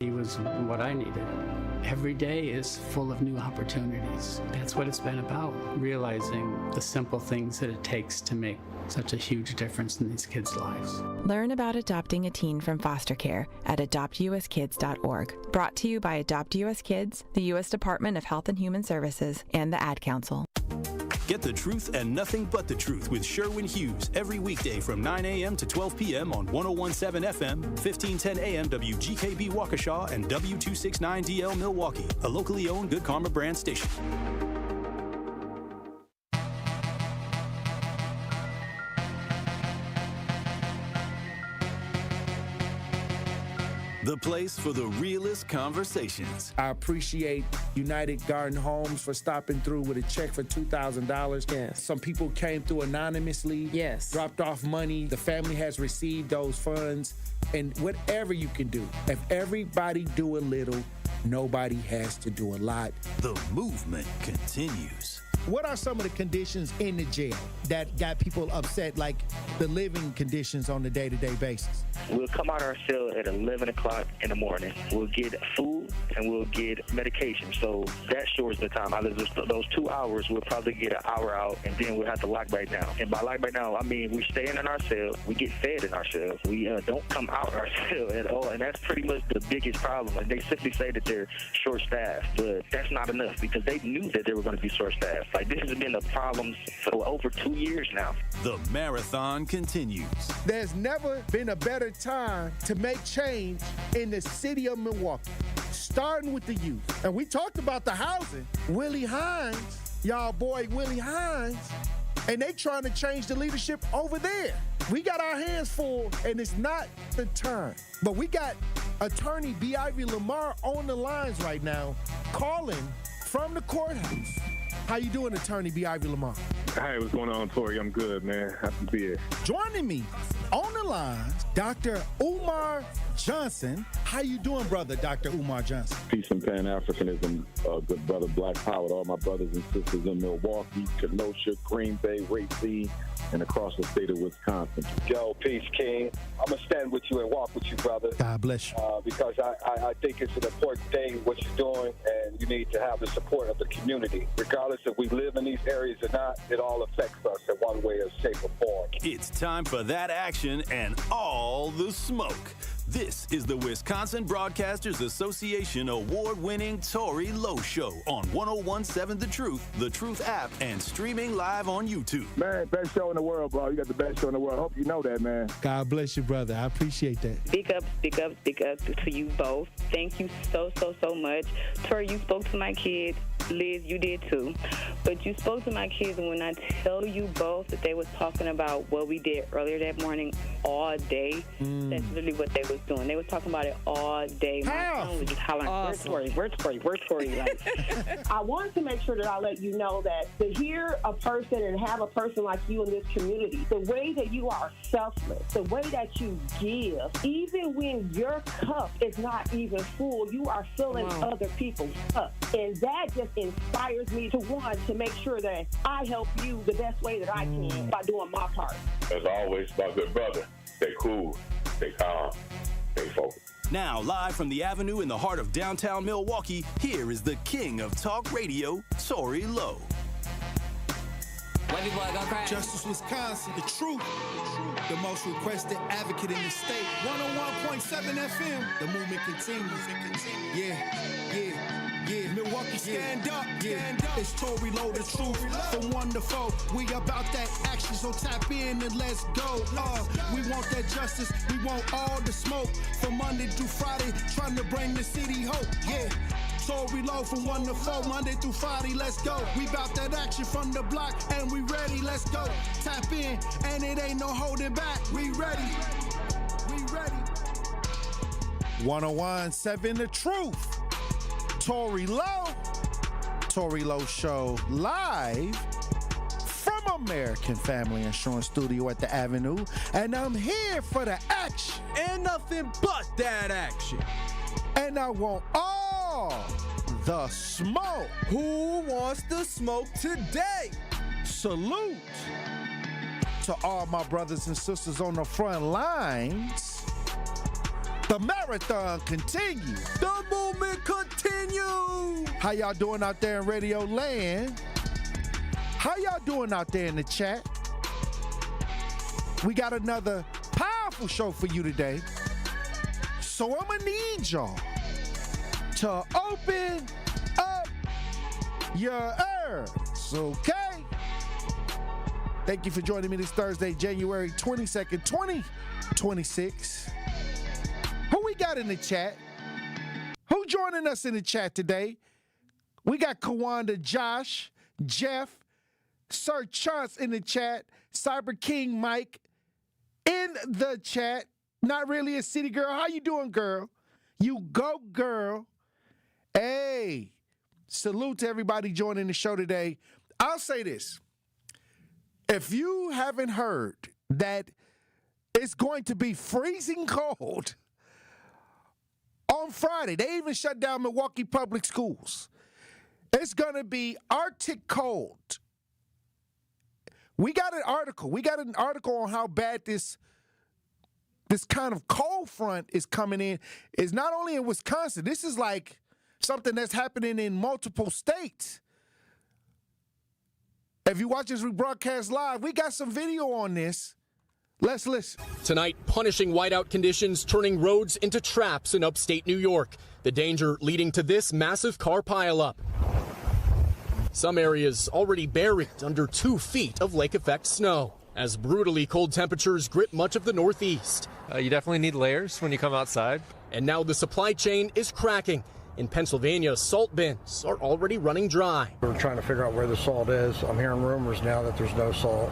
He was what I needed. Every day is full of new opportunities. That's what it's been about, realizing the simple things that it takes to make such a huge difference in these kids' lives. Learn about adopting a teen from foster care at adoptuskids.org. Brought to you by Adopt US Kids, the U.S. Department of Health and Human Services, and the Ad Council. Get the truth and nothing but the truth with Sherwin Hughes every weekday from 9 a.m. to 12 p.m. on 101.7 FM, 1510 a.m. WGKB Waukesha, and W269DL Milwaukee, a locally owned Good Karma brand station. The place for the realest conversations. I appreciate United Garden Homes for stopping through with a check for $2,000. Yes. Some people came through anonymously. Yes. Dropped off money. The family has received those funds. And whatever you can do, if everybody do a little, nobody has to do a lot. The movement continues. What are some of the conditions in the jail that got people upset, like the living conditions on a day-to-day basis? We'll come out our cell at 11 o'clock in the morning. We'll get food and we'll get medication. So that shortens the time. Out of those 2 hours, we'll probably get an hour out, and then we'll have to lock back down. And by lock back down, I mean we stay in our cell. We get fed in our cells. We don't come out our cell at all, and that's pretty much the biggest problem. And they simply say that they're short-staffed, but that's not enough because they knew that they were going to be short-staffed. Like, this has been a problem for over 2 years now. The marathon continues. There's never been a better time to make change in the city of Milwaukee, starting with the youth. And we talked about the housing. Willie Hines, y'all boy Willie Hines, and they trying to change the leadership over there. We got our hands full, and it's not the time. But we got attorney B. Ivy Lamar on the lines right now, calling from the courthouse. How you doing, attorney B. Ivy Lamar? Hey, what's going on, Tory? I'm good, man. Happy to be here. Joining me on the line, Dr. Umar Johnson. How you doing, brother, Dr. Umar Johnson? Peace and Pan-Africanism, good brother, Black Power, to all my brothers and sisters in Milwaukee, Kenosha, Green Bay, Racine, and across the state of Wisconsin. Yo, peace, King. I'm going to stand with you and walk with you, brother. God bless you. Because I think it's an important thing, what you're doing, and you need to have the support of the community. Regardless if we live in these areas or not, it all affects us in one way or shape or form. It's time for that action and all the smoke. This is the Wisconsin Broadcasters Association award-winning Tory Lowe Show on 101.7 The Truth app, and streaming live on YouTube. Man, best show in the world, bro. You got the best show in the world. I hope you know that, man. God bless you, brother. I appreciate that. Big up to you both. Thank you so much. Tory, you spoke to my kids. Liz, you did too. But you spoke to my kids, and when I tell you both that they was talking about what we did earlier that morning all day, that's literally what they was doing. They was talking about it all day. My son was just hollering, awesome. Where's Tory? Like, I wanted to make sure that I let you know that to hear a person and have a person like you in this community, the way that you are selfless, the way that you give, even when your cup is not even full, you are filling other people's cup. And that just inspires me to make sure that I help you the best way that I can by doing my part. As always, my good brother, stay cool, stay calm, stay focused. Now, live from the Avenue in the heart of downtown Milwaukee, here is the king of talk radio, Tory Lowe. Justice Wisconsin, the truth, the most requested advocate in the state. 101.7 FM, the movement continues. Yeah, Milwaukee, stand up. It's Tory Lowe, the truth, from 1 to 4. We about that action, so tap in and let's go. We want that justice, we want all the smoke. From Monday through Friday, trying to bring the city hope. Yeah. Tory Lowe from 1 to 4, Monday through Friday, let's go. We bout that action from the block, and we ready, let's go. Tap in, and it ain't no holding back. We ready. 101.7 The Truth. Tory Lowe Show, live from American Family Insurance Studio at the Avenue, and I'm here for the action. And nothing but that action. And I want all the smoke. Who wants the smoke today? Salute to all my brothers and sisters on the front lines. The marathon continues. The movement continues. How y'all doing out there in Radio Land? How y'all doing out there in the chat? We got another powerful show for you today. So I'm gonna need y'all to open up your ears, okay? Thank you for joining me this Thursday, January 22nd, 2026. Who we got in the chat? Who joining us in the chat today? We got Kawanda, Josh, Jeff, Sir Chance in the chat, Cyber King Mike in the chat. Not really a city girl. How you doing, girl? You go, girl. Hey, salute to everybody joining the show today. I'll say this. If you haven't heard that it's going to be freezing cold on Friday, they even shut down Milwaukee public schools. It's going to be Arctic cold. We got an article. We got an article on how bad this kind of cold front is coming in. It's not only in Wisconsin. This is like something that's happening in multiple states. If you watch this rebroadcast live, we got some video on this. Let's listen. Tonight, punishing whiteout conditions turning roads into traps in upstate New York. The danger leading to this massive car pileup. Some areas already buried under 2 feet of lake effect snow as brutally cold temperatures grip much of the Northeast. You definitely need layers when you come outside. And now the supply chain is cracking. In Pennsylvania, salt bins are already running dry. We're trying to figure out where the salt is. I'm hearing rumors now that there's no salt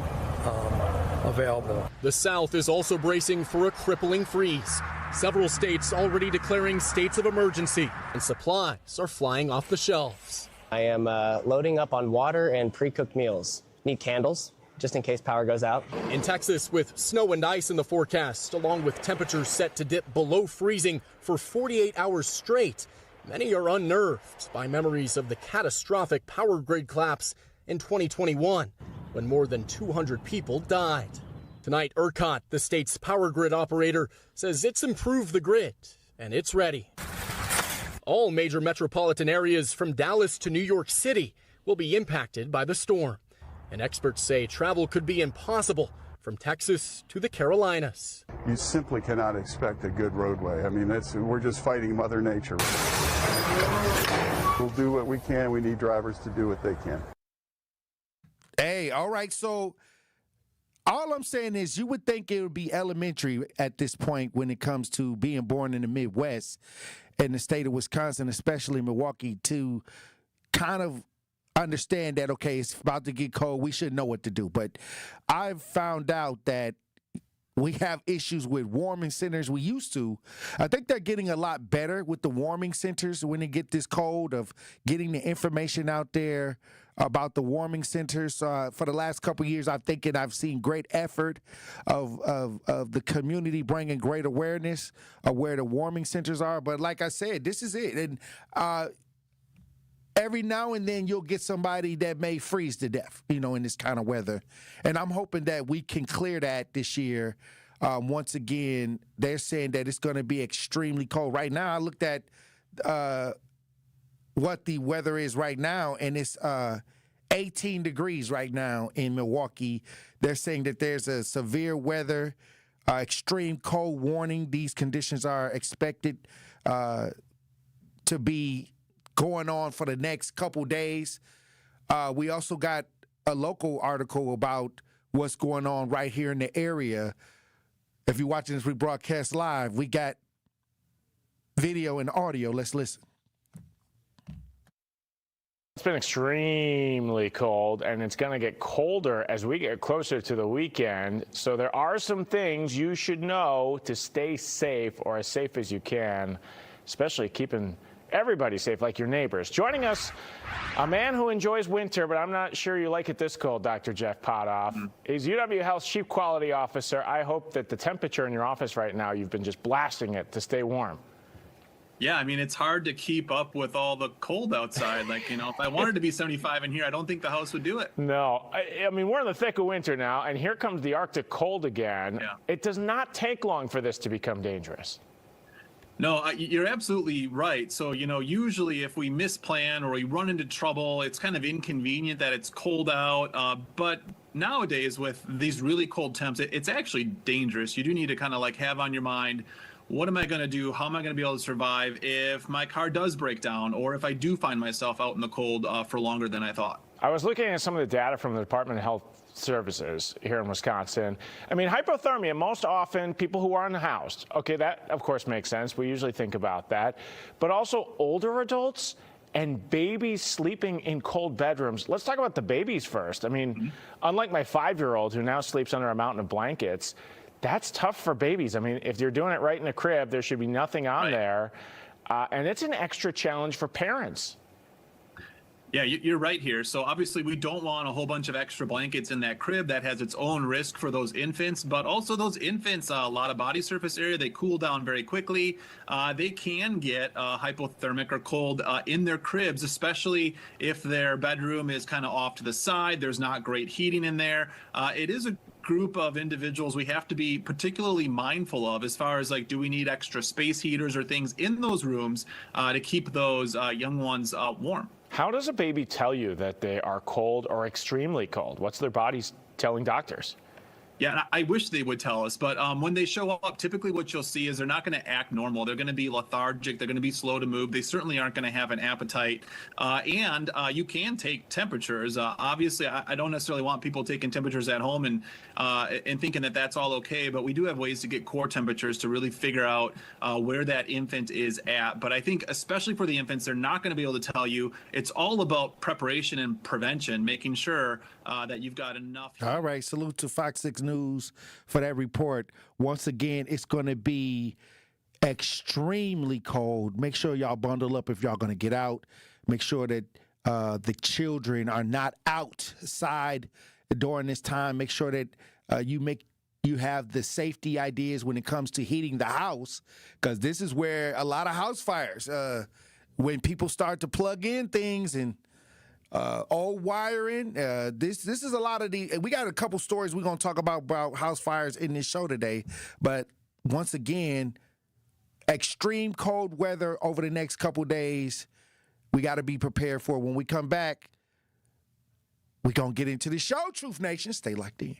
available. The South is also bracing for a crippling freeze. Several states already declaring states of emergency, and supplies are flying off the shelves. I am loading up on water and pre-cooked meals. Need candles, just in case power goes out. In Texas, with snow and ice in the forecast, along with temperatures set to dip below freezing for 48 hours straight, many are unnerved by memories of the catastrophic power grid collapse in 2021, when more than 200 people died. Tonight, ERCOT, the state's power grid operator, says it's improved the grid and it's ready. All major metropolitan areas from Dallas to New York City will be impacted by the storm. And experts say travel could be impossible from Texas to the Carolinas. You simply cannot expect a good roadway. I mean, we're just fighting Mother Nature. We'll do what we can. We need drivers to do what they can. Hey, all right. So all I'm saying is you would think it would be elementary at this point when it comes to being born in the Midwest in the state of Wisconsin, especially Milwaukee, to kind of understand that, okay, it's about to get cold. We should know what to do. But I've found out that we have issues with warming centers. We used to. I think they're getting a lot better with the warming centers when they get this cold, of getting the information out there about the warming centers. For the last couple of years, I've seen great effort of the community bringing great awareness of where the warming centers are. But like I said, this is it. And every now and then you'll get somebody that may freeze to death, in this kind of weather. And I'm hoping that we can clear that this year. Once again, they're saying that it's going to be extremely cold. Right now, I looked at what the weather is right now, and it's 18 degrees right now in Milwaukee. They're saying that there's a severe weather, extreme cold warning. These conditions are expected to be going on for the next couple days. We also got a local article about what's going on right here in the area. If you're watching this rebroadcast live, we got video and audio. Let's listen. It's been extremely cold, and it's going to get colder as we get closer to the weekend. So there are some things you should know to stay safe, or as safe as you can, especially keeping everybody safe, like your neighbors. Joining us, a man who enjoys winter, but I'm not sure you like it this cold, Dr. Jeff Potoff. He's UW Health's Chief Quality Officer. I hope that the temperature in your office right now, you've been just blasting it to stay warm. Yeah, I mean, it's hard to keep up with all the cold outside. Like, if I wanted to be 75 in here, I don't think the house would do it. No, I mean, we're in the thick of winter now, and here comes the Arctic cold again. Yeah. It does not take long for this to become dangerous. No, you're absolutely right. So, usually if we misplan or we run into trouble, it's kind of inconvenient that it's cold out. But nowadays with these really cold temps, it's actually dangerous. You do need to kind of have on your mind, what am I going to do? How am I going to be able to survive if my car does break down or if I do find myself out in the cold for longer than I thought? I was looking at some of the data from the Department of Health Services here in Wisconsin. I mean, hypothermia, most often people who are unhoused. Okay, that of course makes sense. We usually think about that. But also older adults and babies sleeping in cold bedrooms. Let's talk about the babies first. I mean, unlike my 5-year-old who now sleeps under a mountain of blankets, that's tough for babies. I mean, if you're doing it right in the crib, there should be nothing on there. And it's an extra challenge for parents. Yeah, you're right here. So obviously we don't want a whole bunch of extra blankets in that crib. That has its own risk for those infants, but also those infants, a lot of body surface area, they cool down very quickly. They can get hypothermic or cold in their cribs, especially if their bedroom is kind of off to the side. There's not great heating in there. It is a group of individuals we have to be particularly mindful of as far as do we need extra space heaters or things in those rooms to keep those young ones warm. How does a baby tell you that they are cold or extremely cold? What's their bodies telling doctors? Yeah, I wish they would tell us, but when they show up, typically what you'll see is they're not going to act normal. They're going to be lethargic. They're going to be slow to move. They certainly aren't going to have an appetite. And you can take temperatures. Obviously, I don't necessarily want people taking temperatures at home and thinking that that's all okay, but we do have ways to get core temperatures to really figure out where that infant is at. But I think especially for the infants, they're not going to be able to tell you. It's all about preparation and prevention, making sure that you've got enough. All right, salute to Fox 6 News for that report. Once again, it's going to be extremely cold. Make sure y'all bundle up if y'all going to get out. Make sure that the children are not outside during this time. Make sure that you have the safety ideas when it comes to heating the house, because this is where a lot of house fires, when people start to plug in things and old wiring. This is a lot of we got a couple stories we're going to talk about house fires in this show today. But once again, extreme cold weather over the next couple days. We got to be prepared for. When we come back, we're going to get into the show, Truth Nation. Stay locked in.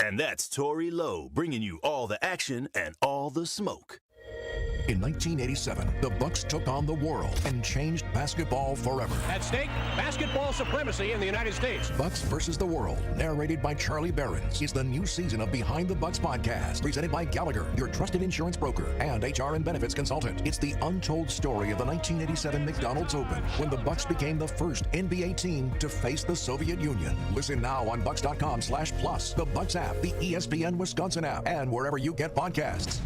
And that's Tory Lowe bringing you all the action and all the smoke. In 1987, the Bucks took on the world and changed basketball forever. At stake, basketball supremacy in the United States. Bucks versus the World, narrated by Charlie Behrens, is the new season of Behind the Bucks podcast, presented by Gallagher, your trusted insurance broker and HR and benefits consultant. It's the untold story of the 1987 McDonald's Open, when the Bucks became the first NBA team to face the Soviet Union. Listen now on Bucks.com/plus, the Bucks app, the ESPN Wisconsin app, and wherever you get podcasts.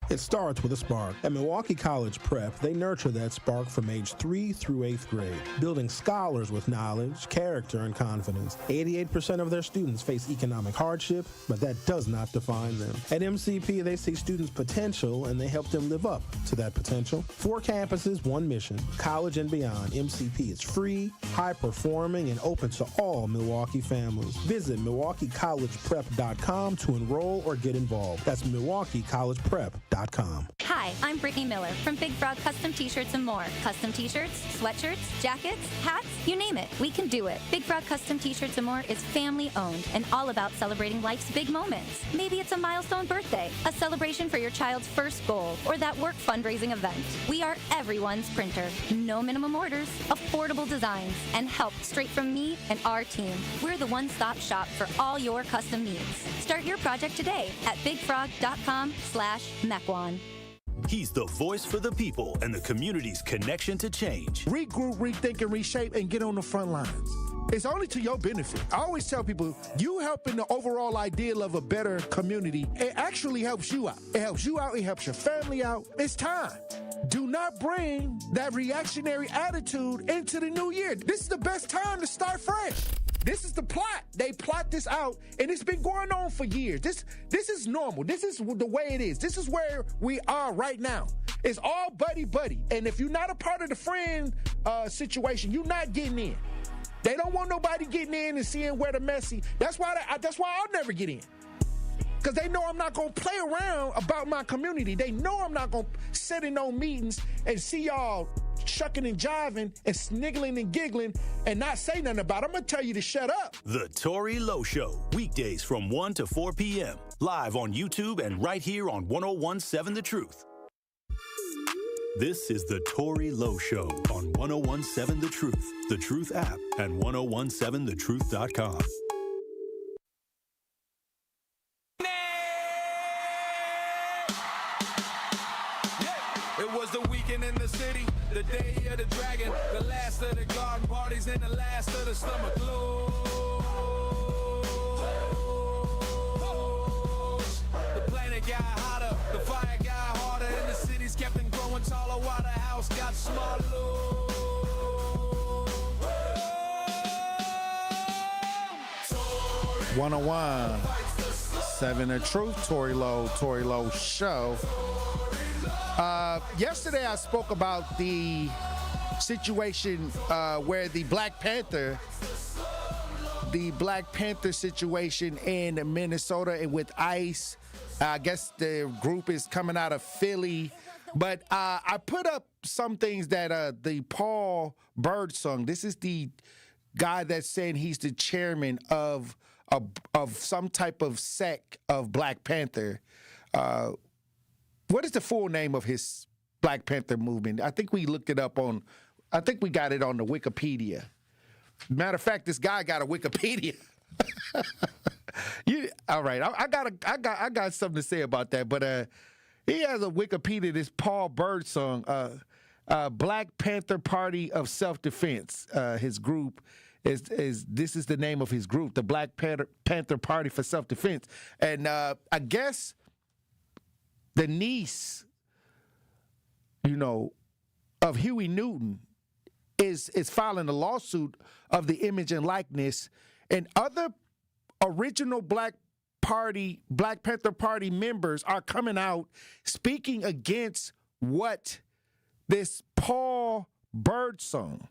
It starts with a spark. At Milwaukee College Prep, they nurture that spark from age 3 through 8th grade, building scholars with knowledge, character, and confidence. 88% of their students face economic hardship, but that does not define them. At MCP, they see students' potential, and they help them live up to that potential. 4 campuses, 1 mission, college and beyond. MCP is free, high-performing, and open to all Milwaukee families. Visit MilwaukeeCollegePrep.com to enroll or get involved. That's MilwaukeeCollegePrep.com. Hi, I'm Brittany Miller from Big Frog Custom T-Shirts and more. Custom T-shirts, sweatshirts, jackets, hats, you name it, we can do it. Big Frog Custom T-Shirts and more is family owned and all about celebrating life's big moments. Maybe it's a milestone birthday, a celebration for your child's first goal, or that work fundraising event. We are everyone's printer. No minimum orders, affordable designs, and help straight from me and our team. We're the one-stop shop for all your custom needs. Start your project today at bigfrog.com/Mequon. He's the voice for the people and the community's connection to change. Regroup, rethink, and reshape, and get on the front lines. It's only to your benefit. I always tell people, you helping the overall ideal of a better community, it actually helps you out. It helps you out. It helps your family out. It's time. Do not bring that reactionary attitude into the new year. This is the best time to start fresh. This is the plot. They plot this out, and it's been going on for years. This is normal. This is the way it is. This is where we are right now. It's all buddy-buddy. And if you're not a part of the friend situation, you're not getting in. They don't want nobody getting in and seeing where the messy. That's why I'll never get in. Because they know I'm not going to play around about my community. They know I'm not going to sit in no meetings and see y'all shucking and jiving and sniggling and giggling and not say nothing about it. I'm going to tell you to shut up. The Tory Lowe Show, weekdays from 1 to 4 p.m. Live on YouTube and right here on 101.7 The Truth. This is the Tory Lowe Show on 101.7 The Truth app, and 1017thetruth.com. It was the weekend in the city, the day of the dragon, the last of the garden parties and the last of the summer clothes. The planet got hotter, the fire got harder, and the cities kept on growing taller while the house got smaller. 101.7 The Truth, Tory Lowe Show. Yesterday I spoke about the situation where the Black Panther situation in Minnesota and with ICE. I guess the group is coming out of Philly. But I put up some things that the Paul Birdsong, this is the guy that's saying he's the chairman of some type of sect of Black Panther. What is the full name of his Black Panther movement? I think we looked it up I think we got it on the Wikipedia. Matter of fact, this guy got a Wikipedia. All right, I got something to say about that, but he has a Wikipedia. This Paul Birdsong, Black Panther Party of Self-Defense. His group is this is the name of his group, the Black Panther Party for Self-Defense, and I guess the niece, of Huey Newton is filing a lawsuit of the image and likeness, and other original Black Panther Party members are coming out speaking against what this Paul Birdsong,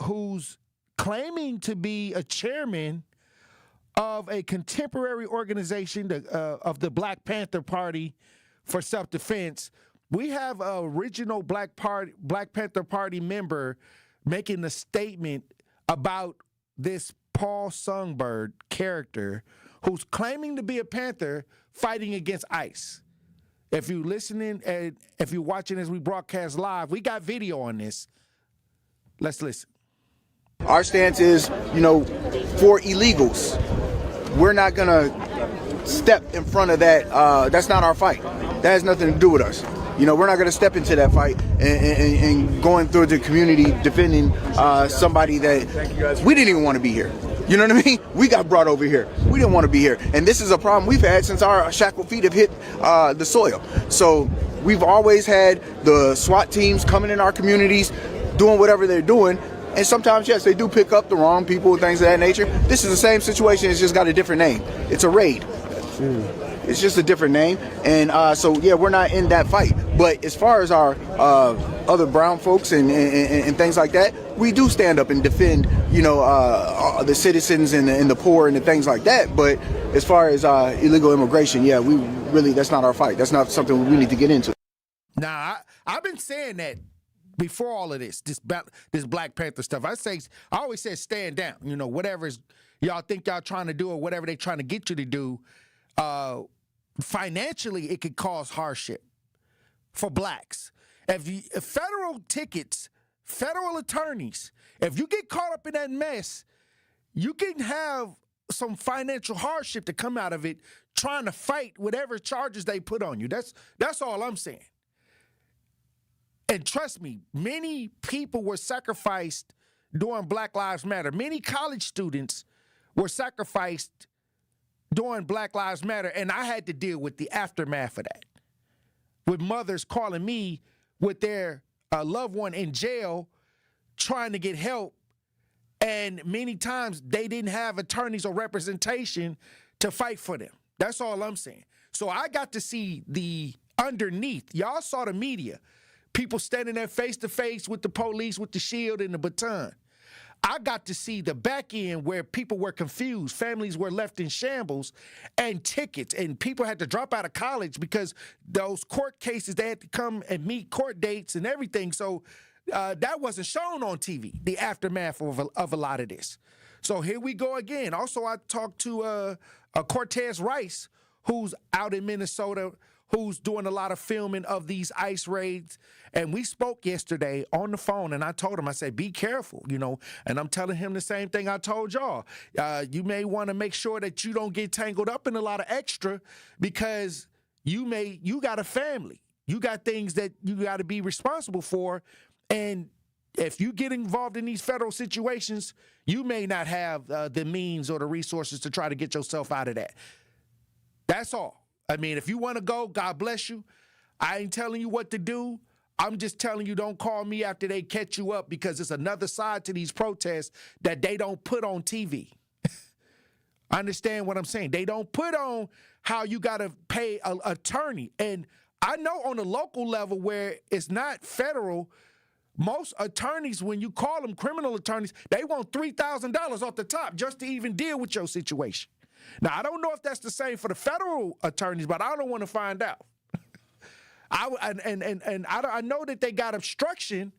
who's claiming to be a chairman of a contemporary organization of the Black Panther Party for Self-Defense. We have an original Black Panther Party member making a statement about this Paul Songbird character who's claiming to be a Panther fighting against ICE. If you're listening and if you're watching as we broadcast live, we got video on this. Let's listen. Our stance is, for illegals. We're not going to step in front of that. That's not our fight. That has nothing to do with us. We're not going to step into that fight and going through the community defending somebody that we didn't even want to be here. You know what I mean? We got brought over here. We didn't want to be here. And this is a problem we've had since our shackled feet have hit the soil. So we've always had the SWAT teams coming in our communities, doing whatever they're doing. And sometimes, yes, they do pick up the wrong people and things of that nature. This is the same situation. It's just got a different name. It's a raid. It's just a different name. And so, yeah, we're not in that fight. But as far as our other brown folks and things like that, we do stand up and defend, the citizens and the poor and the things like that. But as far as illegal immigration, yeah, that's not our fight. That's not something we need to get into. Nah, I've been saying that before all of this Black Panther stuff. I always said stand down. Whatever y'all think y'all trying to do or whatever they trying to get you to do, financially it could cause hardship for blacks. If federal tickets, federal attorneys, if you get caught up in that mess, you can have some financial hardship to come out of it trying to fight whatever charges they put on you. That's all I'm saying. And trust me, many people were sacrificed during Black Lives Matter. Many college students were sacrificed during Black Lives Matter, and I had to deal with the aftermath of that. With mothers calling me with their loved one in jail trying to get help, and many times they didn't have attorneys or representation to fight for them. That's all I'm saying. So I got to see the underneath. Y'all saw the media. People standing there face to face with the police with the shield and the baton. I got to see the back end where people were confused, families were left in shambles, and tickets, and people had to drop out of college because those court cases, they had to come and meet court dates and everything. So that wasn't shown on TV, the aftermath of a lot of this. So here we go again. Also, I talked to Cortez Rice, who's out in Minnesota, who's doing a lot of filming of these ICE raids. And we spoke yesterday on the phone, and I told him, I said, be careful, and I'm telling him the same thing I told y'all. You may want to make sure that you don't get tangled up in a lot of extra because you got a family. You got things that you got to be responsible for. And if you get involved in these federal situations, you may not have the means or the resources to try to get yourself out of that. That's all. I mean, if you want to go, God bless you. I ain't telling you what to do. I'm just telling you, don't call me after they catch you up because it's another side to these protests that they don't put on TV. Understand what I'm saying? They don't put on how you got to pay an attorney. And I know on the local level where it's not federal, most attorneys, when you call them criminal attorneys, they want $3,000 off the top just to even deal with your situation. Now, I don't know if that's the same for the federal attorneys, but I don't want to find out. I know that they got obstruction.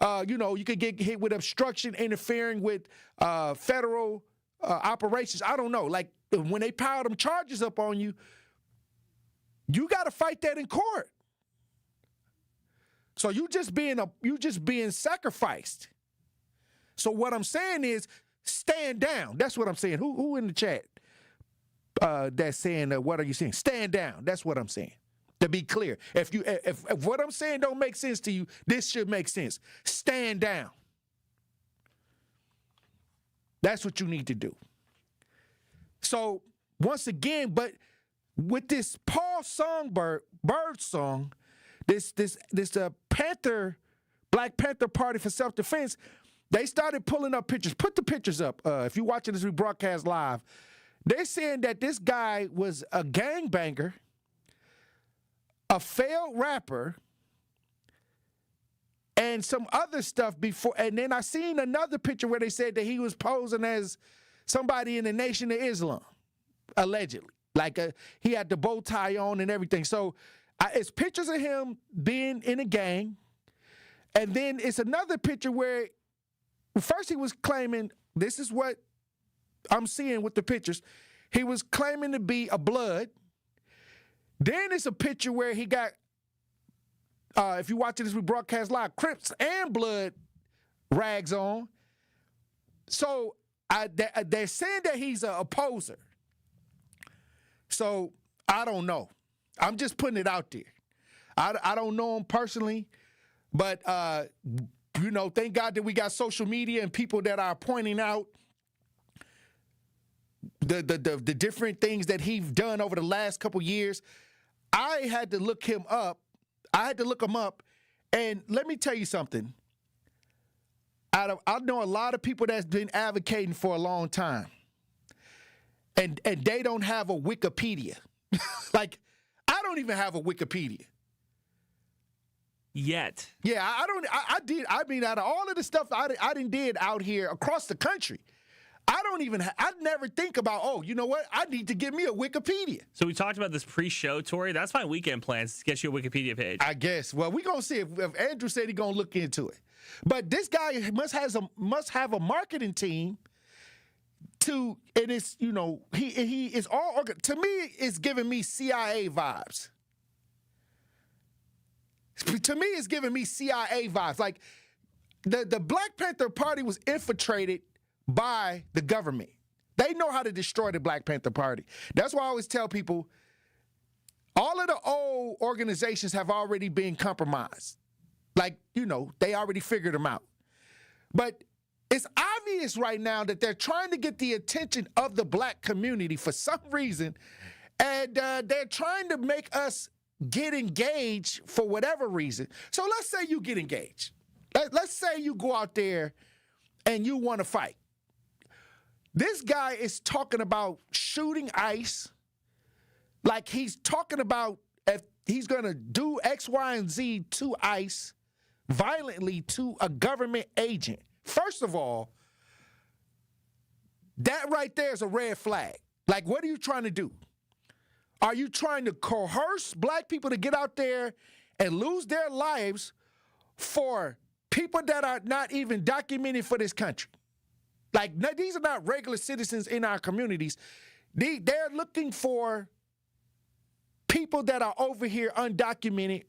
You could get hit with obstruction interfering with federal operations. I don't know. Like when they pile them charges up on you, you got to fight that in court. So you just being sacrificed. So what I'm saying is stand down. That's what I'm saying. Who in the chat that's saying what are you saying? Stand down. That's what I'm saying. To be clear, if what I'm saying don't make sense to you, this should make sense. Stand down. That's what you need to do. So once again, but with this Paul Songbird bird song, this Black Panther Party for Self-Defense, they started pulling up pictures. Put the pictures up. If you're watching this rebroadcast live, they're saying that this guy was a gangbanger, a failed rapper, and some other stuff before. And then I seen another picture where they said that he was posing as somebody in the Nation of Islam, allegedly. Like he had the bow tie on and everything. So it's pictures of him being in a gang. And then it's another picture where first he was claiming, this is what I'm seeing with the pictures, he was claiming to be a Blood. Then it's a picture where he got, if you're watching this rebroadcast live, Crips and Blood rags on. So they're saying that he's an opposer. So I don't know. I'm just putting it out there. I don't know him personally, but thank God that we got social media and people that are pointing out the different things that he's done over the last couple years. I had to look him up. And let me tell you something. I know a lot of people that's been advocating for a long time, and they don't have a Wikipedia. Like, I don't even have a Wikipedia. Yet. Yeah, I did. I mean, out of all of the stuff I did out here across the country, I never think about, oh, you know what? I need to get me a Wikipedia. So we talked about this pre-show, Tory. That's my weekend plans, to get you a Wikipedia page. I guess. Well, we're going to see if Andrew said he's going to look into it. But this guy must have a marketing team and it's, he is all, to me, it's giving me CIA vibes. To me, it's giving me CIA vibes. Like, the Black Panther Party was infiltrated by the government. They know how to destroy the Black Panther Party. That's why I always tell people, all of the old organizations have already been compromised. Like, they already figured them out. But it's obvious right now that they're trying to get the attention of the black community for some reason, and they're trying to make us get engaged for whatever reason. So let's say you get engaged. Let's say you go out there and you want to fight. This guy is talking about shooting ICE, like he's talking about if he's going to do X, Y, and Z to ICE violently to a government agent. First of all, That right there is a red flag. Like, what are you trying to do? Are you trying to coerce black people to get out there and lose their lives for people that are not even documented for this country? Like, these are not regular citizens in our communities. They're looking for people that are over here undocumented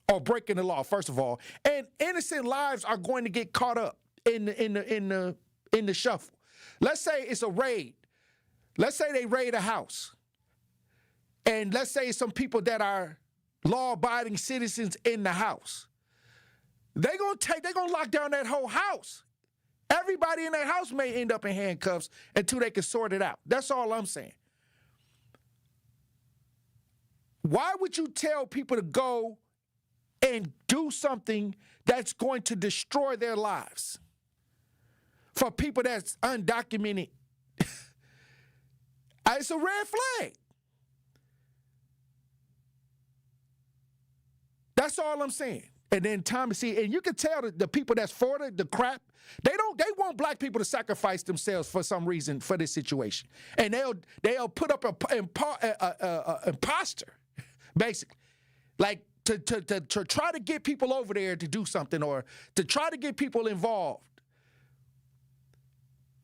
or breaking the law, first of all. And innocent lives are going to get caught up in the shuffle. Let's say it's a raid. Let's say they raid a house. And let's say some people that are law-abiding citizens in the house. They're gonna lock down that whole house. Everybody in that house may end up in handcuffs until they can sort it out. That's all I'm saying. Why would you tell people to go and do something that's going to destroy their lives for people that's undocumented? It's a red flag. That's all I'm saying. And then and you can tell the people that's for the crap, they want black people to sacrifice themselves for some reason for this situation. And they'll put up an imposter, basically. Like to try to get people over there to do something or to try to get people involved.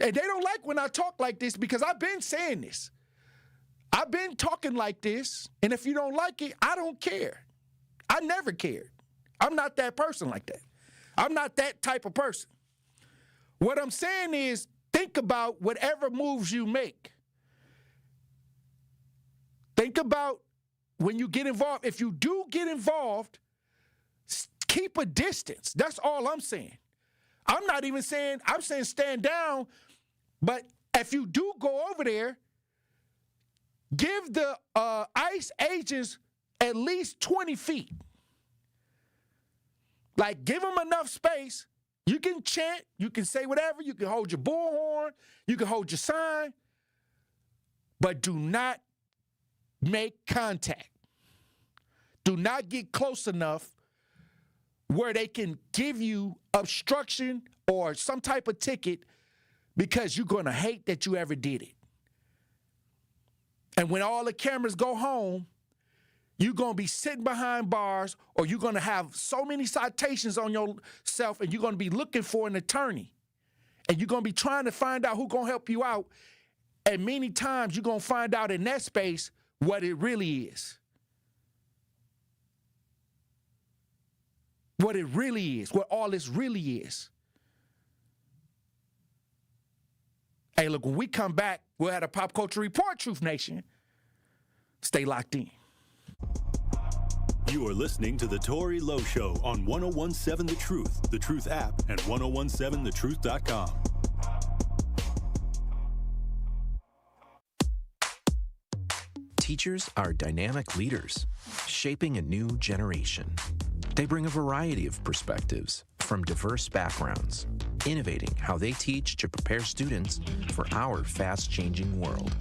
And they don't like when I talk like this because I've been saying this. I've been talking like this, and if you don't like it, I don't care. I never cared. I'm not that person like that. I'm not that type of person. What I'm saying is think about whatever moves you make. Think about when you get involved. If you do get involved, keep a distance. That's all I'm saying. I'm not even saying, I'm saying stand down, but if you do go over there, give the ICE agents at least 20 feet. Like, give them enough space. You can chant, you can say whatever, you can hold your bullhorn, you can hold your sign, but do not make contact. Do not get close enough where they can give you obstruction or some type of ticket because you're going to hate that you ever did it. And when all the cameras go home, you're going to be sitting behind bars or you're going to have so many citations on yourself and you're going to be looking for an attorney. And you're going to be trying to find out who's going to help you out. And many times you're going to find out in that space what it really is. What it really is, what all this really is. Hey, look, when we come back, we'll have a Pop Culture Report, Truth Nation. Stay locked in. You are listening to The Tory Lowe Show on 1017 The Truth app, and 1017thetruth.com. Teachers are dynamic leaders, shaping a new generation. They bring a variety of perspectives from diverse backgrounds, innovating how they teach to prepare students for our fast-changing world.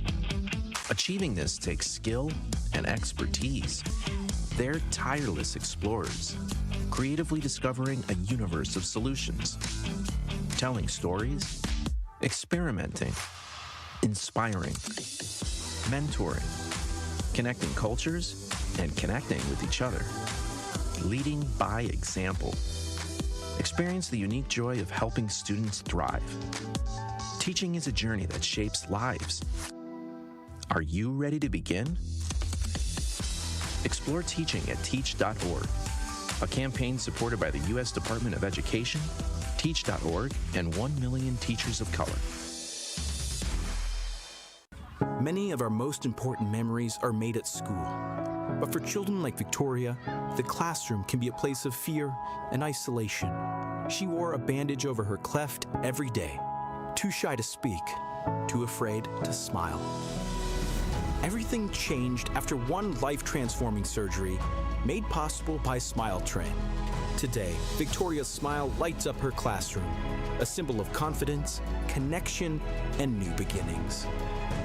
Achieving this takes skill and expertise. They're tireless explorers, creatively discovering a universe of solutions, telling stories, experimenting, inspiring, mentoring, connecting cultures, and connecting with each other. Leading by example. Experience the unique joy of helping students thrive. Teaching is a journey that shapes lives. Are you ready to begin? Explore teaching at teach.org, a campaign supported by the U.S. Department of Education, teach.org, and 1 million teachers of color. Many of our most important memories are made at school. But for children like Victoria, the classroom can be a place of fear and isolation. She wore a bandage over her cleft every day, too shy to speak, too afraid to smile. Everything changed after one life-transforming surgery made possible by Smile Train. Today, Victoria's smile lights up her classroom, a symbol of confidence, connection, and new beginnings.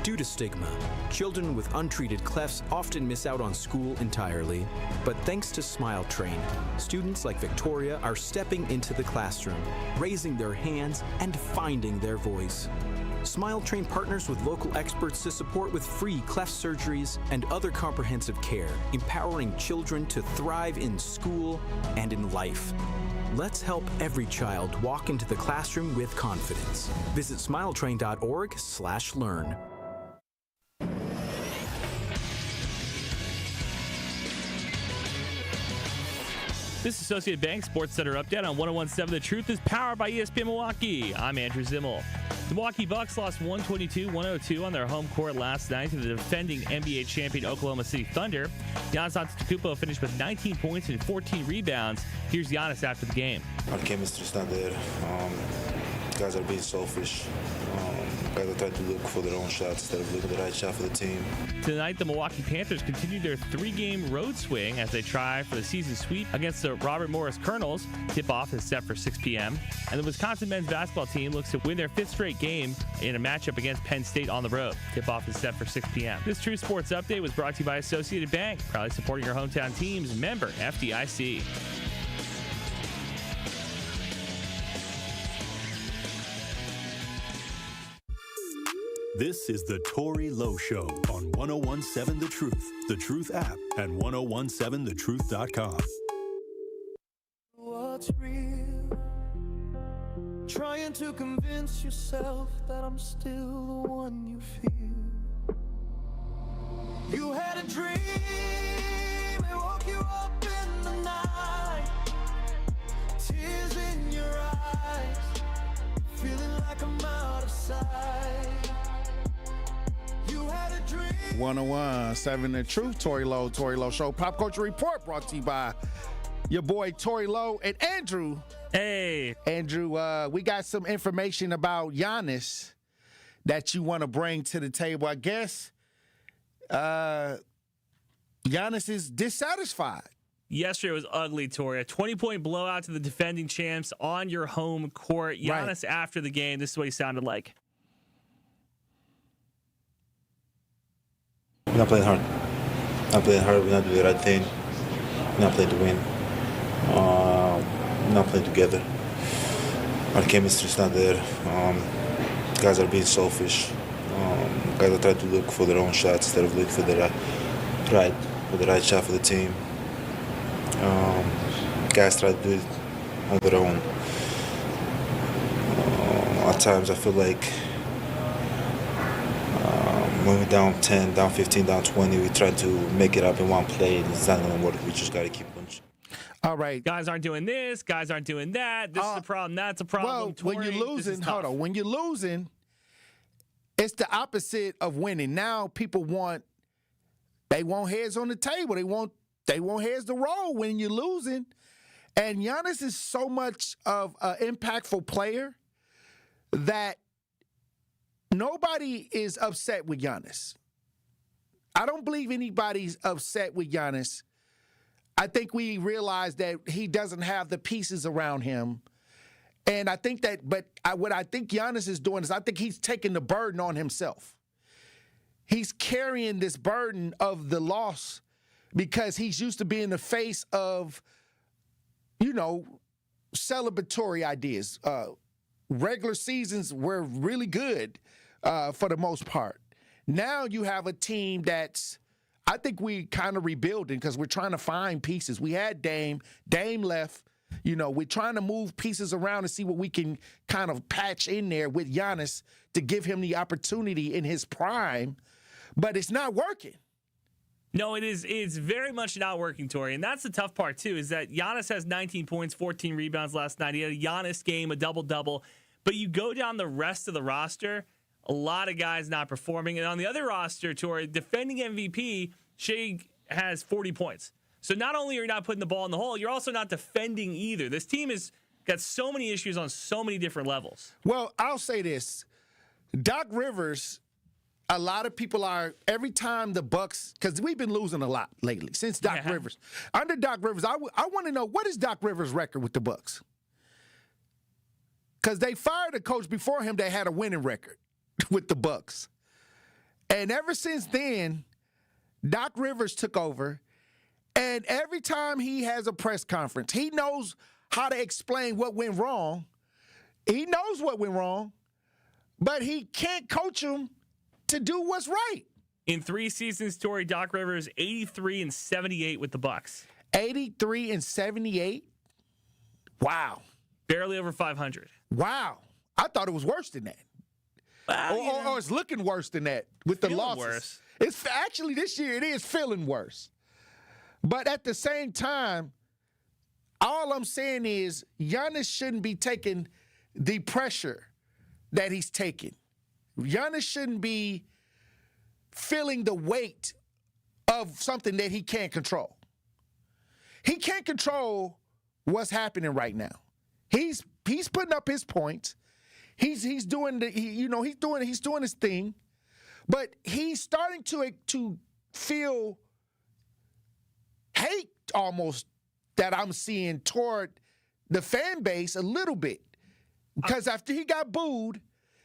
Due to stigma, children with untreated clefts often miss out on school entirely. But thanks to Smile Train, students like Victoria are stepping into the classroom, raising their hands, and finding their voice. Smile Train partners with local experts to support with free cleft surgeries and other comprehensive care, empowering children to thrive in school and in life. Let's help every child walk into the classroom with confidence. Visit smiletrain.org/learn. This Associated Bank Sports Center update on 101.7 The Truth is powered by ESPN Milwaukee. I'm Andrew Zimmel. The Milwaukee Bucks lost 122-102 on their home court last night to the defending NBA champion Oklahoma City Thunder. Giannis Antetokounmpo finished with 19 points and 14 rebounds. Here's Giannis after the game. Our chemistry's not there. Guys are being selfish. Guys are trying to look for their own shots instead of looking at the right shot for the team. Tonight, the Milwaukee Panthers continue their 3-game road swing as they try for the season sweep against the Robert Morris Colonels. Tip-off is set for 6 p.m. And the Wisconsin men's basketball team looks to win their 5th straight game in a matchup against Penn State on the road. Tip-off is set for 6 p.m. This True Sports Update was brought to you by Associated Bank, proudly supporting your hometown teams. Member FDIC. This is the Tory Lowe Show on 101.7 The Truth app, and 1017thetruth.com. What's real? Trying to convince yourself that I'm still the one you feel. You had a dream, it woke you up in the night. Tears in your eyes, feeling like I'm out of sight. 101.7 The Truth, Tory Lowe Show. Pop Culture Report brought to you by your boy Tory Lowe and Andrew. Hey. Andrew, we got some information about Giannis that you want to bring to the table. I guess Giannis is dissatisfied. Yesterday was ugly, Tory. A 20-point blowout to the defending champs on your home court. Giannis after the game, this is what he sounded like. We're not playing hard. We're not doing the right thing. We're not playing to win. We're not playing together. Our chemistry's not there. Guys are being selfish. Guys are trying to look for their own shots instead of looking for the right shot for the team. Guys try to do it on their own. At times I feel like when we're down 10, down 15, down 20, we try to make it up in one play, and it's not going to work. We just got to keep punching. All right. Guys aren't doing this. Guys aren't doing that. This is a problem. That's a problem. Well, Tory, when you're losing, when you're losing, it's the opposite of winning. Now people want heads on the table. They want heads to roll when you're losing. And Giannis is so much of an impactful player that nobody is upset with Giannis. I don't believe anybody's upset with Giannis. I think we realize that he doesn't have the pieces around him. And I think that, what I think Giannis is doing is I think he's taking the burden on himself. He's carrying this burden of the loss because he's used to being the face of, celebratory ideas. Regular seasons were really good for the most part. Now you have a team that's, I think we kind of rebuilding because we're trying to find pieces. We had Dame left. We're trying to move pieces around and see what we can kind of patch in there with Giannis to give him the opportunity in his prime, but it's not working. No, it is. It's very much not working, Tory. And that's the tough part, too, is that Giannis has 19 points, 14 rebounds last night. He had a Giannis game, a double-double. But you go down the rest of the roster, a lot of guys not performing. And on the other roster, Tory, defending MVP, Shea has 40 points. So not only are you not putting the ball in the hole, you're also not defending either. This team has got so many issues on so many different levels. Well, I'll say this. Doc Rivers, a lot of people are, every time the Bucks, because we've been losing a lot lately since Doc Rivers. Under Doc Rivers, I want to know, what is Doc Rivers' record with the Bucks? Because they fired a coach before him that had a winning record with the Bucks. And ever since then, Doc Rivers took over, and every time he has a press conference, he knows how to explain what went wrong. He knows what went wrong, but he can't coach them to do what's right. In 3 seasons, Tory, Doc Rivers 83-78 with the Bucks. 83-78. Wow. Barely over 500. Wow. I thought it was worse than that. Well, or it's looking worse than that with the losses. Worse. It's actually this year it is feeling worse. But at the same time, all I'm saying is Giannis shouldn't be taking the pressure that he's taking. Giannis shouldn't be feeling the weight of something that he can't control. He can't control what's happening right now. He's putting up his points. He's doing he's doing his thing, but he's starting to feel hate almost that I'm seeing toward the fan base a little bit. Because after he got booed,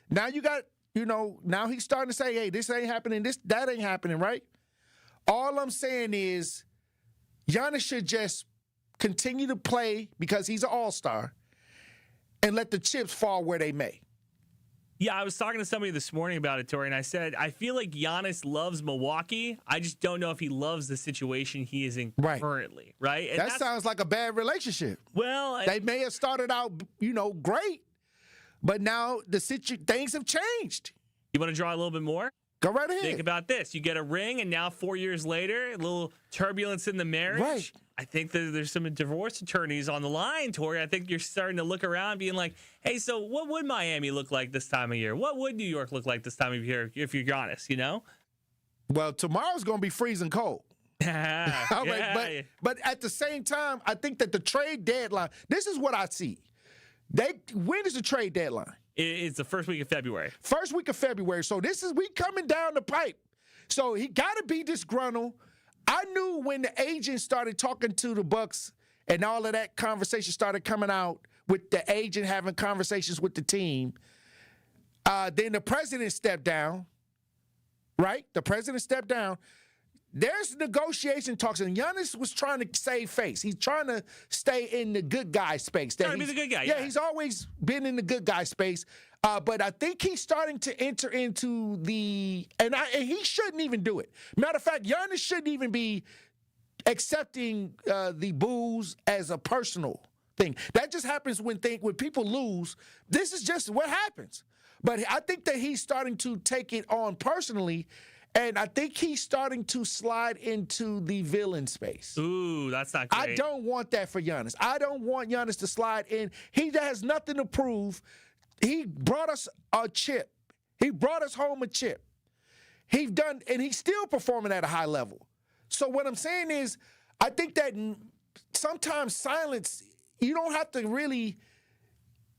now you got, now he's starting to say, hey, this ain't happening, that ain't happening, right? All I'm saying is Giannis should just continue to play because he's an all-star and let the chips fall where they may. Yeah, I was talking to somebody this morning about it, Tory, and I said, I feel like Giannis loves Milwaukee. I just don't know if he loves the situation he is in currently, right? And that sounds like a bad relationship. Well, they may have started out, great, but now things have changed. You want to draw a little bit more? Go right ahead. Think about this. You get a ring, and now 4 years later, a little turbulence in the marriage. Right. I think that there's some divorce attorneys on the line, Tory. I think you're starting to look around being like, hey, so what would Miami look like this time of year? What would New York look like this time of year if you're honest, Well, tomorrow's going to be freezing cold. Right, but at the same time, I think that the trade deadline, this is what I see. When is the trade deadline? It's the first week of February. First week of February. So we coming down the pipe. So he got to be disgruntled. I knew when the agent started talking to the Bucks and all of that conversation started coming out with the agent having conversations with the team, then the president stepped down, right? The president stepped down. There's negotiation talks, and Giannis was trying to save face. He's trying to stay in the good guy space. Trying to be the good guy, yeah, he's always been in the good guy space. But I think he's starting to enter into and he shouldn't even do it. Matter of fact, Giannis shouldn't even be accepting the boos as a personal thing. That just happens when people lose. This is just what happens. But I think that he's starting to take it on personally. And I think he's starting to slide into the villain space. Ooh, that's not great. I don't want that for Giannis. I don't want Giannis to slide in. He has nothing to prove. He brought us a chip. He brought us home a chip. And he's still performing at a high level. So what I'm saying is, I think that sometimes silence, you don't have to really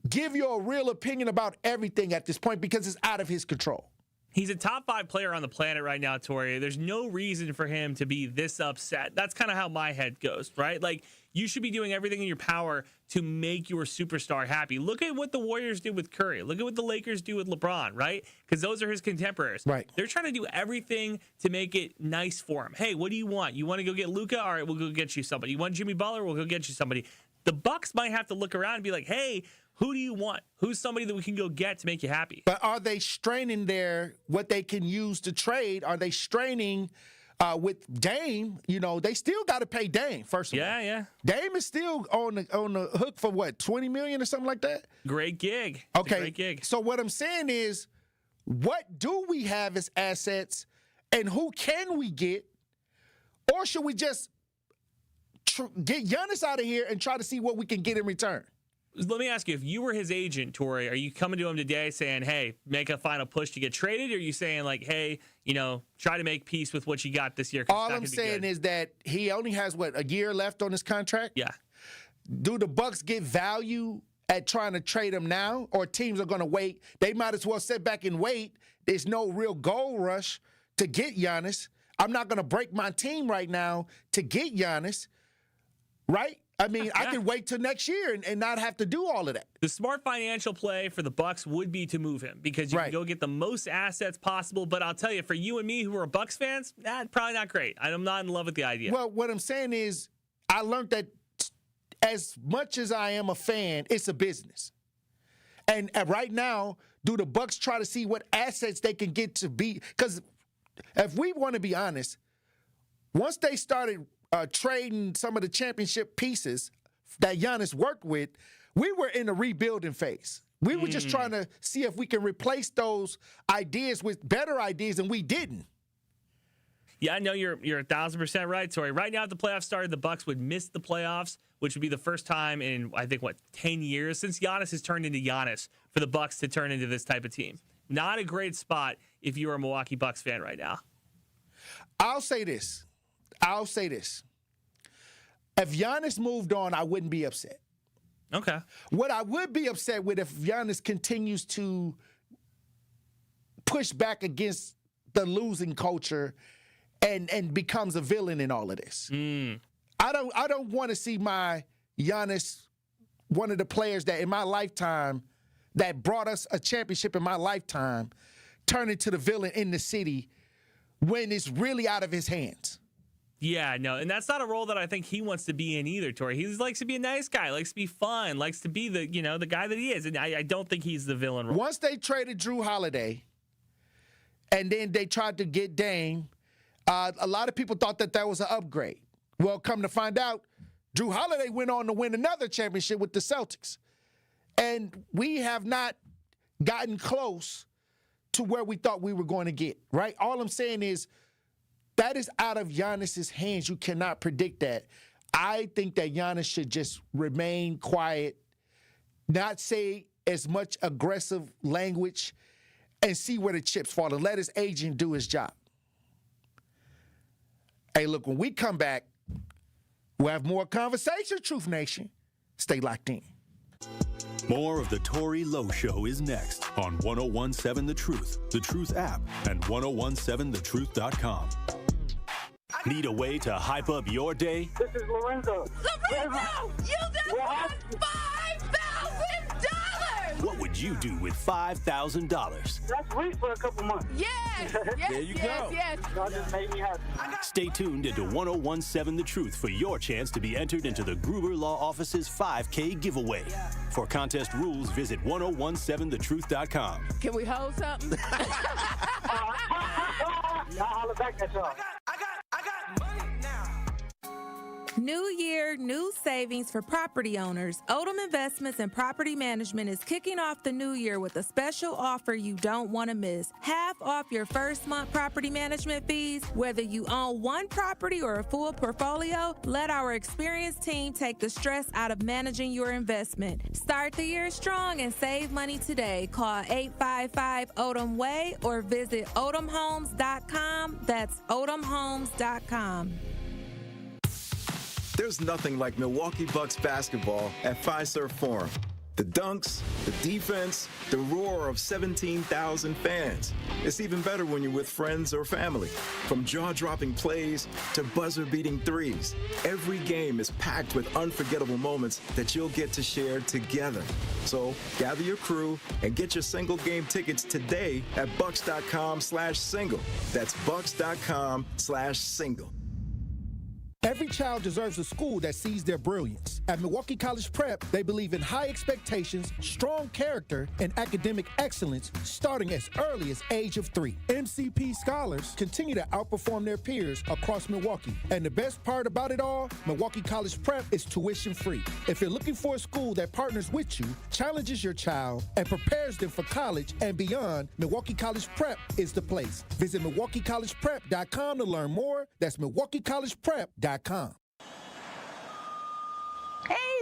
give your real opinion about everything at this point because it's out of his control. He's a top 5 player on the planet right now, Tory. There's no reason for him to be this upset. That's kind of how my head goes, right? Like, you should be doing everything in your power to make your superstar happy. Look at what the Warriors did with Curry. Look at what the Lakers do with LeBron, right? Because those are his contemporaries. Right. They're trying to do everything to make it nice for him. Hey, what do you want? You want to go get Luka? All right, we'll go get you somebody. You want Jimmy Butler? We'll go get you somebody. The Bucks might have to look around and be like, hey, who do you want? Who's somebody that we can go get to make you happy? But are they straining what they can use to trade? Are they straining with Dame? They still got to pay Dame, first of all. Yeah. Dame is still on the hook for what, $20 million or something like that? Great gig. Okay. Great gig. So what I'm saying is, what do we have as assets and who can we get? Or should we just get Giannis out of here and try to see what we can get in return? Let me ask you, if you were his agent, Tory, are you coming to him today saying, hey, make a final push to get traded? Or are you saying, like, hey, try to make peace with what you got this year? All I'm saying is that he only has, a year left on his contract? Yeah. Do the Bucks get value at trying to trade him now? Or teams are going to wait? They might as well sit back and wait. There's no real gold rush to get Giannis. I'm not going to break my team right now to get Giannis, right? I mean, I can wait till next year and not have to do all of that. The smart financial play for the Bucks would be to move him because you can go get the most assets possible. But I'll tell you, for you and me who are Bucks fans, probably not great. I'm not in love with the idea. Well, what I'm saying is I learned that as much as I am a fan, it's a business. And right now, do the Bucks try to see what assets they can get to beat? Because if we want to be honest, once they started trading some of the championship pieces that Giannis worked with, we were in a rebuilding phase. We were just trying to see if we can replace those ideas with better ideas, and we didn't. Yeah, I know you're 1,000% right, Tory. Right now, if the playoffs started, the Bucks would miss the playoffs, which would be the first time in, I think, 10 years since Giannis has turned into Giannis for the Bucks to turn into this type of team. Not a great spot if you're a Milwaukee Bucks fan right now. I'll say this. If Giannis moved on, I wouldn't be upset. Okay. What I would be upset with if Giannis continues to push back against the losing culture and becomes a villain in all of this. I don't want to see my Giannis, one of the players that in my lifetime that brought us a championship in my lifetime, turn into the villain in the city when it's really out of his hands. Yeah, no, and that's not a role that I think he wants to be in either, Tory. He likes to be a nice guy, likes to be fun, likes to be the guy that he is, and I don't think he's the villain role. Once they traded Drew Holiday, and then they tried to get Dame, a lot of people thought that was an upgrade. Well, come to find out, Drew Holiday went on to win another championship with the Celtics, and we have not gotten close to where we thought we were going to get, right? All I'm saying is, that is out of Giannis's hands. You cannot predict that. I think that Giannis should just remain quiet, not say as much aggressive language, and see where the chips fall and let his agent do his job. Hey, look, when we come back, we'll have more conversation, Truth Nation. Stay locked in. More of the Tory Lowe Show is next on 1017 The Truth app, and 1017thetruth.com. Need a way to hype up your day? This is Lorenzo. Lorenzo, you just won $5,000! What would you do with $5,000? That's free for a couple months. Yes! There you go. Yes. That just made me happy. Stay tuned into 1017 The Truth for your chance to be entered into the Gruber Law Office's 5K giveaway. For contest rules, visit 1017thetruth.com. Can we hold something? I'll holler back at y'all. New year, new savings for property owners. Odom Investments and Property Management is kicking off the new year with a special offer you don't want to miss. Half off your first month property management fees. Whether you own one property or a full portfolio, let our experienced team take the stress out of managing your investment. Start the year strong and save money today. Call 855-ODOM-WAY or visit odomhomes.com. That's odomhomes.com. There's nothing like Milwaukee Bucks basketball at Fiserv Forum. The dunks, the defense, the roar of 17,000 fans. It's even better when you're with friends or family. From jaw-dropping plays to buzzer-beating threes, every game is packed with unforgettable moments that you'll get to share together. So gather your crew and get your single game tickets today at bucks.com/single. That's bucks.com/single. Every child deserves a school that sees their brilliance. At Milwaukee College Prep, they believe in high expectations, strong character, and academic excellence starting as early as age of 3. MCP scholars continue to outperform their peers across Milwaukee. And the best part about it all, Milwaukee College Prep is tuition free. If you're looking for a school that partners with you, challenges your child, and prepares them for college and beyond, Milwaukee College Prep is the place. Visit MilwaukeeCollegePrep.com to learn more. That's MilwaukeeCollegePrep.com. Hey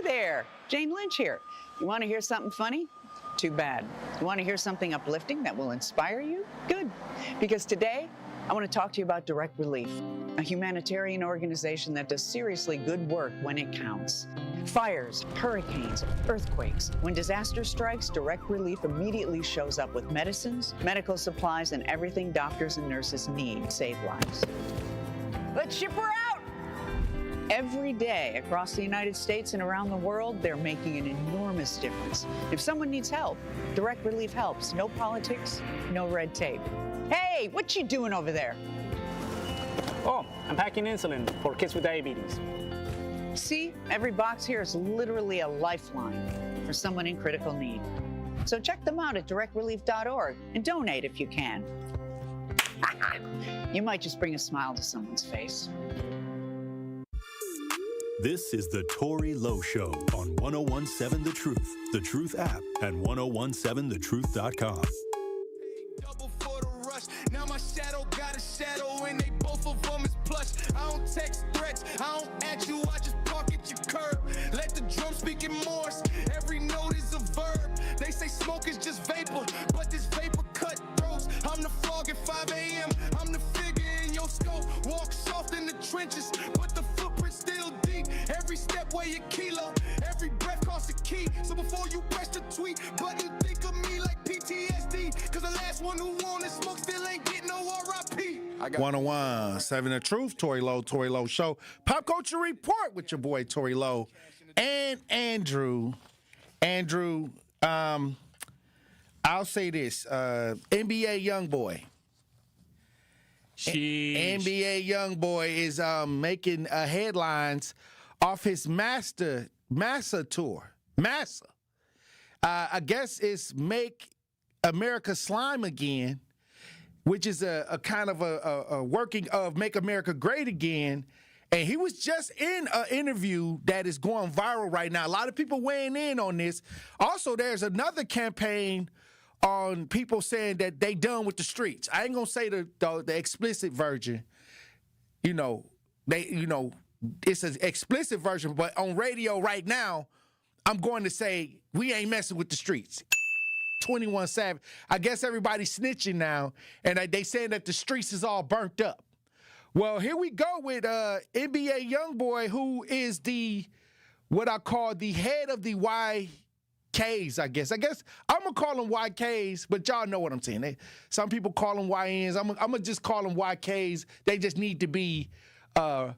there, Jane Lynch here. You want to hear something funny? Too bad. You want to hear something uplifting that will inspire you? Good. Because today, I want to talk to you about Direct Relief, a humanitarian organization that does seriously good work when it counts. Fires, hurricanes, earthquakes. When disaster strikes, Direct Relief immediately shows up with medicines, medical supplies, and everything doctors and nurses need to save lives. Let's ship her out! Every day across the United States and around the world, they're making an enormous difference. If someone needs help, Direct Relief helps. No politics, no red tape. Hey, what you doing over there? Oh, I'm packing insulin for kids with diabetes. See, every box here is literally a lifeline for someone in critical need. So check them out at directrelief.org and donate if you can. You might just bring a smile to someone's face. This is the Tory Lowe Show on 1017 The Truth, The Truth app, and 1017thetruth.com. Now my shadow got a shadow and they both of them is plush. I don't text threats, I don't at you, I just park at your curb. Let the drum speak in Morse, every note is a verb. They say smoke is just vapor, but this vapor cut throats. I'm the frog at 5 a.m., I'm the figure in your scope. Walk soft in the trenches, but the footprint still deep. Every step weigh a kilo, every breath costs a key. So before you press the tweet button, think of me like PTSD. Cause the last one who won this smoke still ain't getting no RIP. 1017 The Truth, Tory Lowe Show. Pop Culture Report with your boy Tory Lowe and Andrew. Andrew, I'll say this. NBA YoungBoy. NBA YoungBoy is making headlines off his Massa tour. Massa. I guess it's Make America Slime Again, which is a kind of a working of Make America Great Again. And he was just in an interview that is going viral right now. A lot of people weighing in on this. Also, there's another campaign on people saying that they done with the streets. I ain't gonna say the explicit version. It's an explicit version, but on radio right now, I'm going to say we ain't messing with the streets. 21 Savage. I guess everybody's snitching now, and they saying that the streets is all burnt up. Well, here we go with NBA YoungBoy, who is what I call the head of the YKs, I guess. I'm going to call them YKs, but y'all know what I'm saying. Some people call them YNs. I'm going to just call them YKs. They just need to be, taught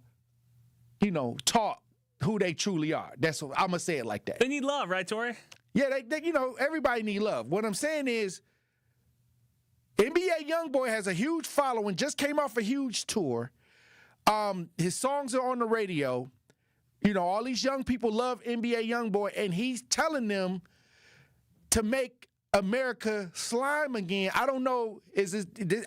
who they truly are. That's what I'm going to say it like that. They need love, right, Tory? Yeah, everybody need love. What I'm saying is, NBA YoungBoy has a huge following, just came off a huge tour. His songs are on the radio. All these young people love NBA YoungBoy, and he's telling them to make America slime again. I don't know,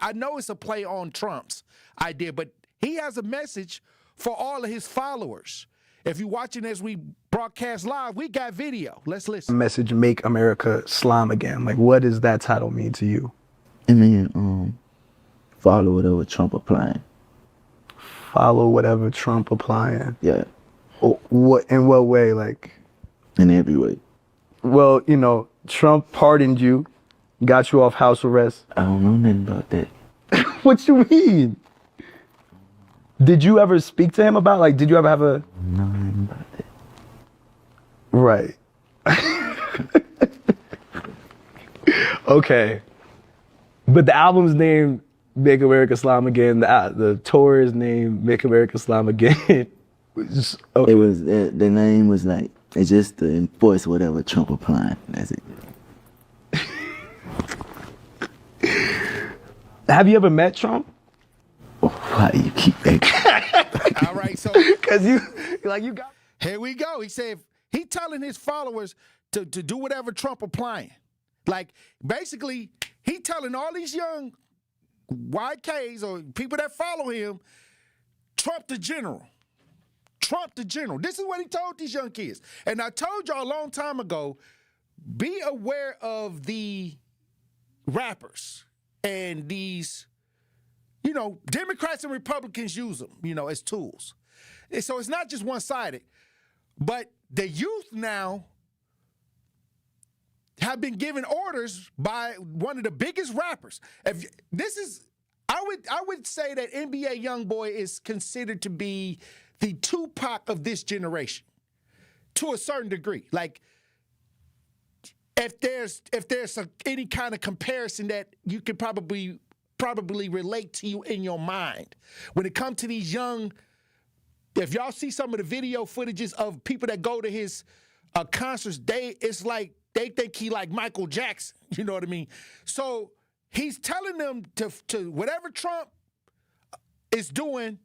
I know it's a play on Trump's idea, but he has a message for all of his followers. If you're watching as we broadcast live, we got video. Let's listen. Message, Make America Slime Again. Like, what does that title mean to you? I mean, follow whatever Trump applying. Follow whatever Trump applying? Yeah. In what way? Like, in every way. Well, Trump pardoned you, got you off house arrest. I don't know nothing about that. What you mean? Did you ever speak to him about, did you ever have a... No, nothing about that. Right. Okay. But the album's name, Make America Slime Again. The tour is named Make America Slime Again. Okay. It was, the name was it's just to enforce whatever Trump applying. That's it. Have you ever met Trump? Why do you keep that? All right, so. Because you got. Here we go. He said he telling his followers to do whatever Trump applying. Basically, he telling all these young YKs or people that follow him, Trump the general. Trump the general. This is what he told these young kids. And I told y'all a long time ago, be aware of the rappers and these, Democrats and Republicans use them, as tools. And so it's not just one-sided. But the youth now have been given orders by one of the biggest rappers. I would say that NBA YoungBoy is considered to be the Tupac of this generation, to a certain degree. If there's any kind of comparison that you could probably relate to you in your mind, when it comes to these young, if y'all see some of the video footages of people that go to his concerts, it's like they think he like Michael Jackson. You know what I mean? So he's telling them to whatever Trump is doing,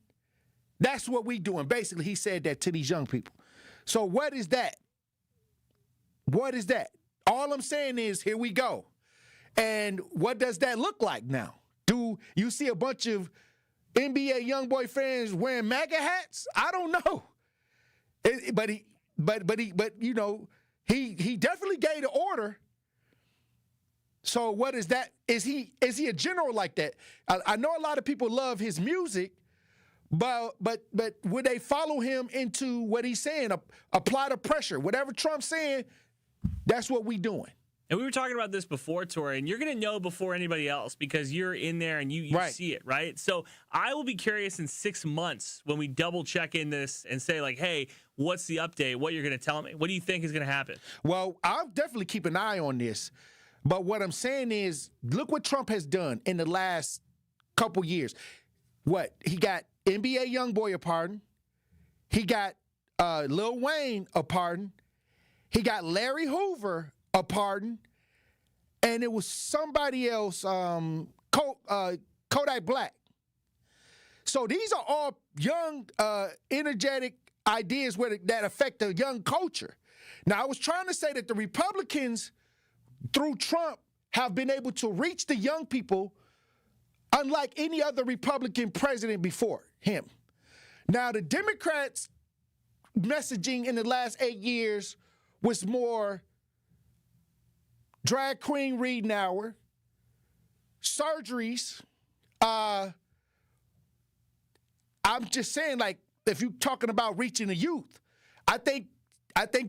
that's what we doing. Basically, he said that to these young people. So what is that? What is that? All I'm saying is, here we go. And what does that look like now? Do you see a bunch of NBA YoungBoy fans wearing MAGA hats? I don't know. But you know, he definitely gave the order. So what is that? Is he a general like that? I know a lot of people love his music, but would they follow him into what he's saying? Apply the pressure. Whatever Trump's saying, that's what we doing. And we were talking about this before, Tory, and you're going to know before anybody else because you're in there and you Right. see it, right? So I will be curious in 6 months when we double check in this and say, like, hey, what's the update? What you're going to tell me? What do you think is going to happen? Well, I'll definitely keep an eye on this. But what I'm saying is, look what Trump has done in the last couple years. What? He got NBA YoungBoy a pardon. He got Lil Wayne a pardon. He got Larry Hoover a pardon. And it was somebody else, Kodak Black. So these are all young, energetic ideas that affect the young culture. Now, I was trying to say that the Republicans, through Trump, have been able to reach the young people unlike any other Republican president before him. Now, the Democrats' messaging in the last 8 years was more drag queen reading hour, surgeries. I'm just saying, like, if you're talking about reaching the youth, I think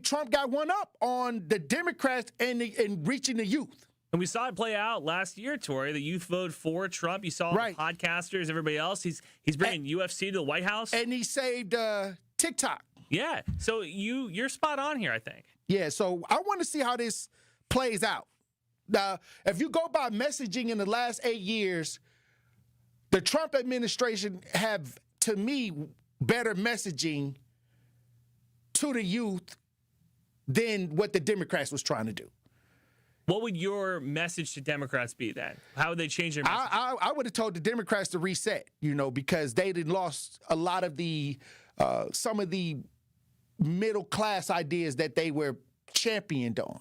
Trump got one up on the Democrats and reaching the youth. And we saw it play out last year, Tory. The youth voted for Trump. You saw all the podcasters, everybody else. He's bringing UFC to the White House. And he saved TikTok. Yeah. So you're spot on here, I think. Yeah, so I want to see how this plays out. Now, if you go by messaging in the last 8 years, the Trump administration have, to me, better messaging to the youth than what the Democrats was trying to do. What would your message to Democrats be then? How would they change their message? I would have told the Democrats to reset, because they had lost a lot of the some of the middle class ideas that they were championed on.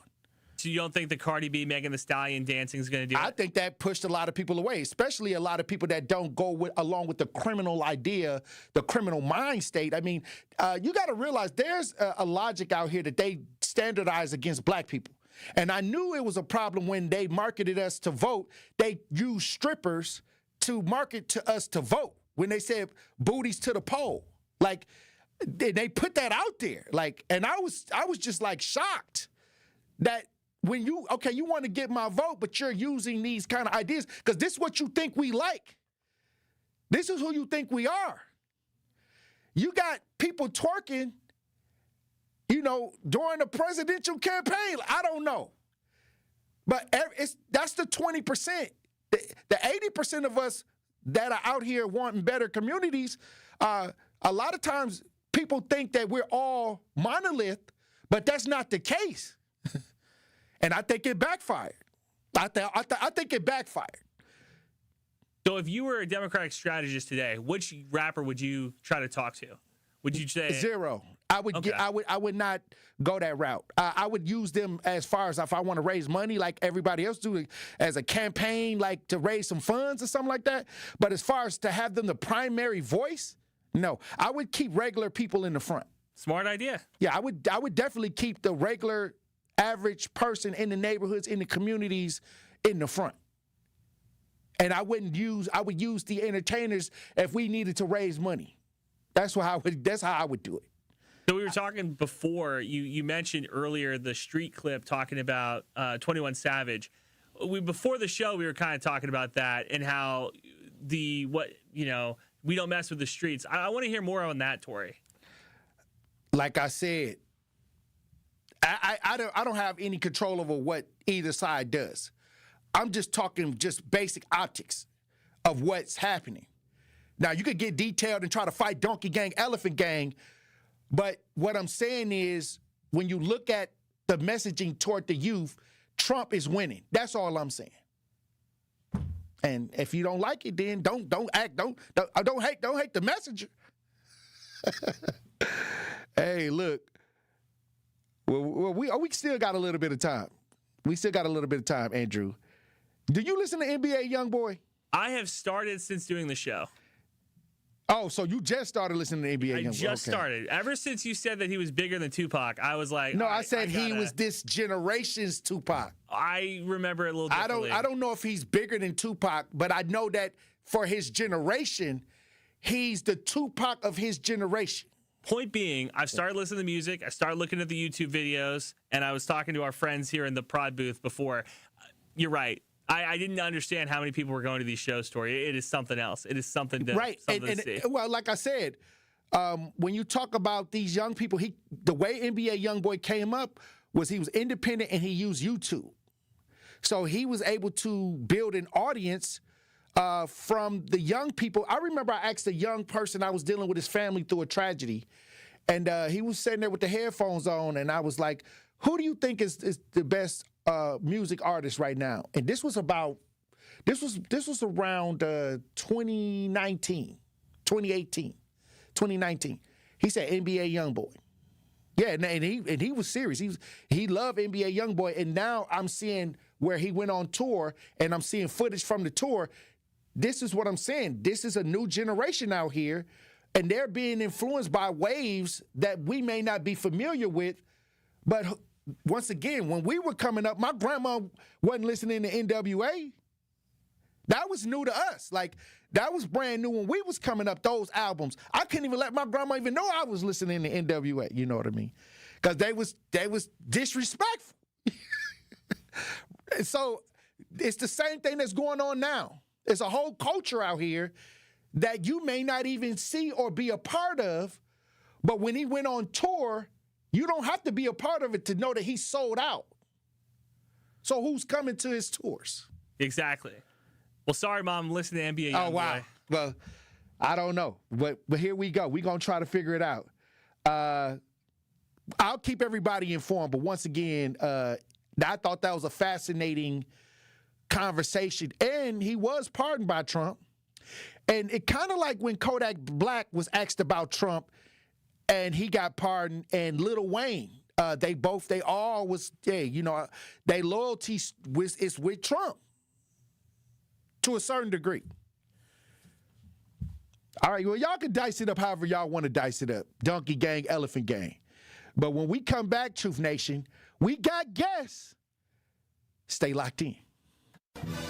So you don't think the Cardi B, Megan Thee Stallion dancing is going to do it? I think that pushed a lot of people away, especially a lot of people that don't go along with the criminal idea, the criminal mind state. I mean, you got to realize there's a logic out here that they standardize against black people. And I knew it was a problem when they marketed us to vote. They used strippers to market to us to vote when they said booties to the poll. Like, they put that out there. Like, and I was just like shocked that when you want to get my vote, but you're using these kind of ideas because this is what you think we like. This is who you think we are. You got people twerking, during the presidential campaign. I don't know. But that's the 20%. The 80% of us that are out here wanting better communities, a lot of times people think that we're all monolith, but that's not the case. And I think it backfired. I think it backfired. So if you were a Democratic strategist today, which rapper would you try to talk to? Would you say zero? I would not go that route. I would use them as far as if I want to raise money like everybody else do as a campaign, like to raise some funds or something like that. But as far as to have them the primary voice, no. I would keep regular people in the front. Smart idea. Yeah, I would definitely keep the regular average person in the neighborhoods, in the communities in the front. And I would use the entertainers if we needed to raise money. That's how I would do it. So we were talking before, you mentioned earlier the street clip talking about 21 Savage. Before the show, we were kind of talking about that and how we don't mess with the streets. I want to hear more on that, Tory. Like I said, I don't have any control over what either side does. I'm just talking just basic optics of what's happening. Now, you could get detailed and try to fight Donkey Gang, Elephant Gang, but what I'm saying is when you look at the messaging toward the youth, Trump is winning. That's all I'm saying. And if you don't like it, then don't hate the messenger. Hey, look. Well, we still got a little bit of time. We still got a little bit of time, Andrew. Do you listen to NBA YoungBoy? I have started since doing the show. Oh, so you just started listening to NBA YoungBoy? I just started. Ever since you said that he was bigger than Tupac, I was like, no, I said he was this generation's Tupac. I remember it a little differently. I don't know if he's bigger than Tupac, but I know that for his generation, he's the Tupac of his generation. Point being, I've started listening to music. I started looking at the YouTube videos, and I was talking to our friends here in the prod booth before. You're right. I didn't understand how many people were going to these shows, Tory. It is something else. It is something to, something to see. Well, like I said, when you talk about these young people, the way NBA YoungBoy came up was he was independent and he used YouTube. So he was able to build an audience from the young people. I remember I asked a young person, I was dealing with his family through a tragedy, and he was sitting there with the headphones on, and I was like, who do you think is the best music artist right now? And this was around 2019. He said NBA YoungBoy. Yeah, and he was serious. He loved NBA YoungBoy, and now I'm seeing where he went on tour, and I'm seeing footage from the tour. This is what I'm saying. This is a new generation out here, and they're being influenced by waves that we may not be familiar with. But once again, when we were coming up, my grandma wasn't listening to NWA. That was new to us. Like, that was brand new when we was coming up, those albums. I couldn't even let my grandma even know I was listening to NWA, you know what I mean? Because they was disrespectful. And so it's the same thing that's going on now. It's a whole culture out here that you may not even see or be a part of, but when he went on tour, you don't have to be a part of it to know that he sold out. So who's coming to his tours? Exactly. Well, sorry, Mom, I'm listening to NBA. Oh, wow. Well, I don't know. But here we go. We're going to try to figure it out. I'll keep everybody informed. But once again, I thought that was a fascinating conversation. And he was pardoned by Trump. And it kind of like when Kodak Black was asked about Trump and he got pardoned, and Lil Wayne, they all was, their loyalty is with Trump to a certain degree. All right, well, y'all can dice it up however y'all want to dice it up. Donkey gang, elephant gang. But when we come back, Truth Nation, we got guests. Stay locked in.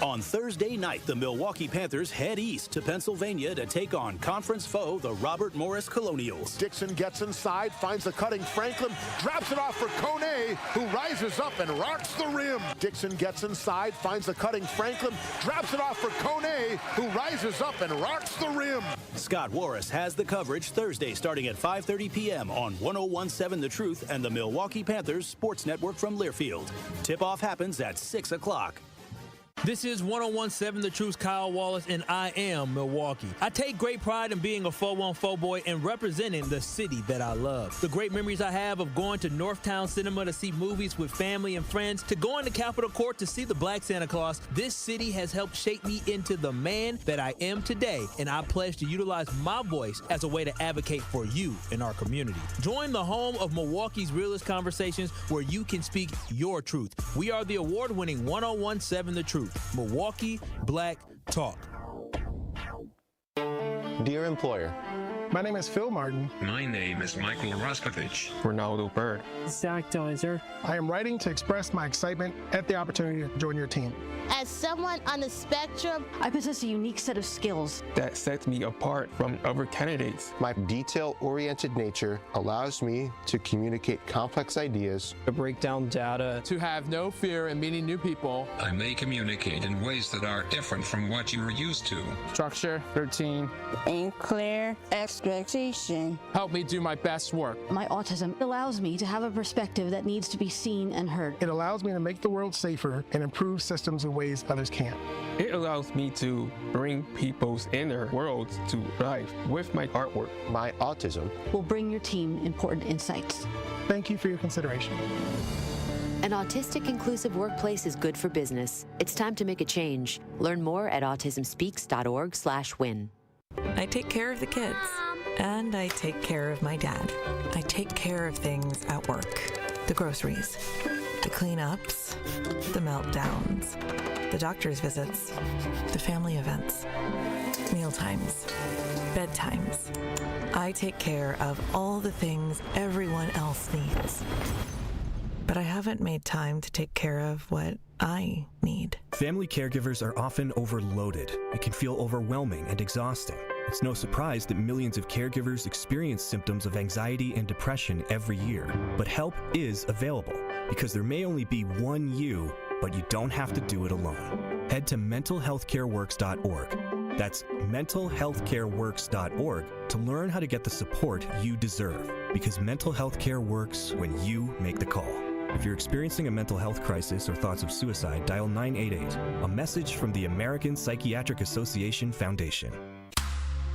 On Thursday night, the Milwaukee Panthers head east to Pennsylvania to take on conference foe, the Robert Morris Colonials. Dixon gets inside, finds the cutting Franklin, drops it off for Kone, who rises up and rocks the rim. Dixon gets inside, finds the cutting Franklin, drops it off for Kone, who rises up and rocks the rim. Scott Warris has the coverage Thursday starting at 5:30 p.m. on 101.7 The Truth and the Milwaukee Panthers Sports Network from Learfield. Tip-off happens at 6 o'clock. This is 101.7 The Truth's Kyle Wallace, and I am Milwaukee. I take great pride in being a 4-1-4 boy and representing the city that I love. The great memories I have of going to Northtown Cinema to see movies with family and friends, to going to Capitol Court to see the Black Santa Claus, this city has helped shape me into the man that I am today, and I pledge to utilize my voice as a way to advocate for you in our community. Join the home of Milwaukee's realest conversations where you can speak your truth. We are the award-winning 101.7 The Truth. Milwaukee Black Talk. Dear employer, my name is Phil Martin. My name is Michael Roskovich. Ronaldo Bird. Zach Deiser. I am writing to express my excitement at the opportunity to join your team. As someone on the spectrum, I possess a unique set of skills that sets me apart from other candidates. My detail-oriented nature allows me to communicate complex ideas, to break down data, to have no fear in meeting new people. I may communicate in ways that are different from what you are used to. Structure, routine, and clear expectation. Help me do my best work. My autism allows me to have a perspective that needs to be seen and heard. It allows me to make the world safer and improve systems in ways others can't. It allows me to bring people's inner worlds to life with my artwork. My autism will bring your team important insights. Thank you for your consideration. An autistic inclusive workplace is good for business. It's time to make a change. Learn more at autismspeaks.org/win. I take care of the kids, and I take care of my dad. I take care of things at work, the groceries, The cleanups, the meltdowns, the doctor's visits, the family events, mealtimes, bedtimes. I take care of all the things everyone else needs. But I haven't made time to take care of what I need. Family caregivers are often overloaded. It can feel overwhelming and exhausting. It's no surprise that millions of caregivers experience symptoms of anxiety and depression every year. But help is available, because there may only be one you, but you don't have to do it alone. Head to mentalhealthcareworks.org. That's mentalhealthcareworks.org to learn how to get the support you deserve, because mental health care works when you make the call. If you're experiencing a mental health crisis or thoughts of suicide, dial 988, a message from the American Psychiatric Association Foundation.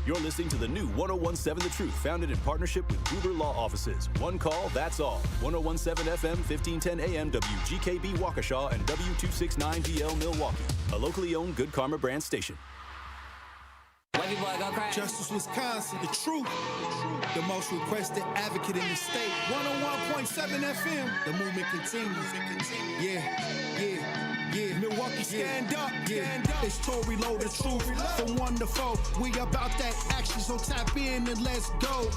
You're listening to the new 1017 The Truth, founded in partnership with Gruber Law Offices. One call, that's all. 1017 FM, 1510 AM, WGKB Waukesha, and W269DL Milwaukee. A locally owned Good Karma brand station. Justice, Wisconsin, the truth. The most requested advocate in the state. 101.7 FM. The movement continues. Yeah. Milwaukee, stand up. It's Tory, Lowe, the truth. From 1 to 4. We about that action, so tap in and let's go.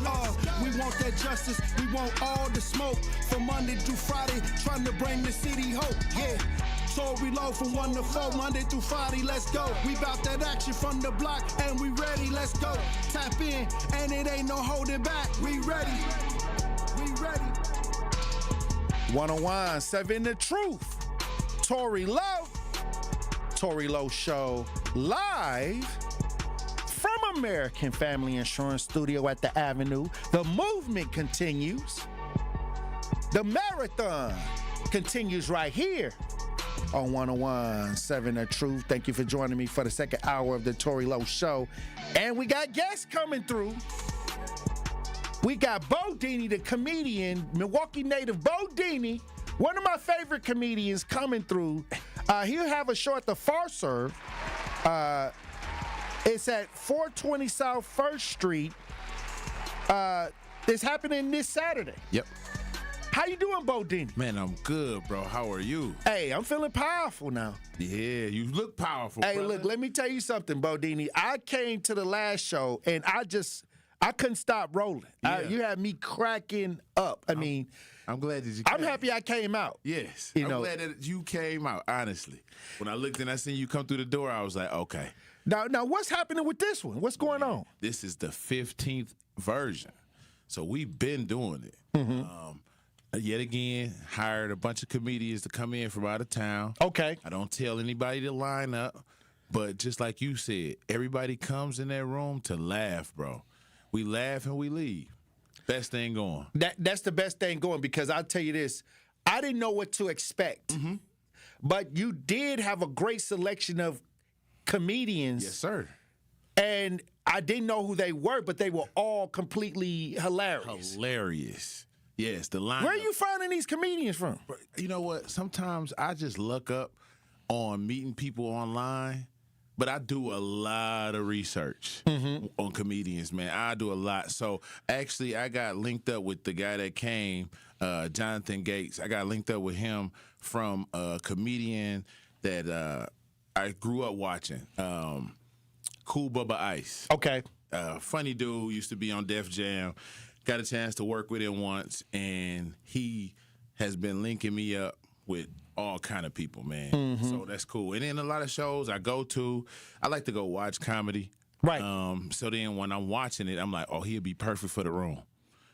We want that justice. We want all the smoke. From Monday through Friday, trying to bring the city hope. Yeah. Tory, Lowe from 1 to 4, Monday through Friday, let's go. We bout that action from the block, and we ready, let's go. Tap in, and it ain't no holding back. We ready. 101.7 The Truth. Tory Lowe. Tory Lowe Show live from American Family Insurance Studio at the Avenue. The movement continues. The marathon continues right here on 101.7 The Truth. Thank you for joining me for the second hour of the Tory Lowe Show. And we got guests coming through. We got Bo Dini, the comedian, Milwaukee native Bo Dini, one of my favorite comedians, coming through. He'll have a show at the Far Serve. It's at 420 South 1st Street. It's happening this Saturday. Yep. How you doing, Bo Dini? Man, I'm good, bro. How are you? Hey, I'm feeling powerful now. Yeah, you look powerful, Hey, brother. look, let me tell you something, Bo Dini. I came to the last show, and I couldn't stop rolling. Yeah. You had me cracking up. I'm glad that you came. I'm happy I came out. Yes. You I'm know. glad that you came out, honestly. When I looked and I seen you come through the door, I was like, okay. Now, what's happening with this one? What's going on? This is the 15th version. So we've been doing it. Yet again, hired a bunch of comedians to come in from out of town. Okay. I don't tell anybody to line up, but just like you said, everybody comes in that room to laugh, bro. We laugh and we leave. Best thing going. That's the best thing going, because I'll tell you this, I didn't know what to expect. But you did have a great selection of comedians. Yes, sir. And I didn't know who they were, but they were all completely hilarious. Hilarious. Yes, the line. Where are you finding these comedians from? You know what? Sometimes I just look up on meeting people online, but I do a lot of research on comedians, man. I do a lot. So actually, I got linked up with the guy that came, Jonathan Gates. I got linked up with him from a comedian that I grew up watching, Cool Bubba Ice. Okay. Funny dude, used to be on Def Jam. Got a chance to work with him once, and he has been linking me up with all kind of people, man. So that's cool. And then a lot of shows I go to, I like to go watch comedy. Right. So then when I'm watching it, I'm like, oh, he'll be perfect for the room.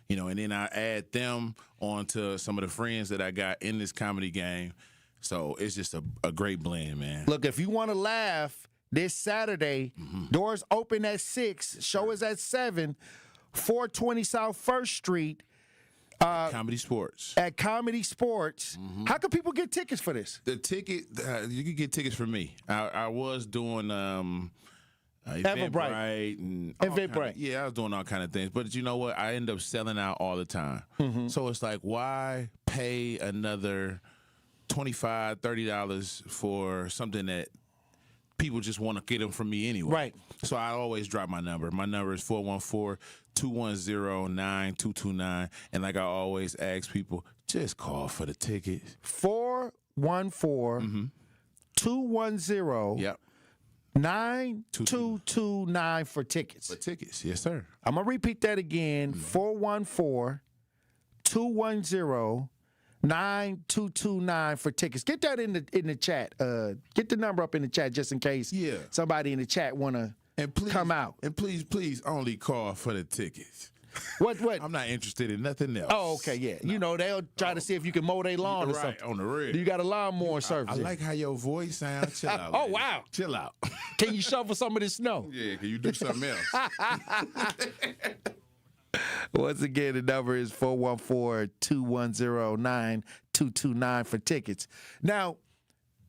You know, and then I add them onto some of the friends that I got in this comedy game. So it's just a great blend, man. Look, if you want to laugh this Saturday, doors open at 6, show is at 7, 420 South 1st Street. Comedy Sports. At Comedy Sports. How can people get tickets for this? The ticket, you can get tickets from me. I was doing Eventbrite and Eventbrite. Yeah, I was doing all kind of things. But you know what? I end up selling out all the time. So it's like, why pay another $25, $30 for something that people just want to get them from me anyway. Right. So I always drop my number. My number is 414-210-9229. And like I always ask people, just call for the tickets. 414-210 Yep. 9229 for tickets. For tickets, yes, sir. I'm going to repeat that again. 414-210-9229 for tickets. Get that in the chat. Get the number up in the chat just in case somebody in the chat want to come out. And please only call for the tickets. What? I'm not interested in nothing else. Oh, okay, yeah. No. You know, they'll try to see if you can mow their lawn or right, something. on the real. You got a lawnmower service. I like how your voice sounds. Chill out. Oh, lady. wow. Chill out. Can you shovel some of this snow? Yeah, can you do something else? Once again, the number is 414-210-9229 for tickets. Now,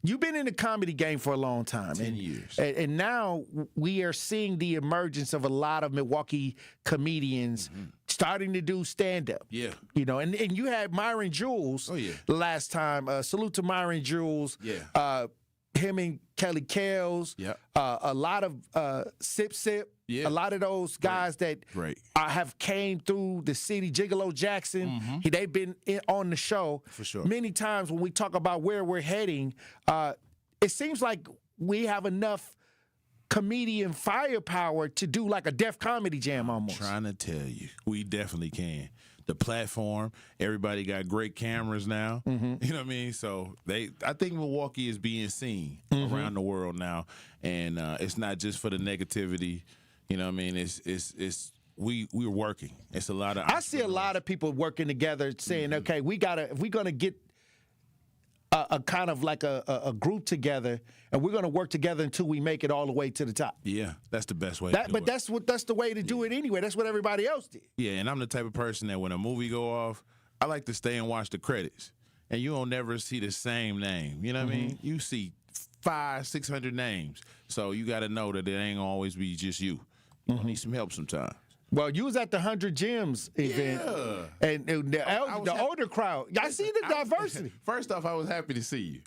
you've been in the comedy game for a long time. 10 years. And now we are seeing the emergence of a lot of Milwaukee comedians starting to do stand-up. Yeah. You know, and you had Myron Jules the last time. Salute to Myron Jules. Yeah. Him and Kelly Kells. Yeah. A lot of Sip Sip. Yeah. A lot of those guys that have came through the city. Gigolo Jackson, they've been on the show for sure. Many times when we talk about where we're heading, it seems like we have enough comedian firepower to do like a Def Comedy Jam almost. Trying to tell you, we definitely can. The platform, everybody got great cameras now. You know what I mean? So I think Milwaukee is being seen around the world now, and it's not just for the negativity. You know what I mean? We're working. It's a lot of. I see a lot of people working together, saying, "Okay, if we're gonna get a kind of like a group together, and we're gonna work together until we make it all the way to the top." Yeah, that's the best way. That's the way to do it anyway. That's what everybody else did. Yeah, and I'm the type of person that when a movie go off, I like to stay and watch the credits, and you don't never see the same name. You know what I mean? You see 500-600 names, so you got to know that it ain't always be just you. You need some help sometimes. Well, you was at the 100 Gems event, and the older crowd. I see the diversity. First off, I was happy to see you.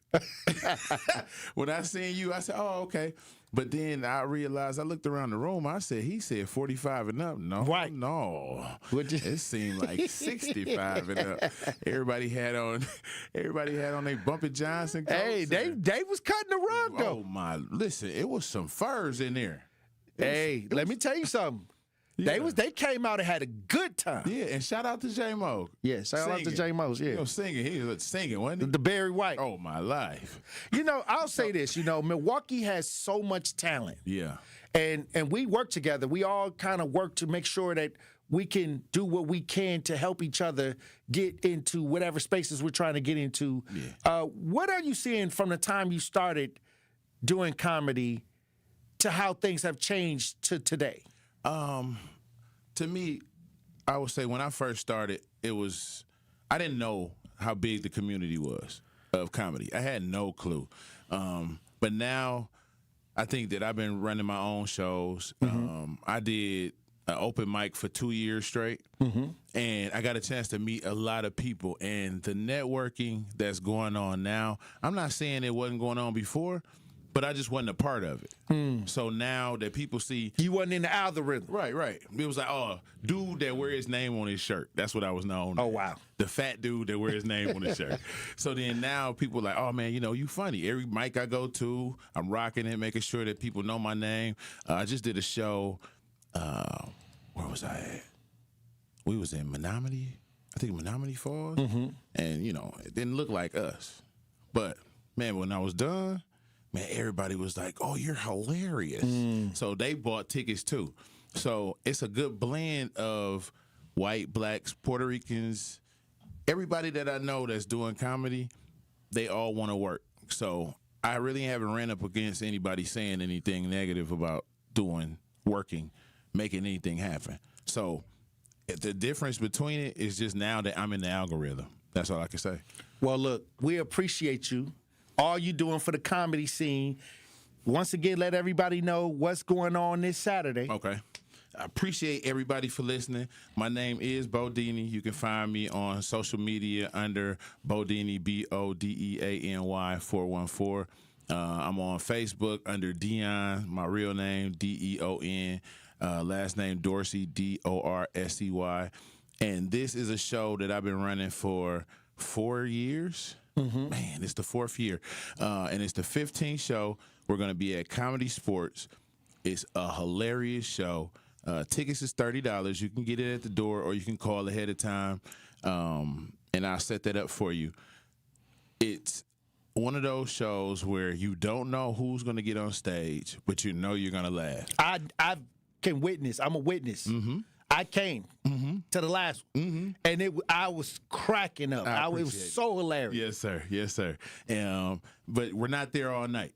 When I seen you, I said, "Oh, okay." But then I realized, I looked around the room. He said 45 and up. No, no. It seemed like 65 and up. Everybody had on their Bumpy Johnson coats. Hey, they was cutting the rug though. Oh my! Listen, it was some furs in there. Hey, let me tell you something. Yeah. They came out and had a good time. Yeah, and shout out to J-Mo. Yeah, shout out to J-Mo. Yeah. You know, singing. He was singing, wasn't he? The Barry White. Oh, my life. You know, I'll say this. You know, Milwaukee has so much talent. Yeah. And we work together. We all kind of work to make sure that we can do what we can to help each other get into whatever spaces we're trying to get into. Yeah. What are you seeing from the time you started doing comedy to how things have changed to today? To me, I would say when I first started, I didn't know how big the community was of comedy. I had no clue. But now I think that I've been running my own shows. I did an open mic for 2 years straight, and I got a chance to meet a lot of people. And the networking that's going on now, I'm not saying it wasn't going on before, but I just wasn't a part of it. So now that people see... You wasn't in the algorithm. Right. It was like, dude that wear his name on his shirt. That's what I was known as. Oh, wow. The fat dude that wear his name on his shirt. So then now people are like, oh, man, you funny. Every mic I go to, I'm rocking it, making sure that people know my name. I just did a show. Where was I at? We was in Menominee. I think Menominee Falls. And, it didn't look like us. But, man, when I was done... Man, everybody was like, oh, you're hilarious. So they bought tickets, too. So it's a good blend of white, blacks, Puerto Ricans. Everybody that I know that's doing comedy, they all want to work. So I really haven't ran up against anybody saying anything negative about working, making anything happen. So the difference between it is just now that I'm in the algorithm. That's all I can say. Well, look, we appreciate you. All you doing for the comedy scene. Once again, let everybody know what's going on this Saturday. Okay. I appreciate everybody for listening. My name is Bodini. You can find me on social media under Bodini, Bodeany 414. I'm on Facebook under Dion, my real name, Deon, last name Dorsey, Dorsey. And this is a show that I've been running for 4 years. Man, it's the 4th year. And it's the 15th show. We're going to be at Comedy Sports. It's a hilarious show. Tickets is $30. You can get it at the door or you can call ahead of time. And I'll set that up for you. It's one of those shows where you don't know who's going to get on stage, but you know you're going to laugh. I can witness. I'm a witness. I came to the last one, and I was cracking up. It was so hilarious. Yes, sir. Yes, sir. But we're not there all night.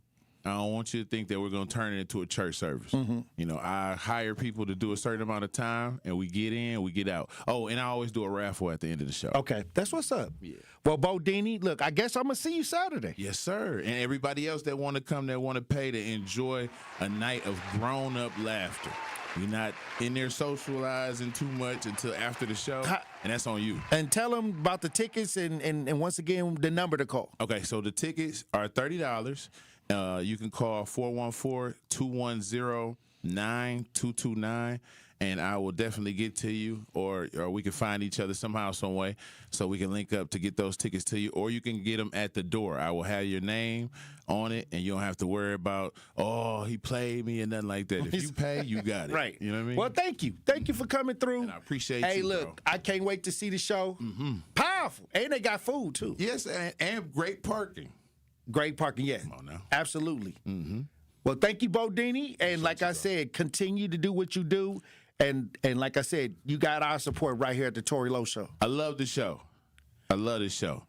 I don't want you to think that we're going to turn it into a church service. You know, I hire people to do a certain amount of time, and we get in, we get out. Oh, and I always do a raffle at the end of the show. Okay, that's what's up. Yeah. Well, Bodini, look, I guess I'm going to see you Saturday. Yes, sir. And everybody else that want to come, that want to pay to enjoy a night of grown-up laughter. You're not in there socializing too much until after the show, and that's on you. And tell them about the tickets and once again, the number to call. Okay, so the tickets are $30. You can call 414-210-9229, and I will definitely get to you, or we can find each other somehow, some way, so we can link up to get those tickets to you, or you can get them at the door. I will have your name on it, and you don't have to worry about, oh, he played me and nothing like that. If you pay, you got it. Right. You know what I mean? Well, thank you. Thank you for coming through. And I appreciate you, Hey, look, bro. I can't wait to see the show. Powerful. And they got food, too. Yes, and great parking. Great parking, yeah. Come on now. Absolutely. Well, thank you, Bodini. And like I said, continue to do what you do. And like I said, you got our support right here at the Tory Lowe Show. I love the show. I love this show.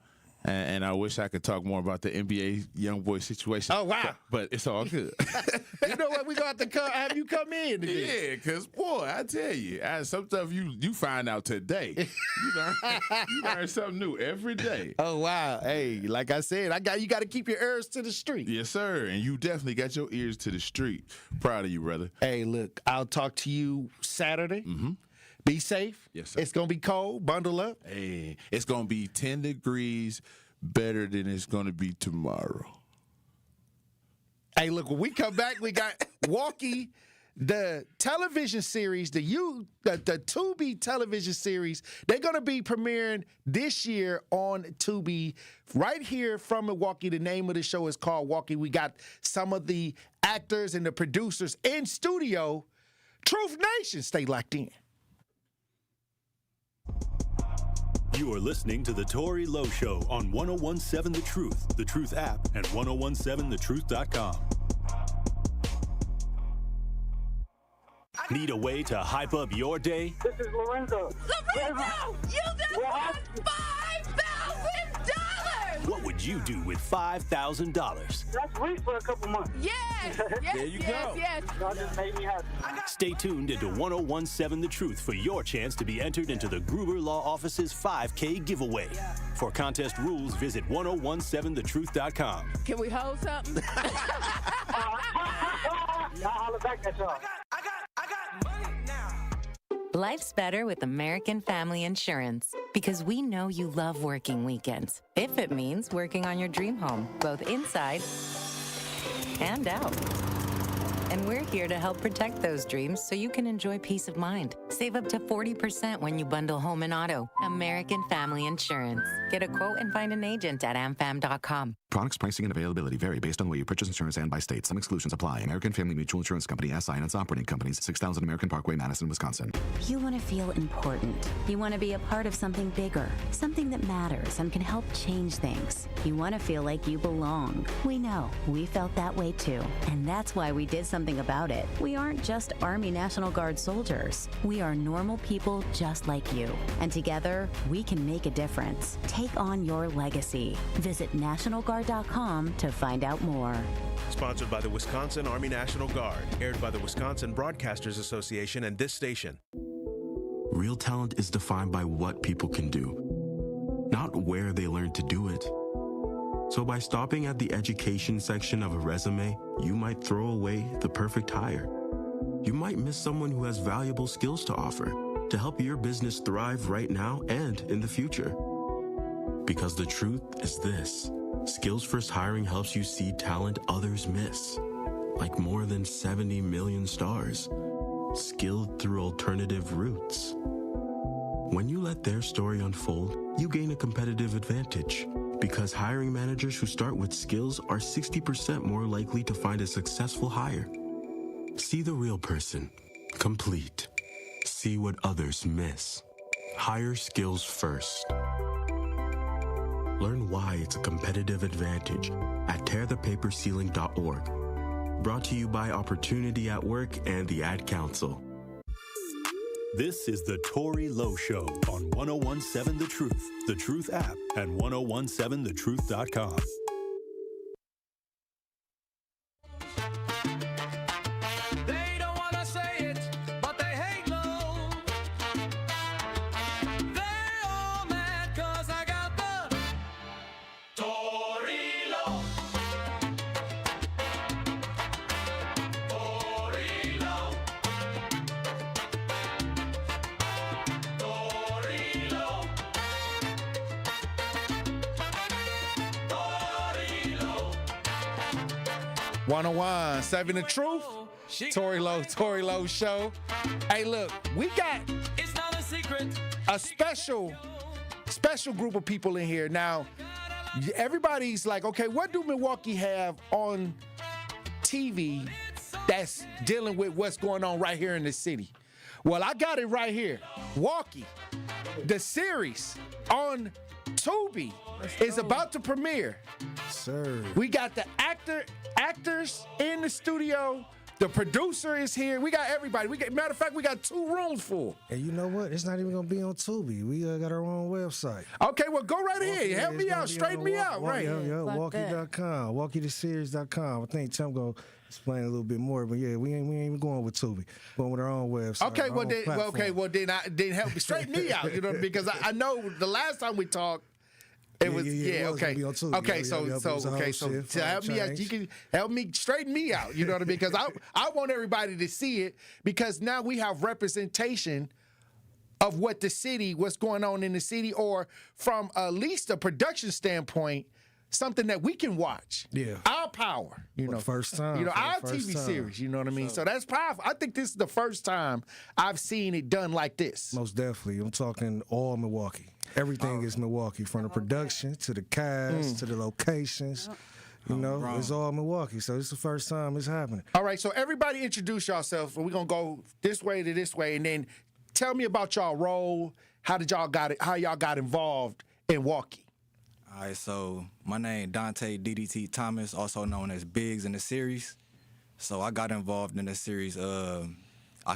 And I wish I could talk more about the NBA YoungBoy situation. Oh, wow. But it's all good. You know what? We're going to have to have you come in again. Yeah, because, boy, I tell you, some stuff you find out today. You learn something new every day. Oh, wow. Hey, like I said, you got to keep your ears to the street. Yes, sir. And you definitely got your ears to the street. Proud of you, brother. Hey, look, I'll talk to you Saturday. Be safe. Yes, sir. It's going to be cold. Bundle up. Hey, it's going to be 10 degrees better than it's going to be tomorrow. Hey, look, when we come back, we got Waukee, the television series, the Tubi television series. They're going to be premiering this year on Tubi right here from Milwaukee. The name of the show is called Waukee. We got some of the actors and the producers in studio. Truth Nation, stay locked in. You are listening to The Tory Lowe Show on 1017 The Truth, The Truth app, and 1017thetruth.com. Need a way to hype up your day? This is Lorenzo. Lorenzo! You just won $5,000! What would you do with $5,000? That's sweet for a couple months. Yes! There you go. Yes. That just made me happy. Stay tuned into 1017 The Truth for your chance to be entered into the Gruber Law Office's 5K giveaway. For contest rules, visit 1017thetruth.com. Can we hold something? I'll holler back at y'all. Life's better with American Family Insurance because we know you love working weekends. If it means working on your dream home, both inside and out. And we're here to help protect those dreams so you can enjoy peace of mind. Save up to 40% when you bundle home and auto. American Family Insurance. Get a quote and find an agent at amfam.com. Products, pricing, and availability vary based on the way you purchase insurance and by state. Some exclusions apply. American Family Mutual Insurance Company, SI, and its operating companies, 6000 American Parkway, Madison, Wisconsin. You want to feel important. You want to be a part of something bigger, something that matters and can help change things. You want to feel like you belong. We know. We felt that way too. And that's why we did something about it. We aren't just Army National Guard soldiers. We are normal people just like you. And together, we can make a difference. Take on your legacy. Visit nationalguard.com to find out more. Sponsored by the Wisconsin Army National Guard. Aired by the Wisconsin Broadcasters Association and this station. Real talent is defined by what people can do, not where they learn to do it. So by stopping at the education section of a resume, you might throw away the perfect hire. You might miss someone who has valuable skills to offer to help your business thrive right now and in the future. Because the truth is this: Skills First Hiring helps you see talent others miss, like more than 70 million stars, skilled through alternative routes. When you let their story unfold, you gain a competitive advantage because hiring managers who start with skills are 60% more likely to find a successful hire. See the real person, complete. See what others miss. Hire skills first. Learn why it's a competitive advantage at tearthepaperceiling.org. Brought to you by Opportunity at Work and the Ad Council. This is the Tory Lowe Show on 1017 The Truth app, and 1017thetruth.com. They don't wanna say it, but they hate Lowe. They're all mad 'cause I got the Tory Lowe. Tory Lowe. Tory Lowe. Tory Lowe. 101.7 The Truth. Tory Lowe Show. Hey, look, we got a special group of people in here. Now, everybody's like, okay, what do Milwaukee have on TV that's dealing with what's going on right here in the city? Well, I got it right here. Waukee, the series on Tubi is about to premiere. Sir. We got the actors in the studio. The producer is here. We got everybody. Matter of fact, we got 2 rooms full. And you know what? It's not even going to be on Tubi. We got our own website. Okay, well, go right ahead. Help me out. Straighten me out. Right. Waukee.com. Waukee.series.com. I think Tim going to explain a little bit more. But, yeah, we ain't even going with Tubi. Going with our own website. Okay, well, then help me. Straighten me out. You know, because I know the last time we talked, it was okay. So help me out. You can help me straighten me out. You know what I mean? Because I want everybody to see it, because now we have representation of what's going on in the city, or from at least a production standpoint, something that we can watch. Yeah. Our power. You know, first time. You know, our TV series. You know what I mean? So that's powerful. I think this is the first time I've seen it done like this. Most definitely. I'm talking all Milwaukee. Everything is Milwaukee, from the production to the cast to the locations. You know, it's all Milwaukee. So it's the first time it's happening. All right, so everybody introduce yourselves. We're going to go this way to this way, and then tell me about y'all role. How y'all got involved in Waukee? All right, so my name Dante DDT Thomas, also known as Biggs in the series. So I got involved in the series. I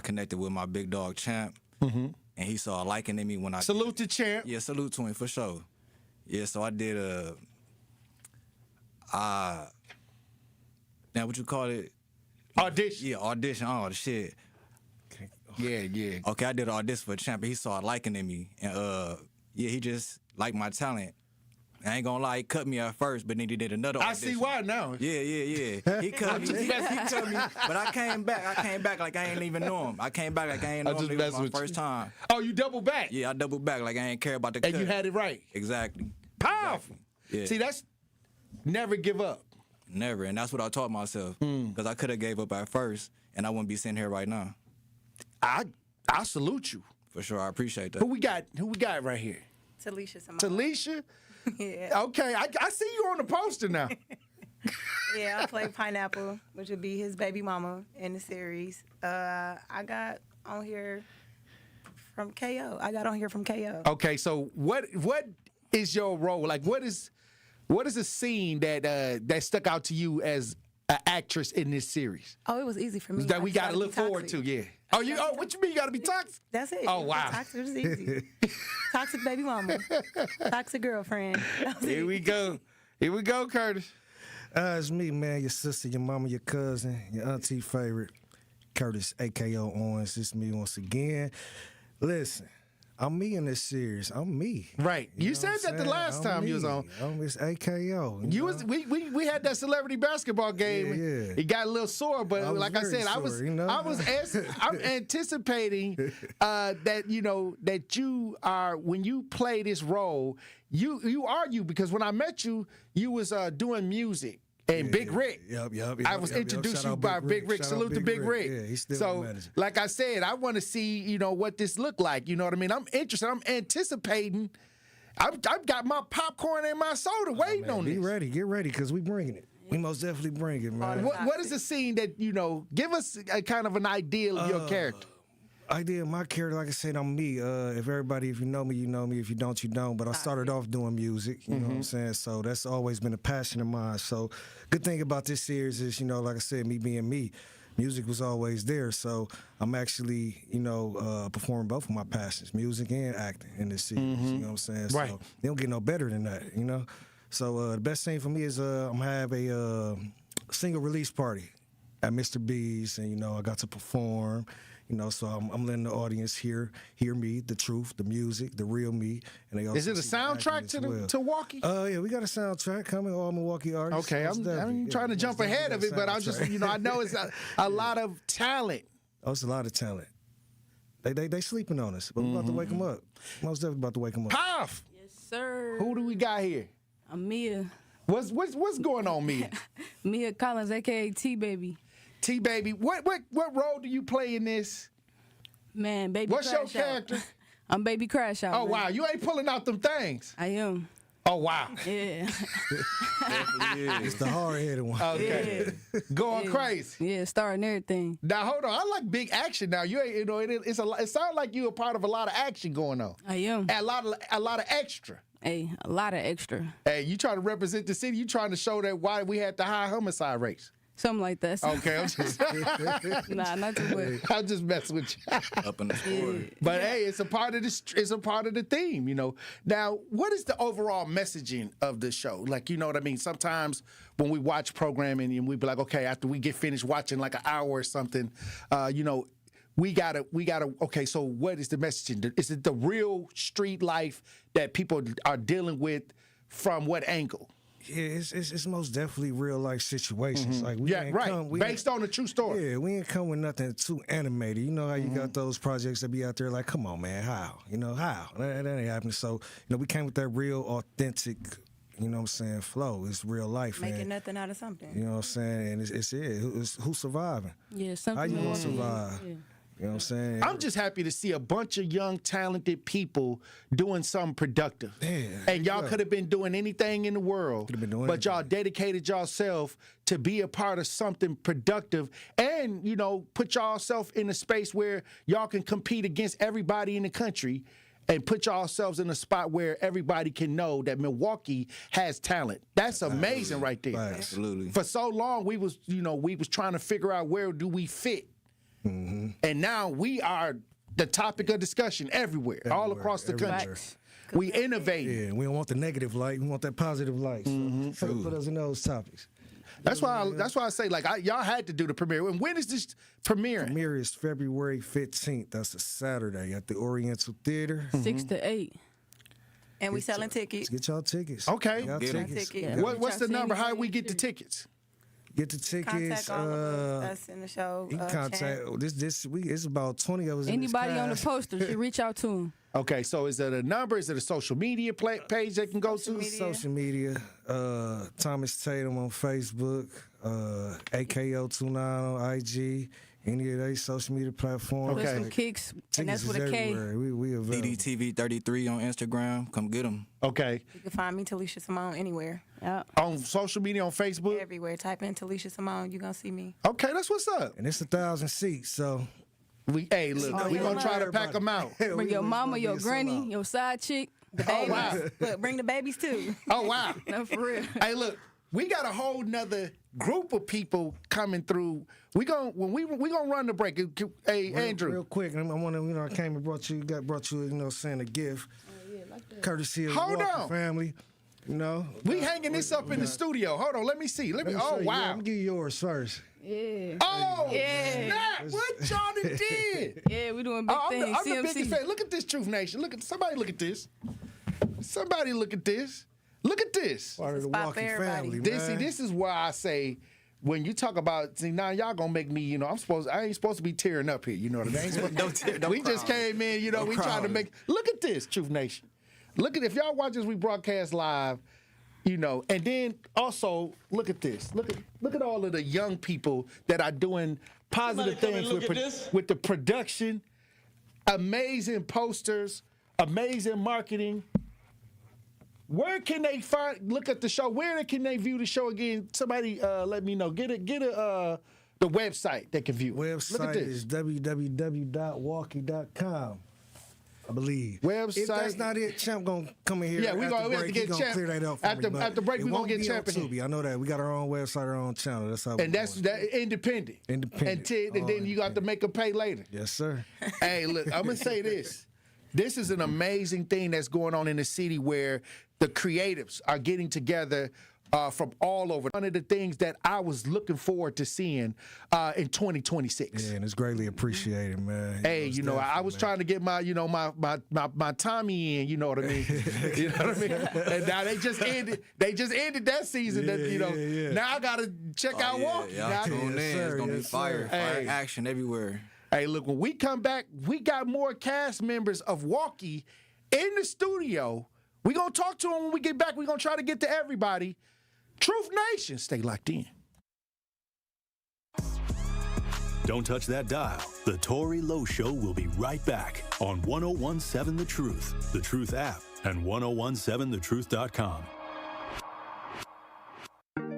connected with my big dog Champ. Mm-hmm. And he saw a liking in me when I salute to Champ. Yeah, salute to him for sure. Yeah, so I did now what you call it? Audition. Yeah, audition. Oh shit. Yeah. Okay, I did an audition for Champ. He saw a liking in me, and he just liked my talent. I ain't gonna lie, he cut me at first, but then he did another audition. I see why now. Yeah. He cut me. He cut me, but I came back like I ain't even know him. I came back like I ain't know him. It was my first time. Oh, you double back? Yeah, I double back like I ain't care about the cut. And you had it right. Exactly. Powerful. Yeah. See, that's never give up. Never, and that's what I taught myself. Because I could have gave up at first, and I wouldn't be sitting here right now. I salute you. For sure, I appreciate that. Who we got right here? Talisha? Yeah. Okay, I see you on the poster now. Yeah, I play Pineapple, which would be his baby mama in the series. I got on here from KO. Okay, so what is your role? Like, what is a scene that stuck out to you as an actress in this series? Oh, it was easy for me. That we got to look forward to, yeah. Oh, what you mean you got to be toxic? That's it. Oh, wow. Toxic was easy. Toxic baby mama. Toxic girlfriend. Here we go, Curtis. It's me, man, your sister, your mama, your cousin, your auntie favorite, Curtis, a.k.a. Owens. It's me once again. Listen, I'm me in this series. I'm me. Right. You said that the last time you was on. It's AKO. We had that celebrity basketball game. Yeah. It got a little sore, but like I said, I'm anticipating that that you are, when you play this role, you are you, because when I met you, you was doing music. And Big Rick. Yep. I was introduced you by Big Rick. Salute to Big Rick. Yeah, he's still so, the manager. like I said, I want to see, what this look like. You know what I mean? I'm interested. I'm anticipating. I've got my popcorn and my soda waiting on this. Be ready. Get ready, because we bringing it. We most definitely bring it, man. What is the scene that, give us a kind of an idea of your character? Idea of my character, like I said, I'm me. If you know me, you know me. If you don't, you don't. But I started off doing music, you know what I'm saying? So that's always been a passion of mine. So good thing about this series is, like I said, me being me, music was always there. So I'm actually, performing both of my passions, music and acting, in this series. You know what I'm saying? Right. So they don't get no better than that, So the best thing for me is I'm going to have a single release party at Mr. B's, and, I got to perform. So I'm letting the audience hear me, the truth, the music, the real me. And they also is it a soundtrack to Waukee? Yeah, we got a soundtrack coming, all Milwaukee artists. Okay, I'm trying to jump ahead of it, but I'm just, I know it's a lot of talent. Oh, it's a lot of talent. They sleeping on us, but we're about to wake them up. Most definitely about to wake them up. Puff! Yes, sir. Who do we got here? I'm Mia. What's going on, Mia? Mia Collins, a.k.a. T-Baby. T-Baby, what role do you play in this? Man, Baby What's Crash your character? Out. I'm Baby Crash Out. Oh, man. wow. You ain't pulling out them things. I am. Oh, wow. Yeah. It's the hard-headed one. Okay. Yeah. Going crazy. Yeah, starting everything. Now, hold on. I like big action now. You ain't, it sounds like you're a part of a lot of action going on. I am. And a lot of extra. Hey, a lot of extra. Hey, you trying to represent the city. You trying to show that why we had the high homicide rates. Something like that. Okay, I'm just nah, not too much. I'm just messing with you. Up in the score. But hey, it's a part of this. It's a part of the theme, Now, what is the overall messaging of the show? Like, you know what I mean? Sometimes when we watch programming and we be like, okay, after we get finished watching like an hour or something, we gotta. Okay, so what is the messaging? Is it the real street life that people are dealing with? From what angle? Yeah, it's most definitely real life situations. Like we ain't come, based on a true story. Yeah, we ain't come with nothing too animated. You know how you got those projects that be out there like, come on, man, how? How? That ain't happening. So, we came with that real authentic, flow. It's real life. Making nothing out of something. You know what I'm saying? And it's who's surviving. Yeah, something. How you gonna survive? Yeah. You know what I'm saying? I'm just happy to see a bunch of young, talented people doing something productive. Yeah, and y'all could have been doing anything in the world, but y'all dedicated yourself to be a part of something productive and, put yourself in a space where y'all can compete against everybody in the country and put yourselves in a spot where everybody can know that Milwaukee has talent. That's amazing right there. Absolutely. For so long, we was trying to figure out where do we fit. And now we are the topic of discussion everywhere all across the country. We innovate. Yeah, we don't want the negative light. We want that positive light. So put us in those topics. That's why I say, y'all had to do the premiere. And when is this premiering? Premiere is February 15th. That's a Saturday at the Oriental Theater. 6 to 8. And we selling tickets. Get y'all tickets. Okay. Tickets. What's the number? How do we get the tickets? Get the tickets. Contact all of us in the show. You can contact this week. It's about 20 of us. Anybody on the poster should reach out to them. Okay, so is it a number? Is it a social media page they can go to? Social media. Thomas Tatum on Facebook. AKO29 on IG. Any of those social media platforms. Put some kicks, and that's with a K. We available. DDTV33 on Instagram. Come get them. Okay. You can find me, Talisha Simone, anywhere. Yep. On social media, on Facebook? Everywhere. Type in Talisha Simone, you're going to see me. Okay, that's what's up. And it's 1,000 seats, so... we going to try to pack them out. Bring your mama, your granny, your side chick. The babies. Wow. Look, bring the babies, too. Oh, wow. No, for real. Hey, look. We got a whole nother group of people coming through. We gonna run the break. Hey, Andrew, real quick. I want to, I came and brought you, saying a gift, courtesy of the Waukee family. No. We hanging this up in the studio. Hold on, let me see. Oh, show you. wow. I'm gonna give you yours first. Yeah. Oh, Yeah. snap. What Johnny did? Yeah, we doing big things. I'm the CMC. biggest fan. Look at this, Truth Nation. Somebody look at this. Somebody look at this. Look at this. Part of the Waukee family, This, man. this is why I say, when you talk about, now y'all gonna make me, I ain't supposed to be tearing up here, you know what I mean? We just came in, we trying to make, look at this, Truth Nation. Look at, if y'all watch this, we broadcast live, and then also, look at this. Look at all of the young people that are doing positive things with the production, amazing posters, amazing marketing. Where can they look at the show? Where can they view the show again? Somebody let me know. Get the website they can view. Website Look at this. is www.waukee.com. I believe. Website. If that's not it, Champ gonna come in here. Yeah, we have to get Champ. Clear that up for After break, we gonna get Champ in here. I know that. We got our own website, our own channel. That's how. And that's independent. Independent. And then you got to make them pay later. Yes, sir. Hey, look, I'm gonna say this. This is an amazing thing that's going on in the city where the creatives are getting together from all over. One of the things that I was looking forward to seeing in 2026. Yeah, and it's greatly appreciated, man. Hey, I was trying to get my, my Tommy in, you know what I mean? You know what I mean? And now they just ended that season. Now I gotta check out Waukee. Y'all tune in. It's gonna be fire. Fire action everywhere. Hey, look, when we come back, we got more cast members of Waukee in the studio. We're going to talk to them when we get back. We're going to try to get to everybody. Truth Nation, stay locked in. Don't touch that dial. The Tory Lowe Show will be right back on 1017 The Truth, The Truth app, and 1017thetruth.com.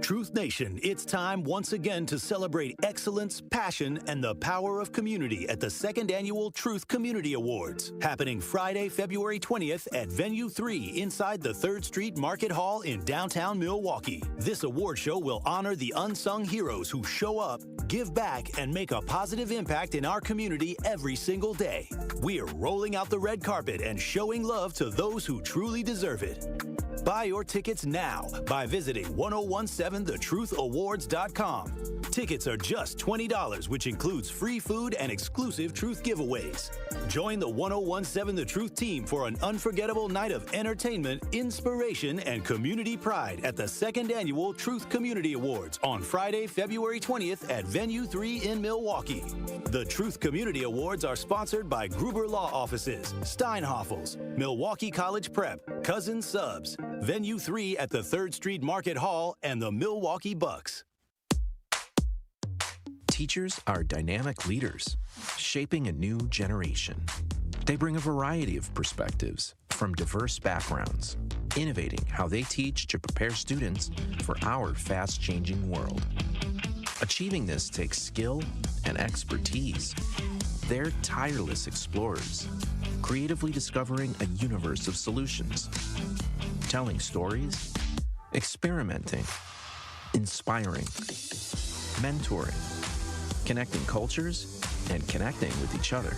Truth Nation, it's time once again to celebrate excellence, passion, and the power of community at the second annual Truth Community Awards, happening Friday, February 20th at Venue 3 inside the 3rd Street Market Hall in downtown Milwaukee. This award show will honor the unsung heroes who show up, give back, and make a positive impact in our community every single day. We are rolling out the red carpet and showing love to those who truly deserve it. Buy your tickets now by visiting 1017thetruthAwards.com. Tickets are just $20, which includes free food and exclusive Truth giveaways. Join the 1017 The Truth team for an unforgettable night of entertainment, inspiration, and community pride at the second annual Truth Community Awards on Friday, February 20th at Venue 3 in Milwaukee. The Truth Community Awards are sponsored by Gruber Law Offices, Steinhoffels, Milwaukee College Prep, Cousin Subs, Venue 3 at the 3rd Street Market Hall, and the Milwaukee Bucks. Teachers are dynamic leaders, shaping a new generation. They bring a variety of perspectives from diverse backgrounds, innovating how they teach to prepare students for our fast-changing world. Achieving this takes skill and expertise. They're tireless explorers, creatively discovering a universe of solutions, telling stories, experimenting, inspiring, mentoring, connecting cultures, and connecting with each other.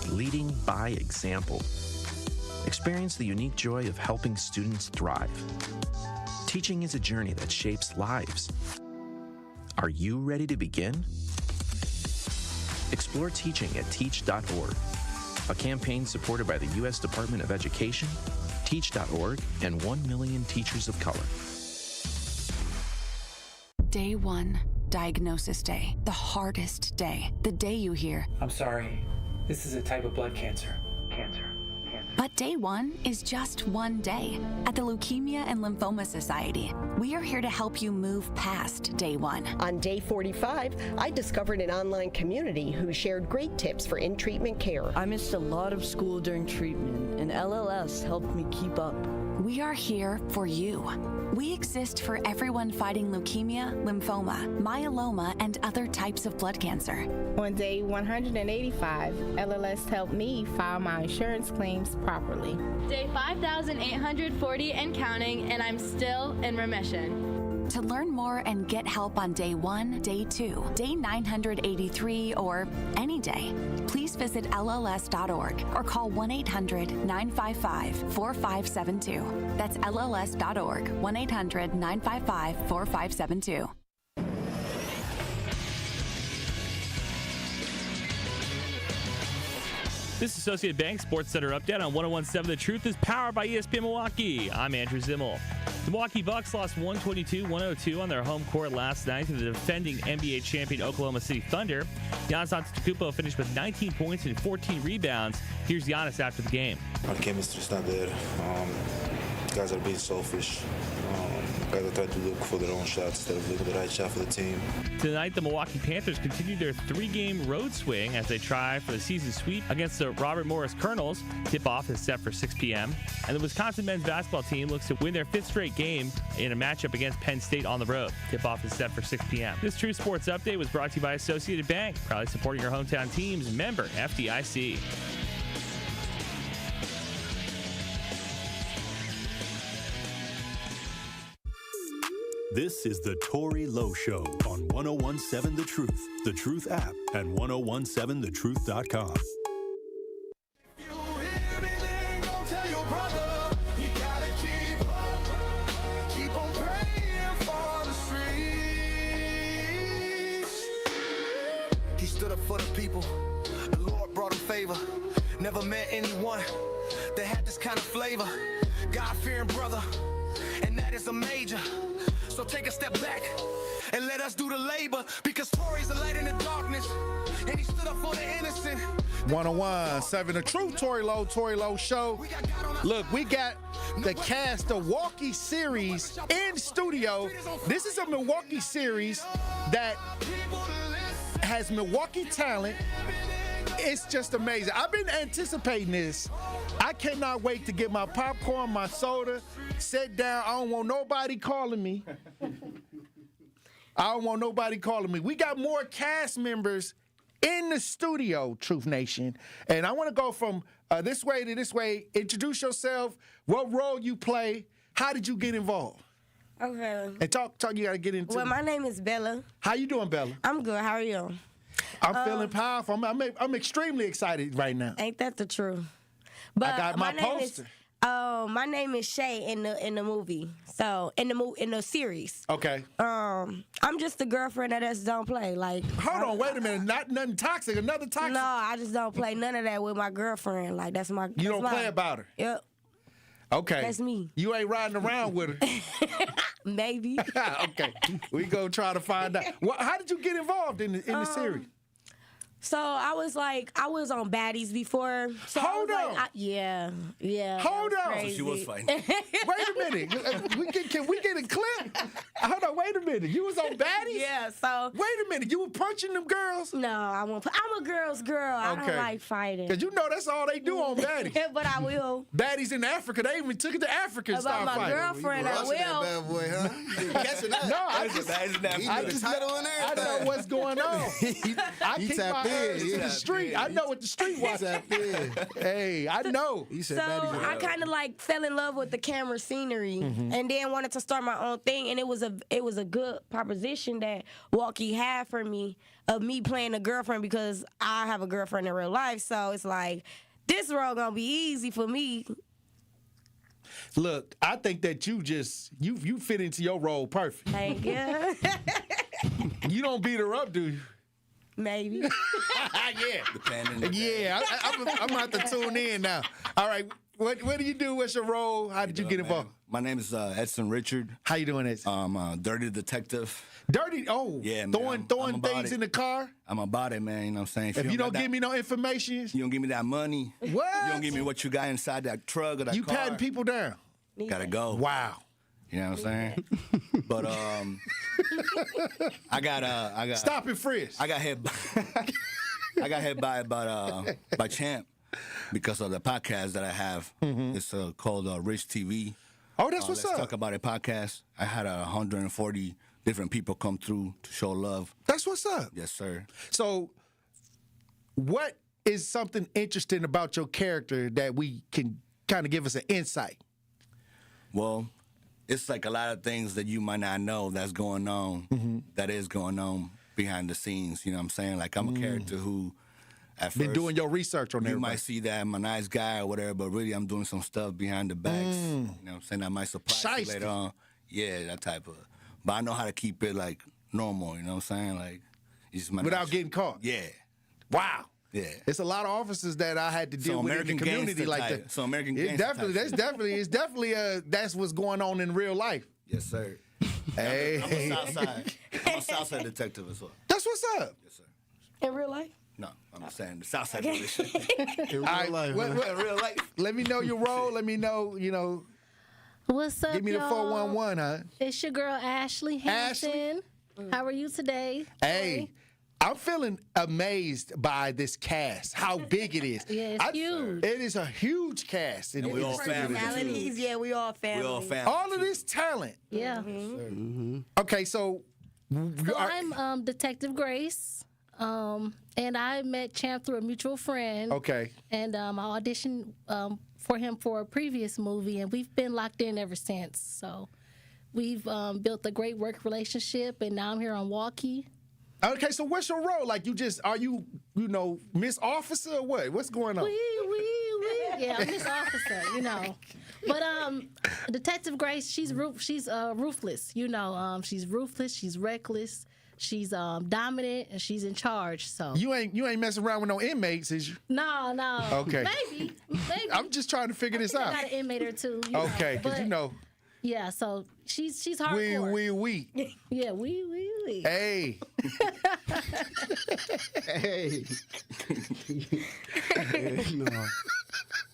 Leading by example. Experience the unique joy of helping students thrive. Teaching is a journey that shapes lives. Are you ready to begin? Explore teaching at teach.org, a campaign supported by the U.S. Department of Education, Teach.org, and 1 million teachers of color. Day 1, diagnosis day. The hardest day. The day you hear, I'm sorry, this is a type of blood cancer. But day 1 is just one day. At the Leukemia and Lymphoma Society, we are here to help you move past day 1. On day 45, I discovered an online community who shared great tips for in-treatment care. I missed a lot of school during treatment, and LLS helped me keep up. We are here for you. We exist for everyone fighting leukemia, lymphoma, myeloma, and other types of blood cancer. On day 185, LLS helped me file my insurance claims properly. Day 5,840 and counting, and I'm still in remission. To learn more and get help on day 1, day 2, day 983, or any day, please visit LLS.org or call 1-800-955-4572. That's LLS.org, 1-800-955-4572. This Associated Bank Sports Center update on 101.7 The Truth is powered by ESPN Milwaukee. I'm Andrew Zimmel. The Milwaukee Bucks lost 122-102 on their home court last night to the defending NBA champion Oklahoma City Thunder. Giannis Antetokounmpo finished with 19 points and 14 rebounds. Here's Giannis after the game. Our chemistry's not there. Guys are being selfish. Guys are trying to look for their own shots instead of looking for the right shot for the team. Tonight, the Milwaukee Panthers continue their 3-game road swing as they try for the season sweep against the Robert Morris Colonels. Tip-off is set for 6 p.m. And the Wisconsin men's basketball team looks to win their 5th straight game in a matchup against Penn State on the road. Tip-off is set for 6 p.m. This True Sports Update was brought to you by Associated Bank, proudly supporting your hometown teams. Member FDIC. This is the Tory Lowe Show on 101.7 The Truth app, and 1017thetruth.com. He stood up for the people. The Lord brought him favor. Never met anyone that had this kind of flavor. God-fearing brother, and that is a major. So take a step back and let us do the labor, because Tory's the light in the darkness, and he stood up for the innocent. 101.7 The Truth, Tory Lowe Show. Look, we got the cast of Waukee series in studio. This is a Milwaukee series that has Milwaukee talent. It's just amazing. I've been anticipating this. I cannot wait to get my popcorn, my soda, sit down. I don't want nobody calling me. We got more cast members in the studio, Truth Nation. And I want to go from this way to this way. Introduce yourself, what role you play, how did you get involved? Okay. And talk you got to get into. Well, my name is Bella. How you doing, Bella? I'm good. How are you? I'm feeling powerful. I'm extremely excited right now. Ain't that the truth? But I got my poster. My name is Shay in the movie. So in the series. Okay. I'm just a girlfriend that just don't play. Like, hold on, wait a minute. Not nothing toxic. Another toxic. No, I just don't play none of that with my girlfriend. Like, that's my. You don't play about her. Yep. Okay. That's me. You ain't riding around with her. Maybe. Okay. We go try to find out. Well, how did you get involved in the series? So I was on Baddies before. So Hold on. Yeah. Hold on. Crazy. So she was fighting. Wait a minute. Can we get a clip? Hold on. Wait a minute. You was on Baddies? Yeah. So wait a minute. You were punching them girls? No, I won't. I'm a girl's girl. I don't like fighting. Because you know that's all they do on Baddies. But I will. Baddies in Africa. They even took it to Africa and started fighting. About my girlfriend, I will. That bad boy, huh? You catching up? No, I just know what's going on. I keep my ears to the street. I know what the street was. Hey, I know. So I kind of like fell in love with the camera scenery, and then wanted to start my own thing. And it was a good proposition that Waukee had for me, of me playing a girlfriend, because I have a girlfriend in real life. So it's like, this role gonna be easy for me. Look, I think that you fit into your role perfect. Thank you. You don't beat her up, do you? Maybe. Yeah. I'm gonna have to tune in now. All right. What do you do? What's your role? How did you get involved? My name is Edson Richard. How you doing, Edson? I'm dirty detective. Dirty? Oh, yeah, man. Throwing things in the car? I'm about it, man. You know what I'm saying? If you don't give me no information, you don't give me that money. What? You don't give me what you got inside that truck or that car. You patting people down. Gotta go. Wow. You know what I'm saying? But I got stop it, Frisk. I got hit by Champ because of the podcast that I have. It's called Rich TV. Oh, that's what's Let's up. Talk About It podcast. I had 140 different people come through to show love. That's what's up. Yes, sir. So, what is something interesting about your character that we can kind of give us an insight? Well, it's like a lot of things that you might not know that's going on, that is going on behind the scenes. You know what I'm saying? Like, I'm a character who, at Been first, doing your research on you everybody. might see that I'm a nice guy or whatever, but really I'm doing some stuff behind the backs. You know what I'm saying? That might surprise you Shiesty. later on. Yeah, that type of. But I know how to keep it, like, normal, you know what I'm saying? Like, you just might Without not- getting caught. Yeah. Wow. Yeah. It's a lot of officers that I had to deal with in the American community gangster like type. that. So American It's gangster definitely, type it's definitely that's what's going on in real life. Yes, sir. Hey. I'm a Southside detective as well. That's what's up. Yes, sir. In real life? No, I'm saying the Southside relationship. In real life. In real life. Let me know your role. Let me know, What's up, give me the y'all? 411, huh? It's your girl, Ashley Hansen. How are you today? Hey, I'm feeling amazed by this cast, how big it is. Yeah, it's huge. It is a huge cast. And we all family. Personalities, yeah, we all family. We all family. All of this talent. Yeah. Okay, so So I'm Detective Grace, and I met Champ through a mutual friend. Okay. And I auditioned for him for a previous movie, and we've been locked in ever since. So we've built a great work relationship, and now I'm here on Waukee. Okay, so what's your role? Like, are you Miss Officer or what? What's going on? Yeah, I'm Miss Officer, But Detective Grace, she's ruthless. She's ruthless. She's reckless. She's dominant, and she's in charge. So You ain't messing around with no inmates, is you? No. Okay. Maybe. I'm just trying to figure this out. I got an inmate or two. Okay, because Yeah, so she's hardcore. We. Yeah, we. Hey. Hey. No.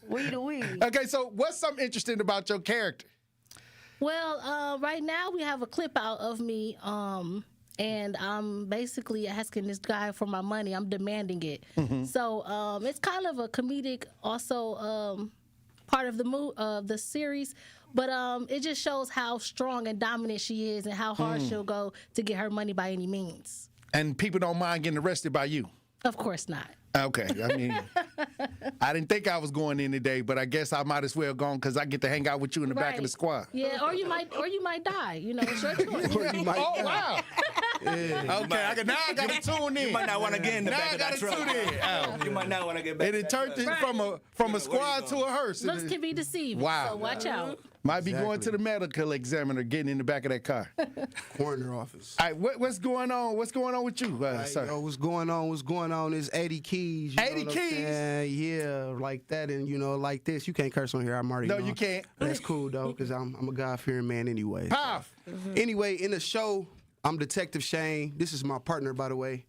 We. Okay, so what's something interesting about your character? Well, right now we have a clip out of me, and I'm basically asking this guy for my money. I'm demanding it. So it's kind of a comedic, also part of the series. But it just shows how strong and dominant she is and how hard she'll go to get her money by any means. And people don't mind getting arrested by you? Of course not. Okay, I mean, I didn't think I was going in today, but I guess I might as well go because I get to hang out with you in the back of the squad. Yeah, or you might die. It's your choice. Oh, wow. Yeah. Okay, I got to tune in. You might not want to get in the back of that truck. Tune in. You might not want to get back. And it turned from a squad to a hearse. Looks can be deceiving. Wow. So watch out. Might be going to the medical examiner, getting in the back of that car. Coroner office. All right, what's going on? What's going on with you, sir? What's going on? What's going on is 80 keys. 80 keys? Yeah, like that. And, like this. You can't curse on here. I'm already No, you can't. That's cool, though, because I'm a God-fearing man anyway. Pow. Anyway, in the show, I'm Detective Shane. This is my partner, by the way.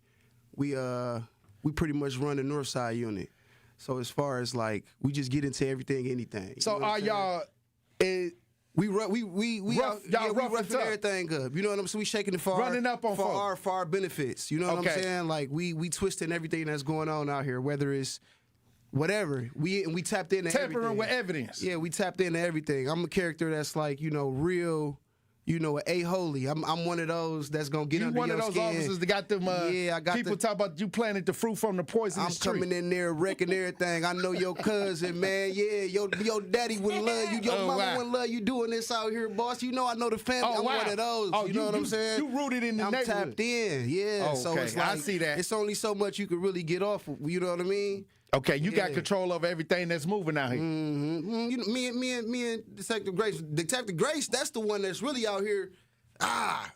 We pretty much run the North Side unit. So as far as, we just get into everything, anything. So are y'all... We roughing everything up. You know what I'm saying? We shaking it for running up on for our benefits. You know what I'm saying? Like we twisting everything that's going on out here, whether it's whatever. We tapped into tampering with evidence. Yeah, we tapped into everything. I'm a character that's real. A-holy. I'm one of those that's gonna get under your skin. You one of those officers that got them. I got people talk about you planted the fruit from the poisonous tree. I'm coming in there wrecking everything. I know your cousin, man. Yeah, your daddy wouldn't love you. Your mama wouldn't love you doing this out here, boss. I know the family. I'm one of those. You know what I'm saying? You rooted in the neighborhood. I'm tapped in. Yeah. Okay, So it's I see that. It's only so much you could really get off. You know what I mean? Okay, you got control over everything that's moving out here. Mm-hmm. Me and Detective Grace, that's the one that's really out here.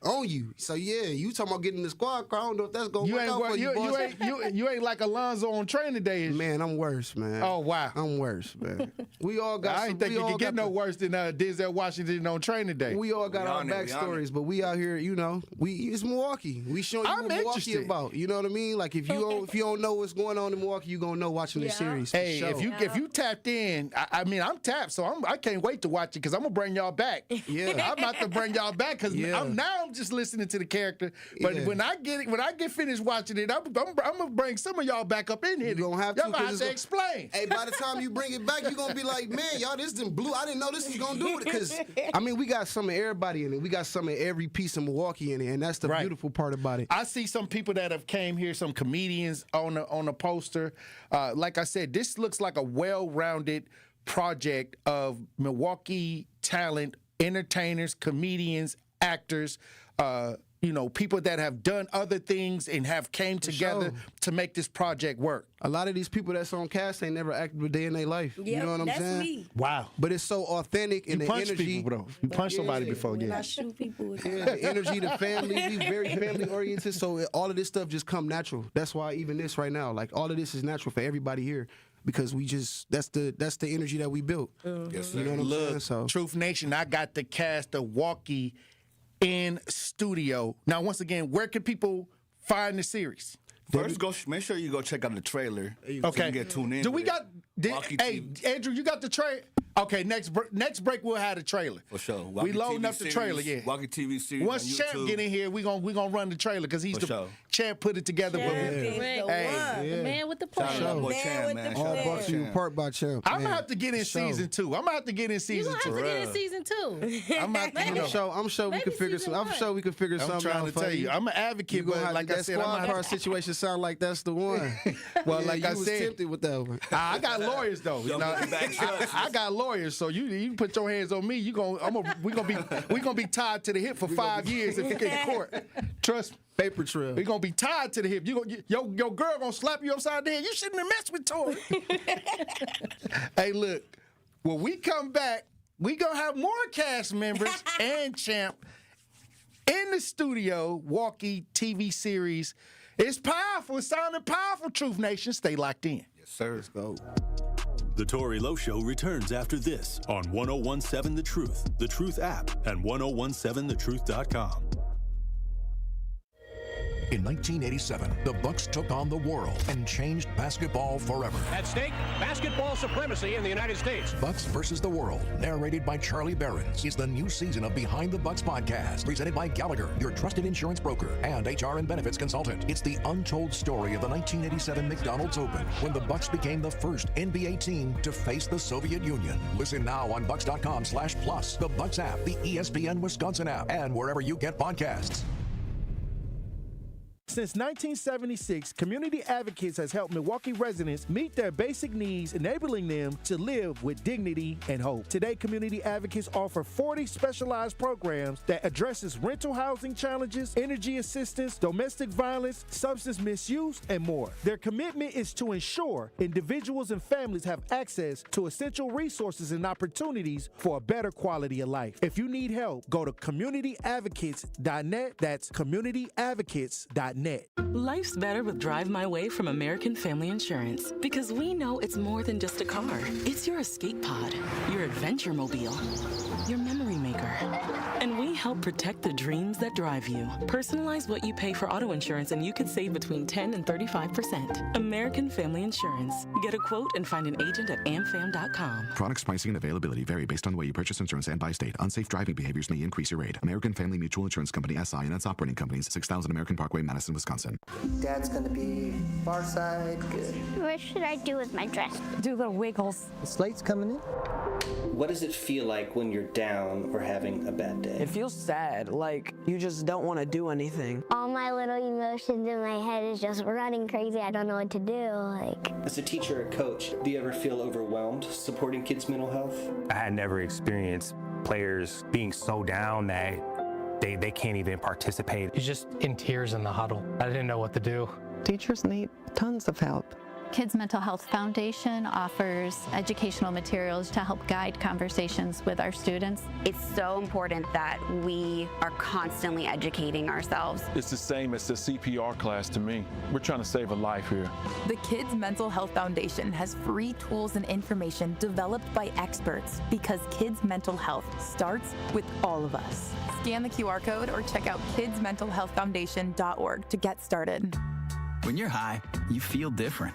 On you. So yeah, you talking about getting in the squad car. I don't know if that's gonna work out for you, boss. You ain't like Alonzo on training days. Man, I'm worse, man. Oh wow, I'm worse, man. We all got. I ain't think you could get no worse than Denzel Washington on training day. We all got our backstories, but we out here, it's Milwaukee. We showing you what Milwaukee about. You know what I mean? Like if you don't know what's going on in Milwaukee, you gonna know watching this series. Hey, if you tapped in, I'm tapped, so I can't wait to watch it because I'm gonna bring y'all back. Yeah, I'm about to bring y'all back because I'm just listening to the character. But when I get finished watching it, I'm gonna bring some of y'all back up in here. You gonna have to. Y'all gonna have to explain. Hey, by the time you bring it back, you're gonna be like, man, y'all, this done blew. I didn't know this was gonna do it. Because we got some of everybody in it. We got some of every piece of Milwaukee in it, and that's the beautiful part about it. I see some people that have came here, some comedians on the poster. Like I said, this looks like a well-rounded project of Milwaukee talent entertainers, comedians, actors, people that have done other things and have came together to make this project work. A lot of these people that's on cast ain't never acted a day in their life. Yep, you know what I'm that's saying? me. Wow. But it's so authentic and You the punch energy. people, bro. You punch somebody before, When yeah. I shoot people with The energy, the family, we very family oriented. So all of this stuff just come natural. That's why even this right now, like all of this is natural for everybody here. Because we just that's the energy that we built. Yes, you know what I'm saying? So Truth Nation, I got the cast of Waukee in studio. Now, once again, where can people find the series? First, make sure you go check out the trailer. So Okay. you get tuned in. Do we with got? Waukee Hey, Andrew, you got the trailer? Okay, next break we'll have the trailer. For sure. We Waukee loading TV up the trailer, series, yeah. Waukee TV series. Once on Champ YouTube. get in here, we gonna run the trailer because he's For the sure. Champ put it together. Champ but is the one. The man with the Shout out plan. to my boy Man Champ, with man. the Shout all out to brought to you Champ. apart by Champ. I'm gonna have to get in season 2. I'm gonna have to get in You season gonna 2. have to get in season 2. I'm not, I'm sure we Maybe could figure season some. I'm one. sure we could figure I'm something trying out to for tell you, I'm an You advocate, gonna but have like I that said, I'm squad gonna car have situation sound like that's the one. Well, Yeah, like you I was said, tempted with that one. I got lawyers though. You know, I got lawyers, so you put your hands on me. We gonna be tied to the hip for 5 years if we get to court. Trust me. Paper trail. We gonna be tied to the hip. Your girl gonna slap you upside the head. You shouldn't have messed with Tory. Hey, look. When we come back, we gonna have more cast members and Champ in the studio. Waukee TV series. It's powerful. It's sounding powerful. Truth Nation, stay locked in. Yes, sir. Let's go. The Tory Lowe Show returns after this on 1017 The Truth app, and 1017thetruth.com. In 1987, the Bucks took on the world and changed basketball forever. At stake, basketball supremacy in the United States. Bucks versus the World, narrated by Charlie Behrens, is the new season of Behind the Bucks podcast, presented by Gallagher, your trusted insurance broker and HR and benefits consultant. It's the untold story of the 1987 McDonald's Open, when the Bucks became the first NBA team to face the Soviet Union. Listen now on Bucks.com/plus, the Bucks app, the ESPN Wisconsin app, and wherever you get podcasts. Since 1976, Community Advocates has helped Milwaukee residents meet their basic needs, enabling them to live with dignity and hope. Today, Community Advocates offer 40 specialized programs that addresses rental housing challenges, energy assistance, domestic violence, substance misuse, and more. Their commitment is to ensure individuals and families have access to essential resources and opportunities for a better quality of life. If you need help, go to communityadvocates.net. That's communityadvocates.net. Life's better with Drive My Way from American Family Insurance, because we know it's more than just a car. It's your escape pod, your adventure mobile, your memory maker. And we help protect the dreams that drive you. Personalize what you pay for auto insurance and you could save between 10 and 35%. American Family Insurance. Get a quote and find an agent at amfam.com. Products, pricing, and availability vary based on the way you purchase insurance and by state. Unsafe driving behaviors may increase your rate. American Family Mutual Insurance Company, SI, and its operating companies, 6000 American Parkway, Madison, Wisconsin. Dad's gonna be far side, good. What should I do with my dress? Do little wiggles. The slate's coming in. What does it feel like when you're down or having a bad day? It feels sad, like you just don't want to do anything. All my little emotions in my head is just running crazy. I don't know what to do. As a teacher or coach, do you ever feel overwhelmed supporting kids' mental health? I had never experienced players being so down that they can't even participate. He's just in tears in the huddle. I didn't know what to do. Teachers need tons of help. Kids Mental Health Foundation offers educational materials to help guide conversations with our students. It's so important that we are constantly educating ourselves. It's the same as the CPR class to me. We're trying to save a life here. The Kids Mental Health Foundation has free tools and information developed by experts, because kids' mental health starts with all of us. Scan the QR code or check out kidsmentalhealthfoundation.org to get started. When you're high, you feel different.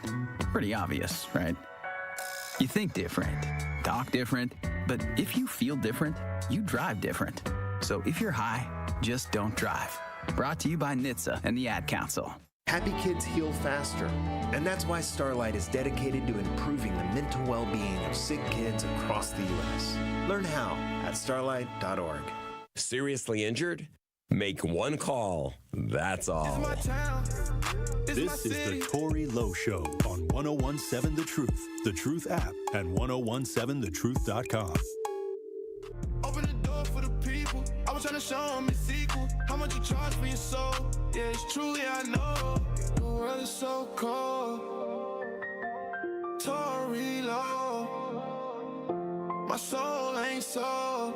Pretty obvious, right? You think different, talk different, but if you feel different, you drive different. So if you're high, just don't drive. Brought to you by NHTSA and the Ad Council. Happy kids heal faster, and that's why Starlight is dedicated to improving the mental well-being of sick kids across the U.S. Learn how at starlight.org. Seriously injured? Make one call. That's all. This is the Tory Lowe Show on 1017 The Truth app, and 1017thetruth.com. Open the door for much you charge for your soul. Yeah, it's true, yeah, I know. The world is so cold. Tory Lowe, my soul ain't so.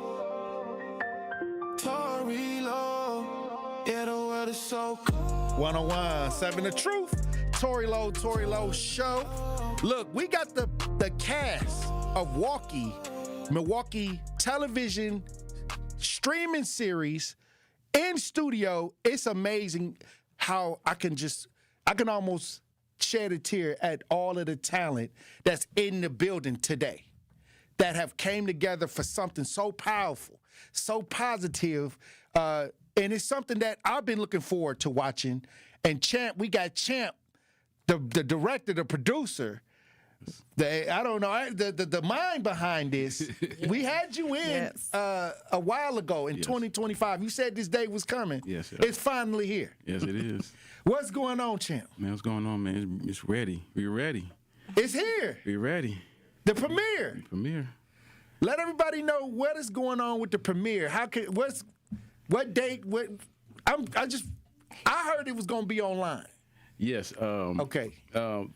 Tory Lowe, yeah, the world is so cold. 101.7 The Truth. Tory Lowe Show. Look, we got the cast of Waukee, Milwaukee television streaming series in studio. It's amazing how I can almost shed a tear at all of the talent that's in the building today that have came together for something so powerful, so positive, and it's something that I've been looking forward to watching. And we got Champ, the director, the producer, the mind behind this. We had you in a while ago in 2025. You said this day was coming. Yes, sir. It's finally here. Yes, it is. What's going on, Champ? Man, what's going on, man? It's ready. We're ready. It's here. We're ready. The premiere. Premiere. Let everybody know what is going on with the premiere. What date? I heard it was going to be online. Yes. Okay.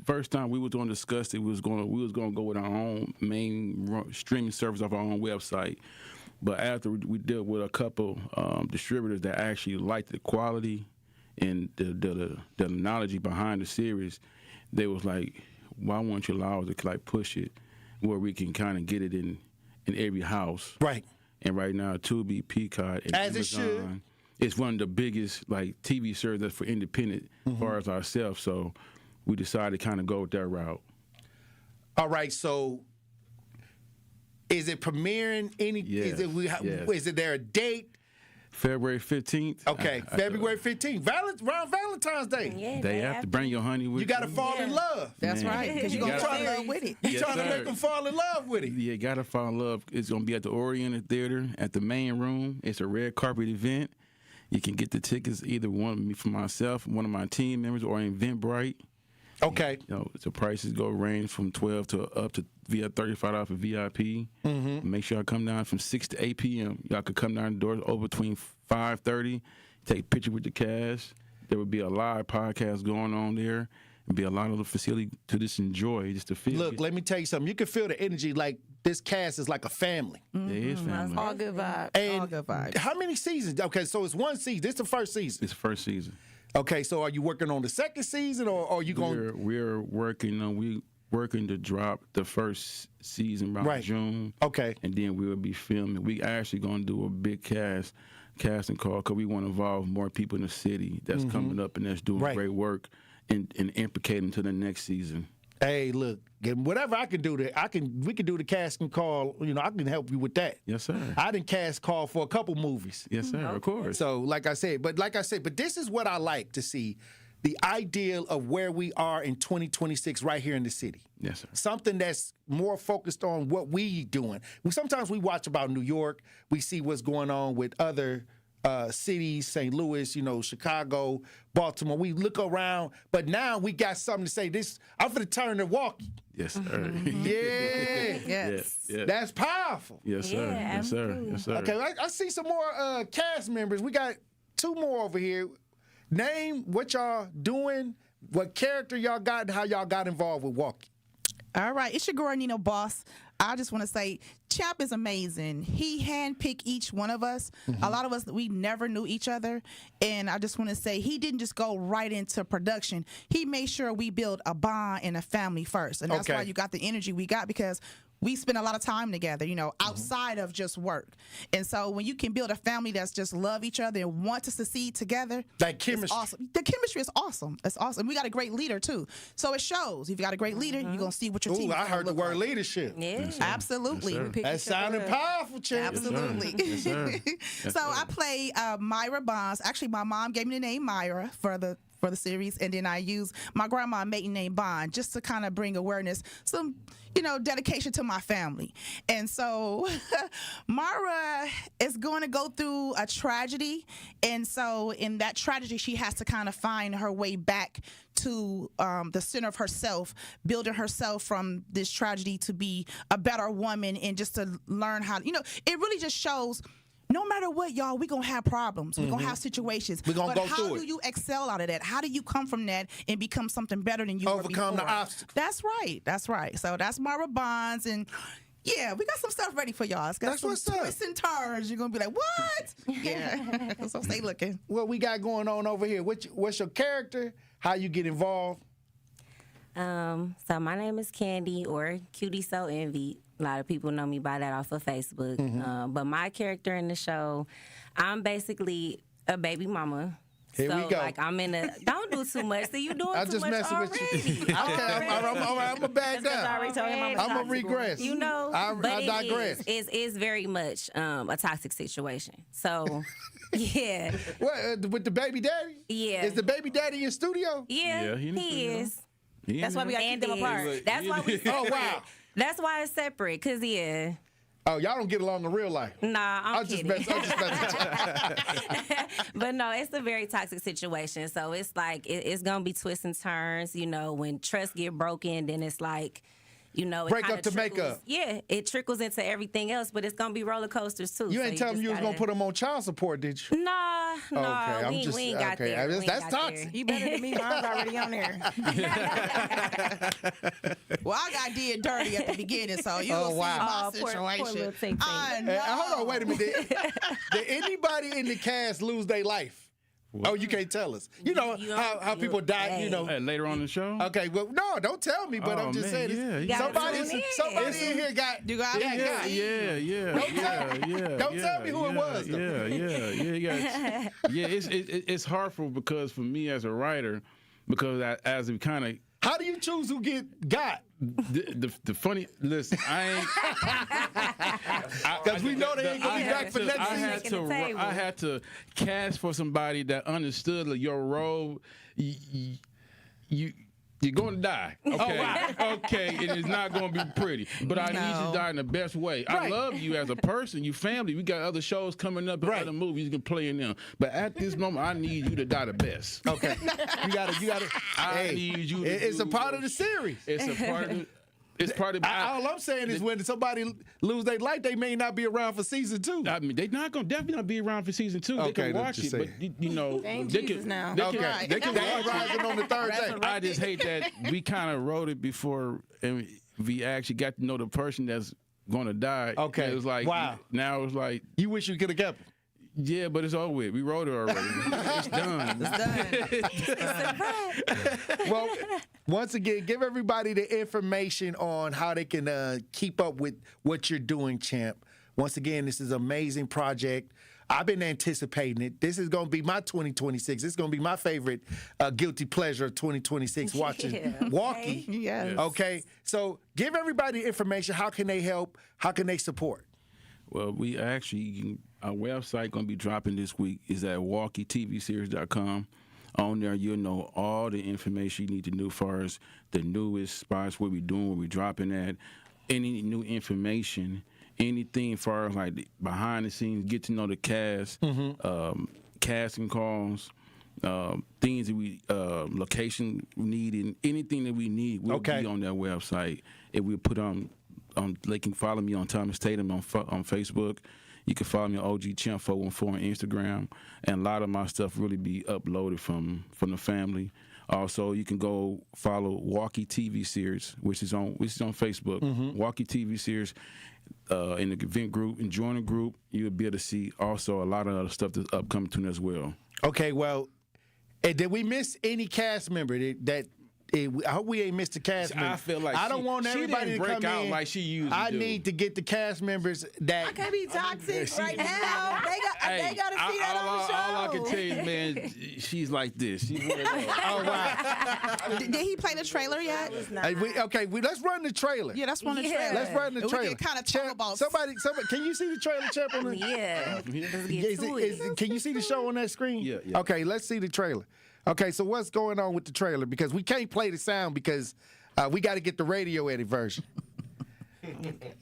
First time we was going to discuss it, we was going to go with our own main streaming service of our own website. But after we dealt with a couple distributors that actually liked the quality and the knowledge behind the series, they was like, "Why won't you allow us to like push it where we can kind of get it in every house?" Right. And right now, Tubi, Peacock, and as Amazon, it should. It's one of the biggest like TV series that's for independent as far as ourselves. So we decided to kind of go with that route. All right. So is it premiering any? Yes, Is it there a date? February 15th. Okay, February 15th. Around Valentine's Day. Yeah, they have to bring your honey with you. You got to fall in love. That's right, because you're going to fall in love with it. You're trying to make them fall in love with it. Yeah, got to fall in love. It's going to be at the Oriental Theater at the main room. It's a red carpet event. You can get the tickets either from myself, one of my team members, or Eventbrite. Okay. The prices range from $12 to up to $35 for VIP. Make sure I come down from 6 to 8 p.m. Y'all could come down the doors over between 5:30, take a picture with the cast. There would be a live podcast going on there. It'd be a lot of the facility to just enjoy, just to feel. Look, let me tell you something. You can feel the energy. Like this cast is like a family. Yeah, it is family. All good vibes. And all good vibes. How many seasons? Okay, so it's one season. This is the first season. It's the first season. Okay, so are you working on the second season, or are you going? We're working to drop the first season around June. Okay, and then we will be filming. We actually going to do a big casting call because we want to involve more people in the city that's coming up and that's doing great work and implicate them to the next season. Hey, look, whatever I can do, we can do the casting call. I can help you with that. Yes, sir. I done cast call for a couple movies. Yes, sir. Of course. So, like I said, but this is what I like to see. The ideal of where we are in 2026 right here in the city. Yes, sir. Something that's more focused on what we doing. Sometimes we watch about New York. We see what's going on with other cities, St. Louis, Chicago, Baltimore. We look around, but now we got something to say. I'm going to turn to Waukee. Yes, sir. Yeah. Yes. That's powerful. Yes, sir. Yeah, yes, sir. Yes, sir. Okay, I see some more cast members. We got two more over here. Name what y'all doing, what character y'all got, and how y'all got involved with Waukee. All right, it's your girl, Nino Boss. I just want to say, Champ is amazing. He handpicked each one of us. A lot of us, we never knew each other. And I just want to say, he didn't just go right into production. He made sure we build a bond and a family first. And that's why you got the energy we got, because we spend a lot of time together, outside of just work. And so when you can build a family that's just love each other and want to succeed together, that chemistry. It's awesome. The chemistry is awesome. It's awesome. We got a great leader too. So it shows. If you got a great leader, you're gonna see what your team is. I heard the word leadership. Yeah, absolutely. That sounded powerful, Champ. Absolutely. Yes, sir. So I play Myra Bonds. Actually, my mom gave me the name Myra for the series, and then I use my grandma maiden name Bond just to kind of bring awareness, some dedication to my family. And so Myra is going to go through a tragedy, and so in that tragedy she has to kind of find her way back to the center of herself, building herself from this tragedy to be a better woman, and just to learn how it really just shows no matter what, y'all, we're going to have problems. We're going to have situations. We're going to go through it. How do you excel out of that? How do you come from that and become something better than you were before? Overcome the obstacles. That's right. That's right. So that's Myra Bonds. And yeah, we got some stuff ready for y'all. It's got some twists and turns. You're going to be like, what? Yeah. So stay looking. What we got going on over here? What's your character? How you get involved? So my name is Candy, or Cutie So Envy. A lot of people know me by that off of Facebook. But my character in the show, I'm basically a baby mama. Here we go. Like I'm in a. Don't do too much. See, you doing too much already. With you. Okay, I'm gonna back down. I'm gonna regress. You know, I digress. It's very much a toxic situation. So, yeah. What with the baby daddy? Yeah. Is the baby daddy in studio? Yeah, he is. That's why we got to keep them apart. That's why we. Oh wow. That's why it's separate. Cause yeah. Oh, y'all don't get along in real life. Nah, I'm kidding. I'm just messing. But no, it's a very toxic situation. So it's like it's gonna be twists and turns. You know, when trust get broken, then it's like, you know, it break up to make up. Yeah, it trickles into everything else, but it's gonna be roller coasters too. You ain't telling me you was gonna put them on child support, did you? Nah, okay, we ain't got there. That's toxic. You better than me. Mine's already on there. Well, I got did dirty at the beginning, so you'll see my situation. I know. Hold on, wait a minute. Did anybody in the cast lose their life? Oh, you can't tell us. You know how people die, you know. Later on in the show? Okay, well, no, don't tell me, but I'm just saying. Somebody in here got. You got Yeah. Don't tell me who it was. Yeah, it's hurtful because for me as a writer, because as we kind of. How do you choose who got? The funny, listen, I ain't. Because we know they ain't going to be back for next season. I had to cast for somebody that understood your role. You're going to die. Okay. Oh, wow. Okay. It is not going to be pretty. But I need you to die in the best way. Right. I love you as a person, you family. We got other shows coming up and other movies you can play in them. But at this moment, I need you to die the best. Okay. You gotta. I need you to It's a part of the series. It's a part of It's part of all I'm saying is when somebody lose their life, they may not be around for season 2. I mean, they're definitely not be around for season 2. They can watch it, but you know, they can rising on the third day. I just hate that we kind of wrote it before, and we actually got to know the person that's going to die. Okay, it was like now it's like you wish you could have kept it. Yeah, but it's over with. We wrote it already. It's done. Well, once again, give everybody the information on how they can keep up with what you're doing, champ. Once again, this is an amazing project. I've been anticipating it. This is going to be my 2026. This is going to be my favorite guilty pleasure of 2026, watching Waukee. Yes. Okay, so give everybody the information. How can they help? How can they support? Well, we actually, our website going to be dropping this week is at WaukeeTVSeries.com. On there, you'll know all the information you need to know as far as the newest spots, what we're doing, what we're dropping at, any new information, anything as far as like behind the scenes, get to know the cast, casting calls, things that we, location we need, and anything that we need will be on that website. If we put they can follow me on Thomas Tatum on Facebook. You can follow me on OG Champ 414 on Instagram, and a lot of my stuff really be uploaded from the family. Also, you can go follow Waukee TV Series, which is on Facebook. Waukee TV Series in the event group, and join the group. You'll be able to see also a lot of other stuff that's upcoming to as well. Okay, well, did we miss any cast member that? I hope we ain't missed the cast members. I feel like I don't want everybody to come out in like she usually I need to get the cast members that. I can't be toxic right now. They got to see that on the show. All I can tell you, man, she's like this. She's one of those. Oh, wow. Did he play the trailer yet? Let's run the trailer. Yeah, let's run the trailer. Let's run the trailer. We can kind of talk about somebody, can you see the trailer, Champ? Yeah. Can you see the show on that screen? Yeah. Okay, let's see the trailer. Okay, so what's going on with the trailer? Because we can't play the sound because we got to get the radio edit version.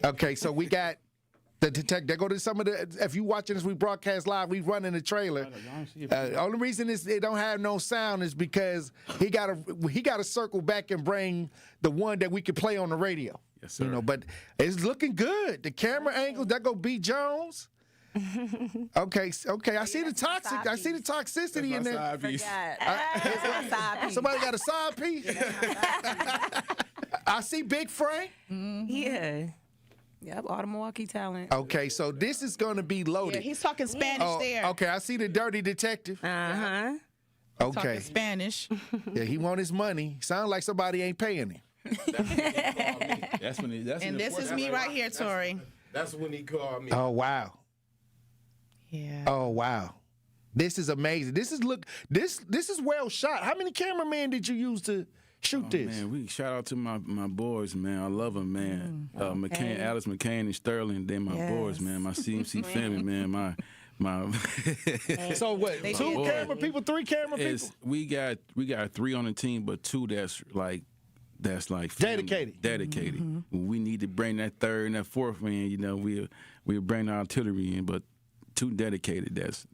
Okay, so we got the detective. Go to some of the. If you watching this, we broadcast live. We running the trailer. Only reason they don't have no sound is because he got to circle back and bring the one that we can play on the radio. Yes, sir. You know, but it's looking good. The camera angles. That go B. Jones. Okay. I see the toxic. I see the toxicity in there. Somebody got a side piece. I see Big Frank. Yeah. Yep, all the Milwaukee talent. Okay, so this is going to be loaded. Yeah, he's talking Spanish there. Okay, I see the dirty detective. Uh-huh. Okay. Talking Spanish. Yeah, he want his money. Sound like somebody ain't paying him. And this is me right here, Tory. That's when he called me. Oh, wow. Yeah. Oh, wow. This is amazing. This is well shot. How many cameramen did you use to shoot this? Man, we shout out to my boys, man. I love them, man. McCain, Alice McCain and Sterling, they're my boys, man. My CMC family, man. My So what? 2 camera people, 3 camera people? We got 3 on the team, but 2 that's like family, dedicated. When we need to bring that 3rd and that 4th man, we'll bring the artillery in, but 2 dedicated. That's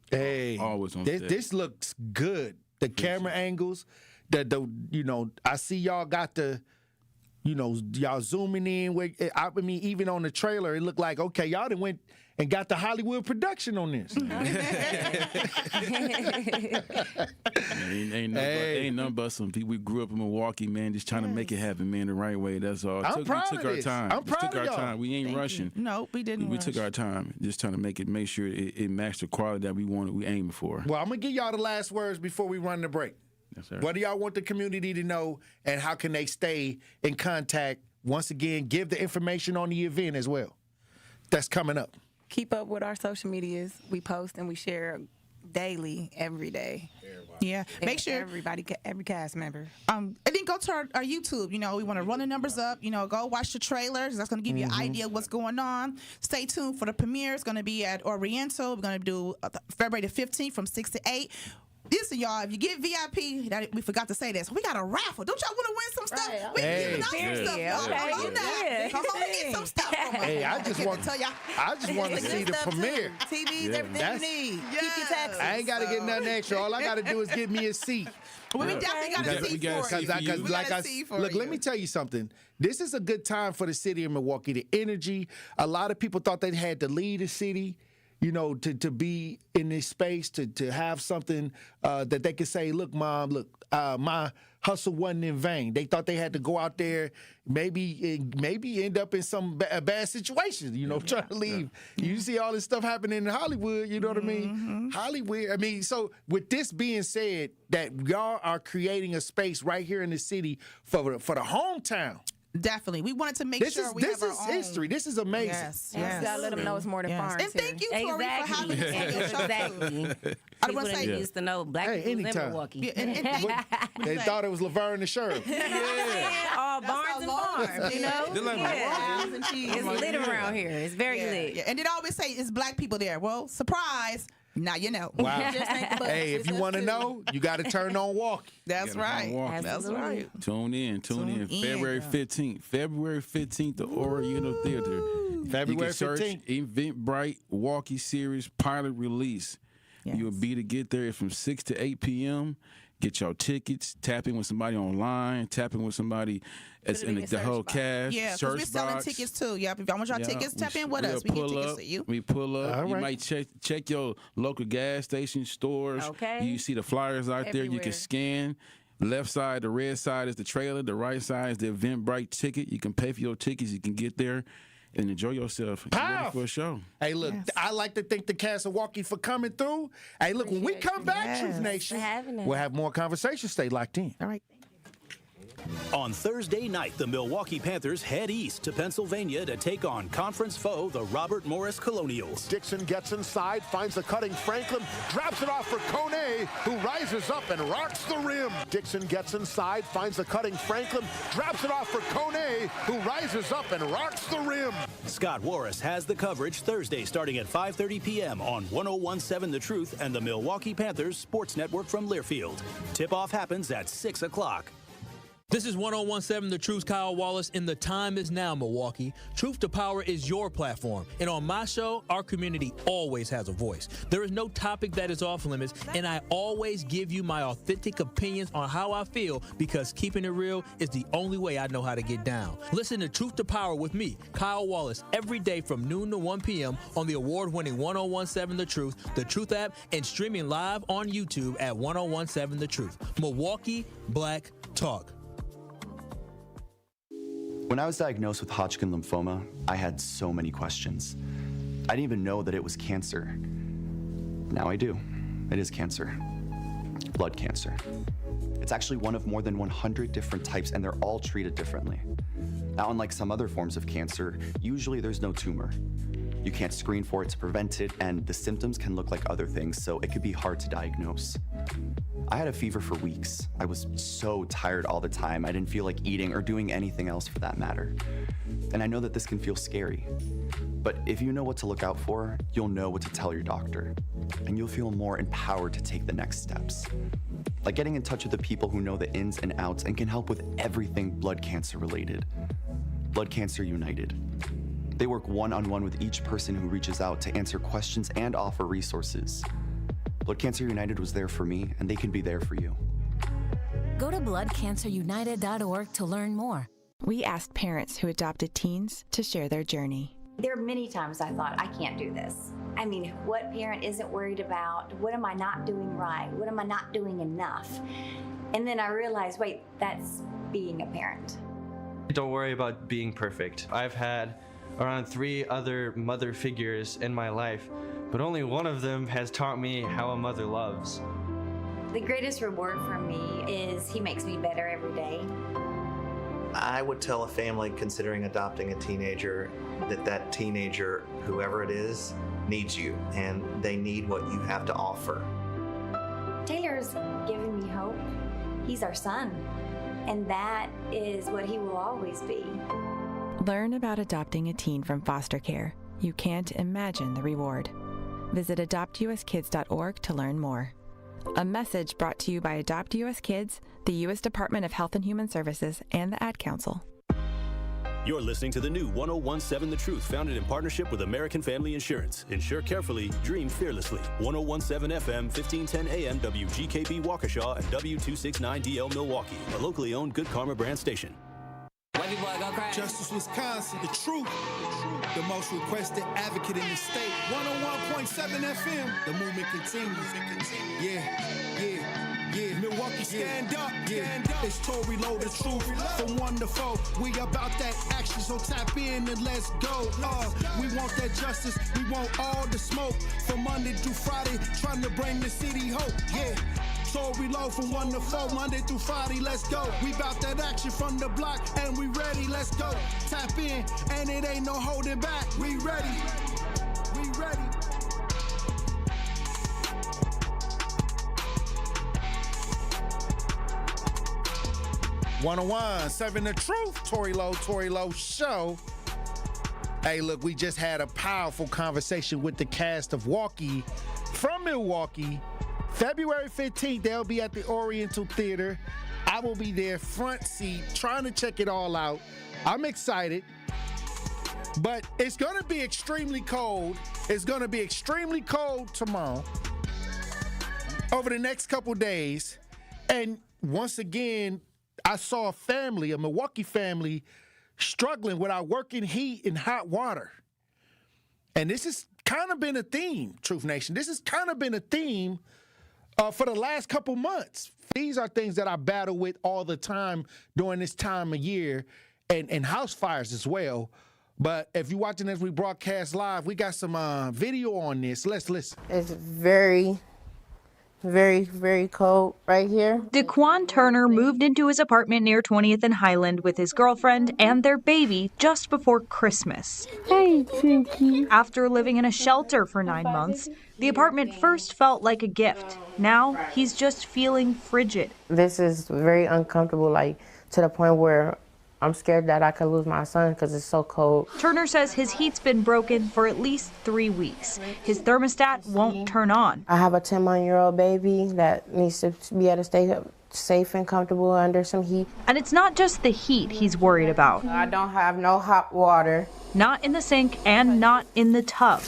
always on set. This looks good. The camera angles, I see y'all got the, y'all zooming in. I mean, even on the trailer, it looked like, okay, y'all done went and got the Hollywood production on this. Ain't nothing but some people. We grew up in Milwaukee, man, just trying to make it happen, man, the right way. That's all. I'm proud we took of our this. time. I'm proud of y'all. We ain't rushing. No, we didn't. We took our time, just trying to make sure it matched the quality that we wanted. We aiming for. Well, I'm gonna give y'all the last words before we run the break. Yes, sir. What do y'all want the community to know, and how can they stay in contact? Once again, give the information on the event as well. That's coming up. Keep up with our social medias. We post and we share daily, every day. Yeah, make sure every cast member. And then go to our YouTube. We want to run the numbers up. Go watch the trailers. That's going to give you an idea of what's going on. Stay tuned for the premiere. It's going to be at Oriental. We're going to do February the 15th from 6 to 8. Listen, y'all, if you get VIP, we forgot to say this. We got a raffle. Don't y'all want to win some stuff? Right. We giving out some stuff, y'all. Okay. Come on now. Come on and get some stuff from us. Hey, I just want to see the premiere. TVs, everything you need. Keep your taxes. I ain't got to get nothing extra. All I got to do is get me a seat. Well, we definitely got a seat for you. Look, let me tell you something. This is a good time for the city of Milwaukee. The energy. A lot of people thought they had to leave the city, to be in this space, to have something that they could say, look, Mom, look, my hustle wasn't in vain. They thought they had to go out there, maybe end up in some bad situation, trying to leave. You see all this stuff happening in Hollywood, you know what I mean? Hollywood, so with this being said, that y'all are creating a space right here in the city for the hometown. Definitely. We wanted to make sure we have our own. This is history. This is amazing. Yes. You gotta let them know it's more than farms. And thank you, Tory, for having us on your show. Exactly. People didn't used to know black people in Milwaukee. They thought it was Laverne and Shirley. All barns and farms, It's lit around here. It's very lit. Yeah. And it always say it's black people there. Well, surprise. Now you know. Wow. Hey, if you want to know, you got to turn on Waukee. That's right. That's right. Tune in. February 15th. February 15th, the Oriental Theater. February 15th. Eventbrite Waukee Series pilot release. You'll be to get there from 6 to 8 p.m. Get your tickets. Tap in with somebody online. Tap in with somebody that's in the whole cast. Yeah, because we're selling tickets too. Yep. If y'all want y'all tickets, tap in with us. We get tickets to you. We pull up. All you right. might check your local gas station, stores. Okay. You see the flyers out there. You can scan. Left side, the red side is the trailer. The right side is the Eventbrite ticket. You can pay for your tickets. You can get there and enjoy yourself. Ready for a show. Hey, look, I like to thank the cast of Waukee for coming through. Hey, look, when we come back, Truth Nation, we'll have more conversation. Stay locked in. All right. On Thursday night, the Milwaukee Panthers head east to Pennsylvania to take on conference foe, the Robert Morris Colonials. Dixon gets inside, finds the cutting Franklin, drops it off for Kone, who rises up and rocks the rim. Dixon gets inside, finds the cutting Franklin, drops it off for Kone, who rises up and rocks the rim. Scott Warris has the coverage Thursday starting at 5:30 p.m. on 101.7 The Truth and the Milwaukee Panthers Sports Network from Learfield. Tip-off happens at 6 o'clock. This is 1017 The Truth's Kyle Wallace, and the time is now, Milwaukee. Truth to Power is your platform, and on my show, our community always has a voice. There is no topic that is off limits, and I always give you my authentic opinions on how I feel, because keeping it real is the only way I know how to get down. Listen to Truth to Power with me, Kyle Wallace, every day from noon to 1 p.m. on the award-winning 1017 The Truth app, and streaming live on YouTube at 1017 The Truth. Milwaukee Black Talk. When I was diagnosed with Hodgkin lymphoma, I had so many questions. I didn't even know that it was cancer. Now I do. It is cancer. Blood cancer. It's actually one of more than 100 different types, and they're all treated differently. Now, unlike some other forms of cancer, usually there's no tumor. You can't screen for it to prevent it, and the symptoms can look like other things, so it could be hard to diagnose. I had a fever for weeks. I was so tired all the time. I didn't feel like eating or doing anything else for that matter. And I know that this can feel scary. But if you know what to look out for, you'll know what to tell your doctor. And you'll feel more empowered to take the next steps. Like getting in touch with the people who know the ins and outs and can help with everything blood cancer related. Blood Cancer United. They work one-on-one with each person who reaches out to answer questions and offer resources. Blood Cancer United was there for me, and they can be there for you. Go to bloodcancerunited.org to learn more. We asked parents who adopted teens to share their journey. There are many times I thought, I can't do this. I mean, what parent isn't worried about? What am I not doing right? What am I not doing enough? And then I realized, wait, that's being a parent. Don't worry about being perfect. I've had around 3 other mother figures in my life, but only one of them has taught me how a mother loves. The greatest reward for me is he makes me better every day. I would tell a family considering adopting a teenager that teenager, whoever it is, needs you, and they need what you have to offer. Taylor's given me hope. He's our son, and that is what he will always be. Learn about adopting a teen from foster care. You can't imagine the reward. Visit adoptuskids.org to learn more. A message brought to you by Adopt US Kids, the U.S. Department of Health and Human Services, and the Ad Council. You're listening to the new 1017 The Truth, founded in partnership with American Family Insurance. Insure carefully, dream fearlessly. 1017 FM, 1510 AM, WGKB Waukesha, and W269DL Milwaukee, a locally owned Good Karma brand station. Justice, Wisconsin, the truth, the most requested advocate in the state. 101.7 FM, the movement continues. Yeah. Milwaukee, stand up. It's Tory, Lowe, the truth. From 1 to 4, we about that action, so tap in and let's go. We want that justice, we want all the smoke. From Monday through Friday, trying to bring the city hope. Yeah. Tory, Lowe from 1 to 4, Monday through Friday, let's go. We bout that action from the block, and we ready, let's go. Tap in, and it ain't no holding back. We ready. 1017 The Truth, Tory Lowe Show. Hey, look, we just had a powerful conversation with the cast of Waukee from Milwaukee. February 15th, they'll be at the Oriental Theater. I will be there front seat trying to check it all out. I'm excited, but it's going to be extremely cold. It's going to be extremely cold tomorrow over the next couple days. And once again, I saw a Milwaukee family, struggling without working heat and hot water. And this has kind of been a theme, Truth Nation. This has kind of been a theme for the last couple months. These are things that I battle with all the time during this time of year, and house fires as well. But if you're watching as we broadcast live, we got some video on this. Let's listen. It's very, very cold right here. Daquan Turner moved into his apartment near 20th and Highland with his girlfriend and their baby just before Christmas. Hey, Tinky. After living in a shelter for 9 months, the apartment first felt like a gift. Now he's just feeling frigid. This is very uncomfortable, like to the point where I'm scared that I could lose my son because it's so cold. Turner says his heat's been broken for at least 3 weeks. His thermostat won't turn on. I have a 10-month-old baby that needs to be able to stay safe and comfortable under some heat. And it's not just the heat he's worried about. I don't have no hot water. Not in the sink and not in the tub.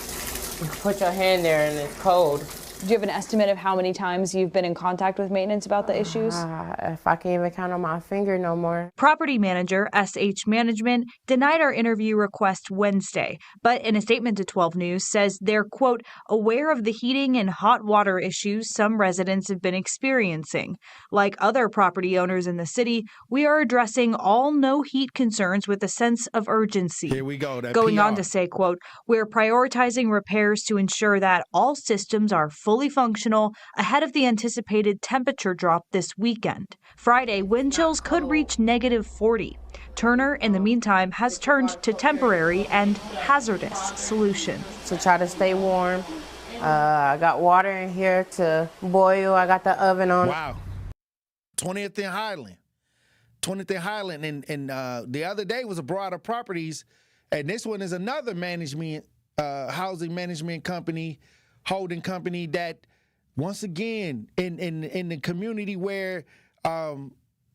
You put your hand there and it's cold. Do you have an estimate of how many times you've been in contact with maintenance about the issues? If I can't even count on my finger no more. Property manager, SH Management, denied our interview request Wednesday, but in a statement to 12 News says they're, quote, aware of the heating and hot water issues some residents have been experiencing. Like other property owners in the city, we are addressing all no heat concerns with a sense of urgency. Here we go. Going PR. on to say, quote, we're prioritizing repairs to ensure that all systems are fully functional ahead of the anticipated temperature drop this weekend. Friday, wind chills could reach -40. Turner, in the meantime, has turned to temporary and hazardous solutions. To try to stay warm. I got water in here to boil. I got the oven on. Wow. 20th and Highland. 20th and Highland. And the other day was a Broader Properties. And this one is another management, housing management company, holding company that, once again, in the community where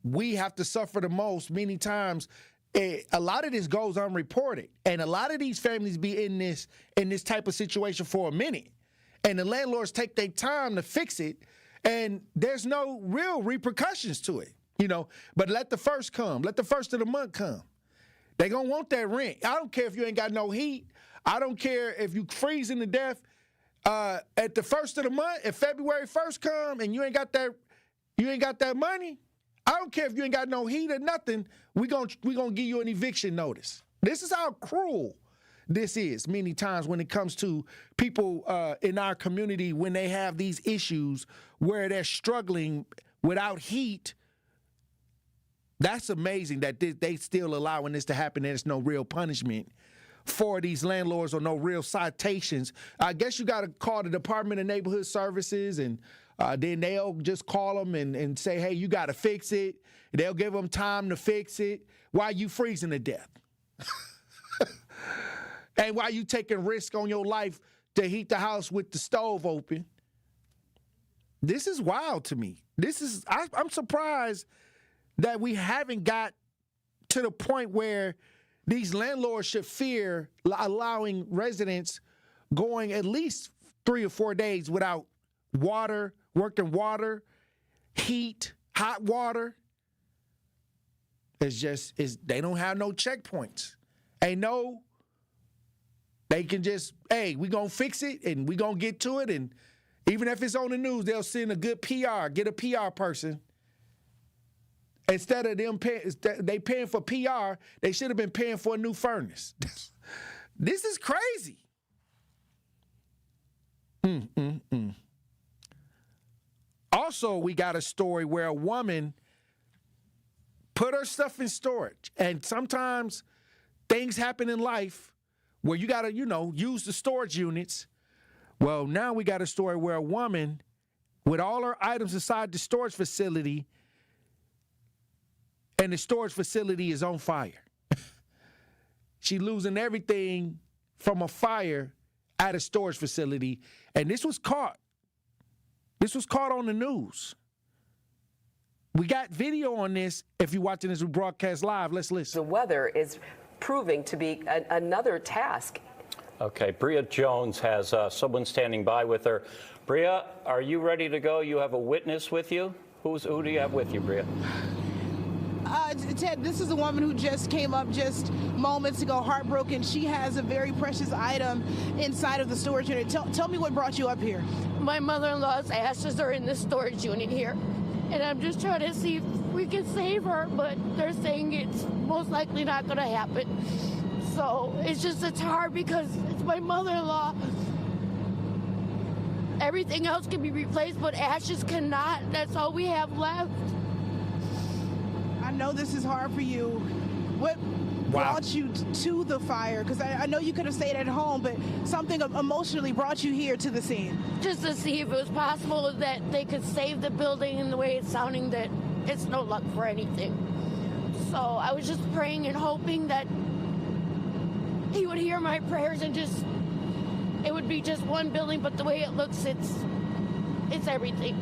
we have to suffer the most many times, a lot of this goes unreported. And a lot of these families be in this type of situation for a minute. And the landlords take their time to fix it, and there's no real repercussions to it, you know. But let the first come. Let the first of the month come. They gonna want that rent. I don't care if you ain't got no heat. I don't care if you freezing to death. At the first of the month, if February 1st come and you ain't got that money, I don't care if you ain't got no heat or nothing, we gonna give you an eviction notice. This is how cruel this is many times when it comes to people in our community when they have these issues where they're struggling without heat. That's amazing that they still allowing this to happen. There's no real punishment for these landlords or no real citations. I guess you got to call the Department of Neighborhood Services, and then they'll just call them and say, hey, you got to fix it. They'll give them time to fix it while you freezing to death. And while you taking risk on your life to heat the house with the stove open. This is wild to me. I'm surprised that we haven't got to the point where these landlords should fear allowing residents going at least 3 or 4 days without water, working water, heat, hot water. They don't have no checkpoints. They can just, hey, we gonna fix it and we gonna get to it. And even if it's on the news, they'll send a good PR, get a PR person. Instead of them paying for PR, they should have been paying for a new furnace. This is crazy. Also, we got a story where a woman put her stuff in storage. And sometimes things happen in life where you got to, use the storage units. Well, now we got a story where a woman, with all her items inside the storage facility, and the storage facility is on fire. She losing everything from a fire at a storage facility. And this was caught. This was caught on the news. We got video on this. If you're watching this, we broadcast live. Let's listen. The weather is proving to be another task. Okay, Bria Jones has someone standing by with her. Bria, are you ready to go? You have a witness with you? Who do you have with you, Bria? Ted, this is a woman who just came up just moments ago, heartbroken. She has a very precious item inside of the storage unit. Tell me what brought you up here. My mother-in-law's ashes are in the storage unit here, and I'm just trying to see if we can save her, but they're saying it's most likely not going to happen. So it's hard because it's my mother-in-law. Everything else can be replaced, but ashes cannot. That's all we have left. I know this is hard for you. What brought you to the fire? Because I know you could have stayed at home, but something emotionally brought you here to the scene. Just to see if it was possible that they could save the building in the way it's sounding that it's no luck for anything. So I was just praying and hoping that he would hear my prayers and it would be just one building, but the way it looks, it's everything.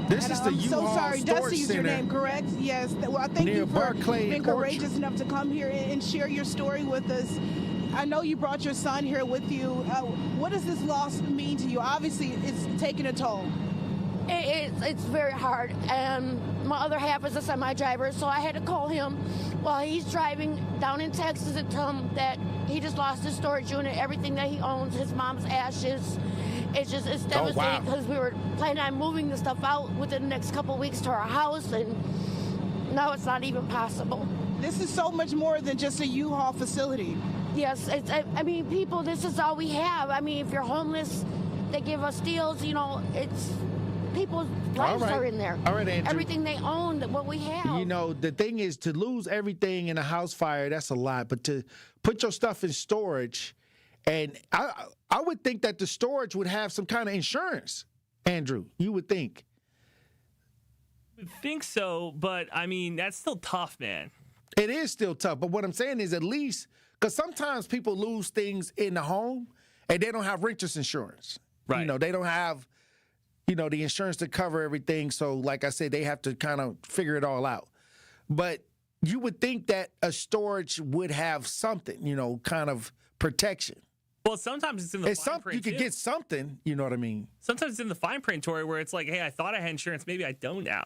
This is the I'm so U-Haul sorry. Storage Dusty is your Center name, correct? Yes. Well, I thank near you for Barclay being and courageous Orchard. enough to come here and share your story with us. I know you brought your son here with you. What does this loss mean to you? Obviously, it's taking a toll. It's very hard. And my other half is a semi-driver, so I had to call him while he's driving down in Texas and tell him that he just lost his storage unit, everything that he owns, his mom's ashes. It's devastating because we were planning on moving the stuff out within the next couple of weeks to our house, and now it's not even possible. This is so much more than just a U-Haul facility. Yes, I mean, people, this is all we have. I mean, if you're homeless, they give us deals, it's people's lives are in there. All right, Andrew. Everything they own, what we have. The thing is, to lose everything in a house fire, that's a lot. But to put your stuff in storage, and I would think that the storage would have some kind of insurance, Andrew. You would think. I would think so, but, I mean, that's still tough, man. It is still tough. But what I'm saying is at least, because sometimes people lose things in the home, and they don't have renter's insurance. Right. They don't have, the insurance to cover everything. So, like I said, they have to kind of figure it all out. But you would think that a storage would have something, kind of protection. Well, sometimes it's in the fine print, you could get something, you know what I mean? Sometimes it's in the fine print, Tory, where it's like, hey, I thought I had insurance. Maybe I don't now,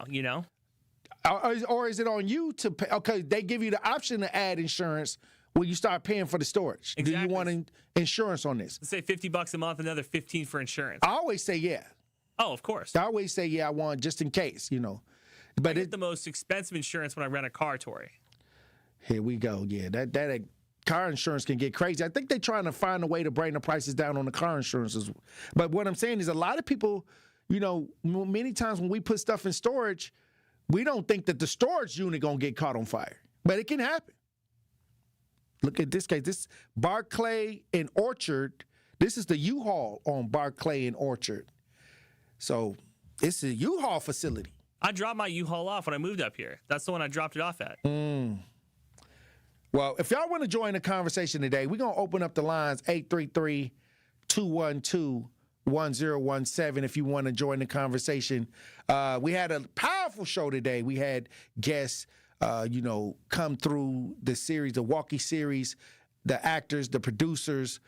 Or is it on you to pay? Okay, they give you the option to add insurance when you start paying for the storage. Exactly. Do you want insurance on this? Let's say $50 a month, another $15 for insurance. I always say yeah. Oh, of course. I always say yeah, I want just in case, But I get the most expensive insurance when I rent a car, Tory. Here we go. Yeah, that car insurance can get crazy. I think they're trying to find a way to bring the prices down on the car insurances. But what I'm saying is a lot of people, many times when we put stuff in storage, we don't think that the storage unit going to get caught on fire. But it can happen. Look at this case. This Barclay and Orchard. This is the U-Haul on Barclay and Orchard. So it's a U-Haul facility. I dropped my U-Haul off when I moved up here. That's the one I dropped it off at. Well, if y'all want to join the conversation today, we're going to open up the lines 833-212-1017 if you want to join the conversation. We had a powerful show today. We had guests, come through the series, the Waukee series, the actors, the producers.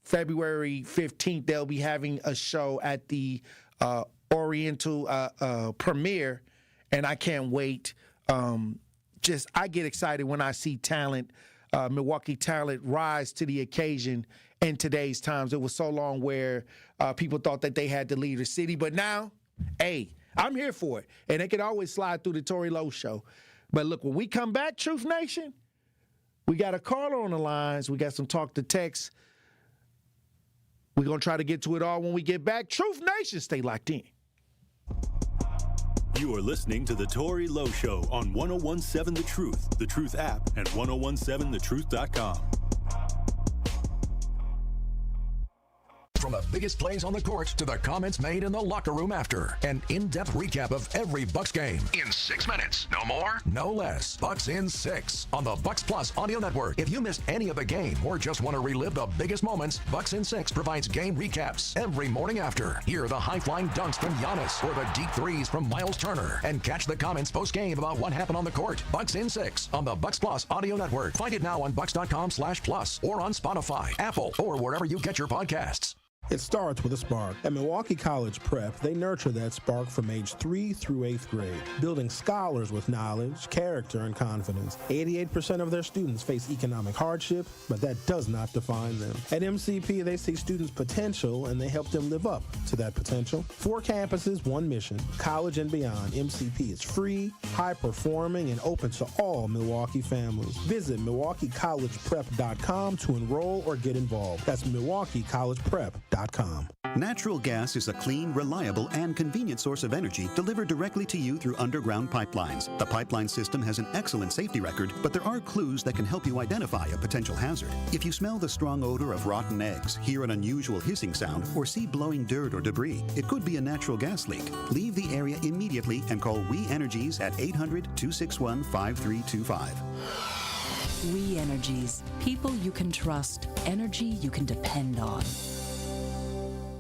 February 15th, they'll be having a show at the Oriental premiere, and I can't wait. I get excited when I see talent, Milwaukee talent, rise to the occasion in today's times. It was so long where people thought that they had to leave the city, but now, hey, I'm here for it. And they can always slide through the Tory Lowe show. But look, when we come back, Truth Nation, we got a caller on the lines. We got some talk to text. We're going to try to get to it all when we get back. Truth Nation, stay locked in. You are listening to The Tory Lowe Show on 1017 The Truth app, and 1017thetruth.com. From the biggest plays on the court to the comments made in the locker room after. An in-depth recap of every Bucks game. In 6 minutes. No more? No less. Bucks in 6 on the Bucks Plus audio network. If you missed any of the game or just want to relive the biggest moments, Bucks in 6 provides game recaps every morning after. Hear the high-flying dunks from Giannis or the deep threes from Miles Turner. And catch the comments post-game about what happened on the court. Bucks in 6 on the Bucks Plus audio network. Find it now on Bucks.com/plus or on Spotify, Apple, or wherever you get your podcasts. It starts with a spark. At Milwaukee College Prep, they nurture that spark from age 3 through 8th grade, building scholars with knowledge, character, and confidence. 88% of their students face economic hardship, but that does not define them. At MCP, they see students' potential, and they help them live up to that potential. 4 campuses, 1 mission. College and beyond, MCP is free, high-performing, and open to all Milwaukee families. Visit MilwaukeeCollegePrep.com to enroll or get involved. That's MilwaukeeCollegePrep.com. Natural gas is a clean, reliable, and convenient source of energy delivered directly to you through underground pipelines. The pipeline system has an excellent safety record, but there are clues that can help you identify a potential hazard. If you smell the strong odor of rotten eggs, hear an unusual hissing sound, or see blowing dirt or debris, it could be a natural gas leak. Leave the area immediately and call We Energies at 800-261-5325. We Energies. People you can trust. Energy you can depend on.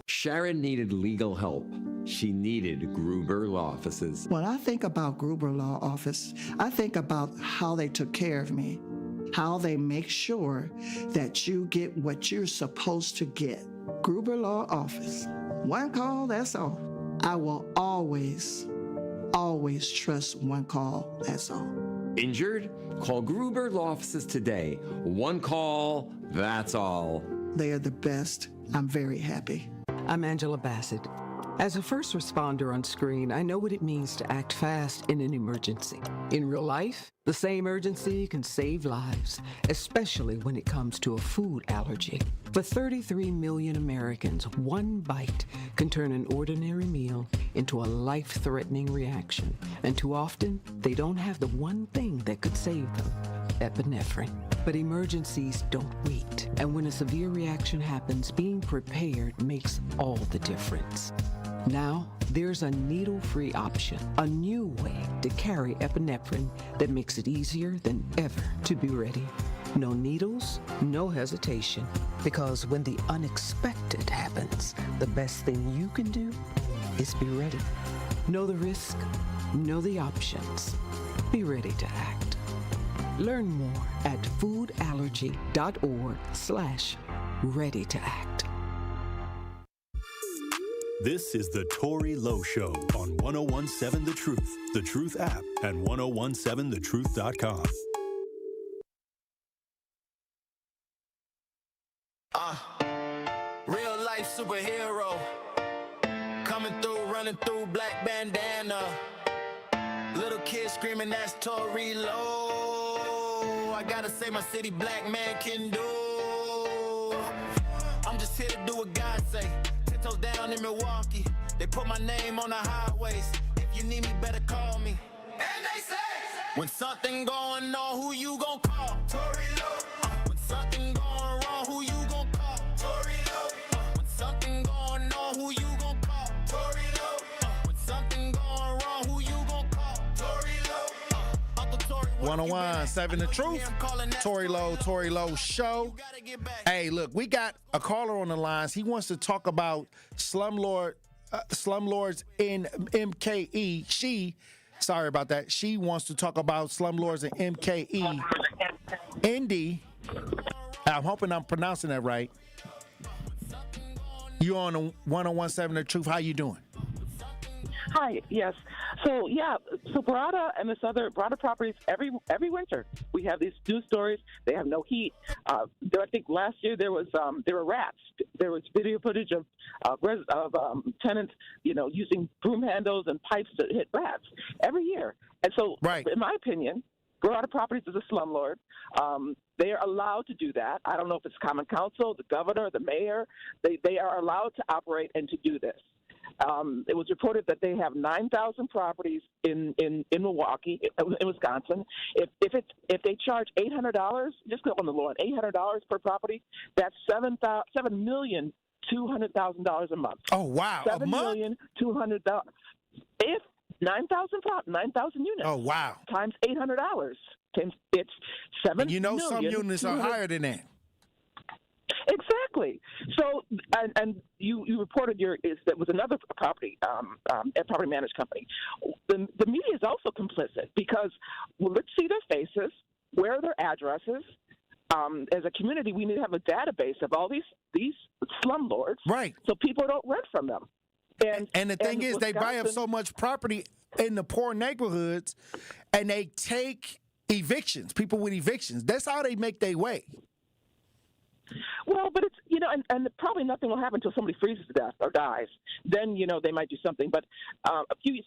Sharon needed legal help. She needed Gruber Law Offices. When I think about Gruber Law Office, I think about how they took care of me, how they make sure that you get what you're supposed to get. Gruber Law Office. One call, that's all. I will always trust one call, that's all. Injured? Call Gruber Law Offices today. One call, that's all. They are the best. I'm very happy. I'm Angela Bassett. As a first responder on screen, I know what it means to act fast in an emergency. In real life, the same urgency can save lives, especially when it comes to a food allergy. For 33 million Americans, one bite can turn an ordinary meal into a life-threatening reaction. And too often, they don't have the one thing that could save them, epinephrine. But emergencies don't wait. And when a severe reaction happens, being prepared makes all the difference. Now, there's a needle-free option, a new way to carry epinephrine that makes it easier than ever to be ready. No needles, no hesitation, because when the unexpected happens, the best thing you can do is be ready. Know the risk, know the options. Be ready to act. Learn more at foodallergy.org/ready to act. This is the Tory Lowe Show on 1017 The Truth, The Truth app, and 1017thetruth.com. Real life superhero. Coming through, running through, black bandana. Little kid screaming, that's Tory Lowe. I gotta say my city black man can do. I'm just here to do what God say. Tiptoes down in Milwaukee. They put my name on the highways. If you need me, better call me. And they say, when something going on, who you gon' call? Tory Lowe. When something going wrong, who you gon' call? Tory Lowe. When something going on, who you gon' call? Tory Lowe. When something going wrong, who you gon' call? Tory Lowe. Uncle Tory. 1017 The Truth. Tory Lowe Show. Hey, look, we got a caller on the lines. He wants to talk about slumlords in MKE. Sorry about that. She wants to talk about slumlords in MKE. Indy. I'm hoping I'm pronouncing that right. You on the 1017 The Truth. How you doing? Hi, yes. So Barada and this other Barada properties, every winter we have these news stories. They have no heat. I think last year there were rats. There was video footage of tenants, using broom handles and pipes to hit rats every year. And so, in my opinion, Barada Properties is a slumlord. They are allowed to do that. I don't know if it's Common Council, the governor, the mayor. They are allowed to operate and to do this. It was reported that they have 9,000 properties in Milwaukee, in Wisconsin. If they charge $800, just go on the law, $800 per property, that's $7,200,000 a month. Oh wow, a month? $7,200,000. If 9,000 units. Oh wow. Times $800, it's $7,000,000. Some units are higher than that. Exactly. So, and you reported that was another property managed company. The media is also complicit because let's see their faces, where are their addresses. As a community, we need to have a database of all these slumlords, right? So people don't rent from them. And the thing is, they buy up so much property in the poor neighborhoods, and they take evictions, people with evictions. That's how they make their way. Well, but it's, and probably nothing will happen until somebody freezes to death or dies. Then, they might do something. But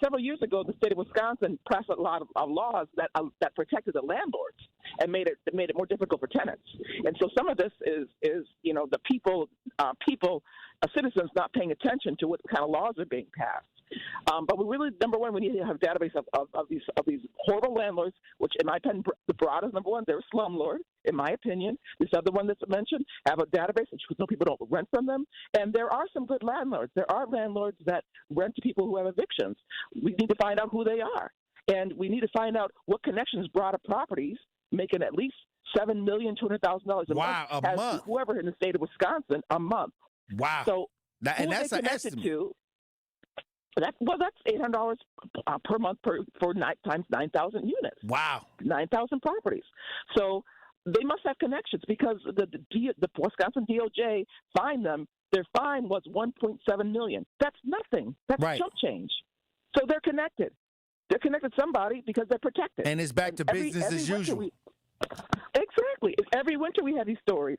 several years ago, the state of Wisconsin passed a lot of laws that protected the landlords and made it more difficult for tenants. And so some of this is the people, citizens not paying attention to what kind of laws are being passed. But we really, number one, we need to have a database of these horrible landlords, which in my opinion, the Barada's number one, they're a slumlord, in my opinion. This other one that's mentioned, have a database so people don't rent from them. And there are some good landlords. There are landlords that rent to people who have evictions. We need to find out who they are. And we need to find out what connections Barada Properties, making at least $7,200,000 a month. A month. Whoever in the state of Wisconsin a month. Wow. So and that's an estimate. That's $800 per month for times 9,000 units. Wow, 9,000 properties. So they must have connections because the Wisconsin DOJ fined them. Their fine was $1.7 million. That's nothing. That's chump change. So they're connected. They're connected to somebody because they're protected. And it's back to business as usual. Exactly. Every winter we have these stories.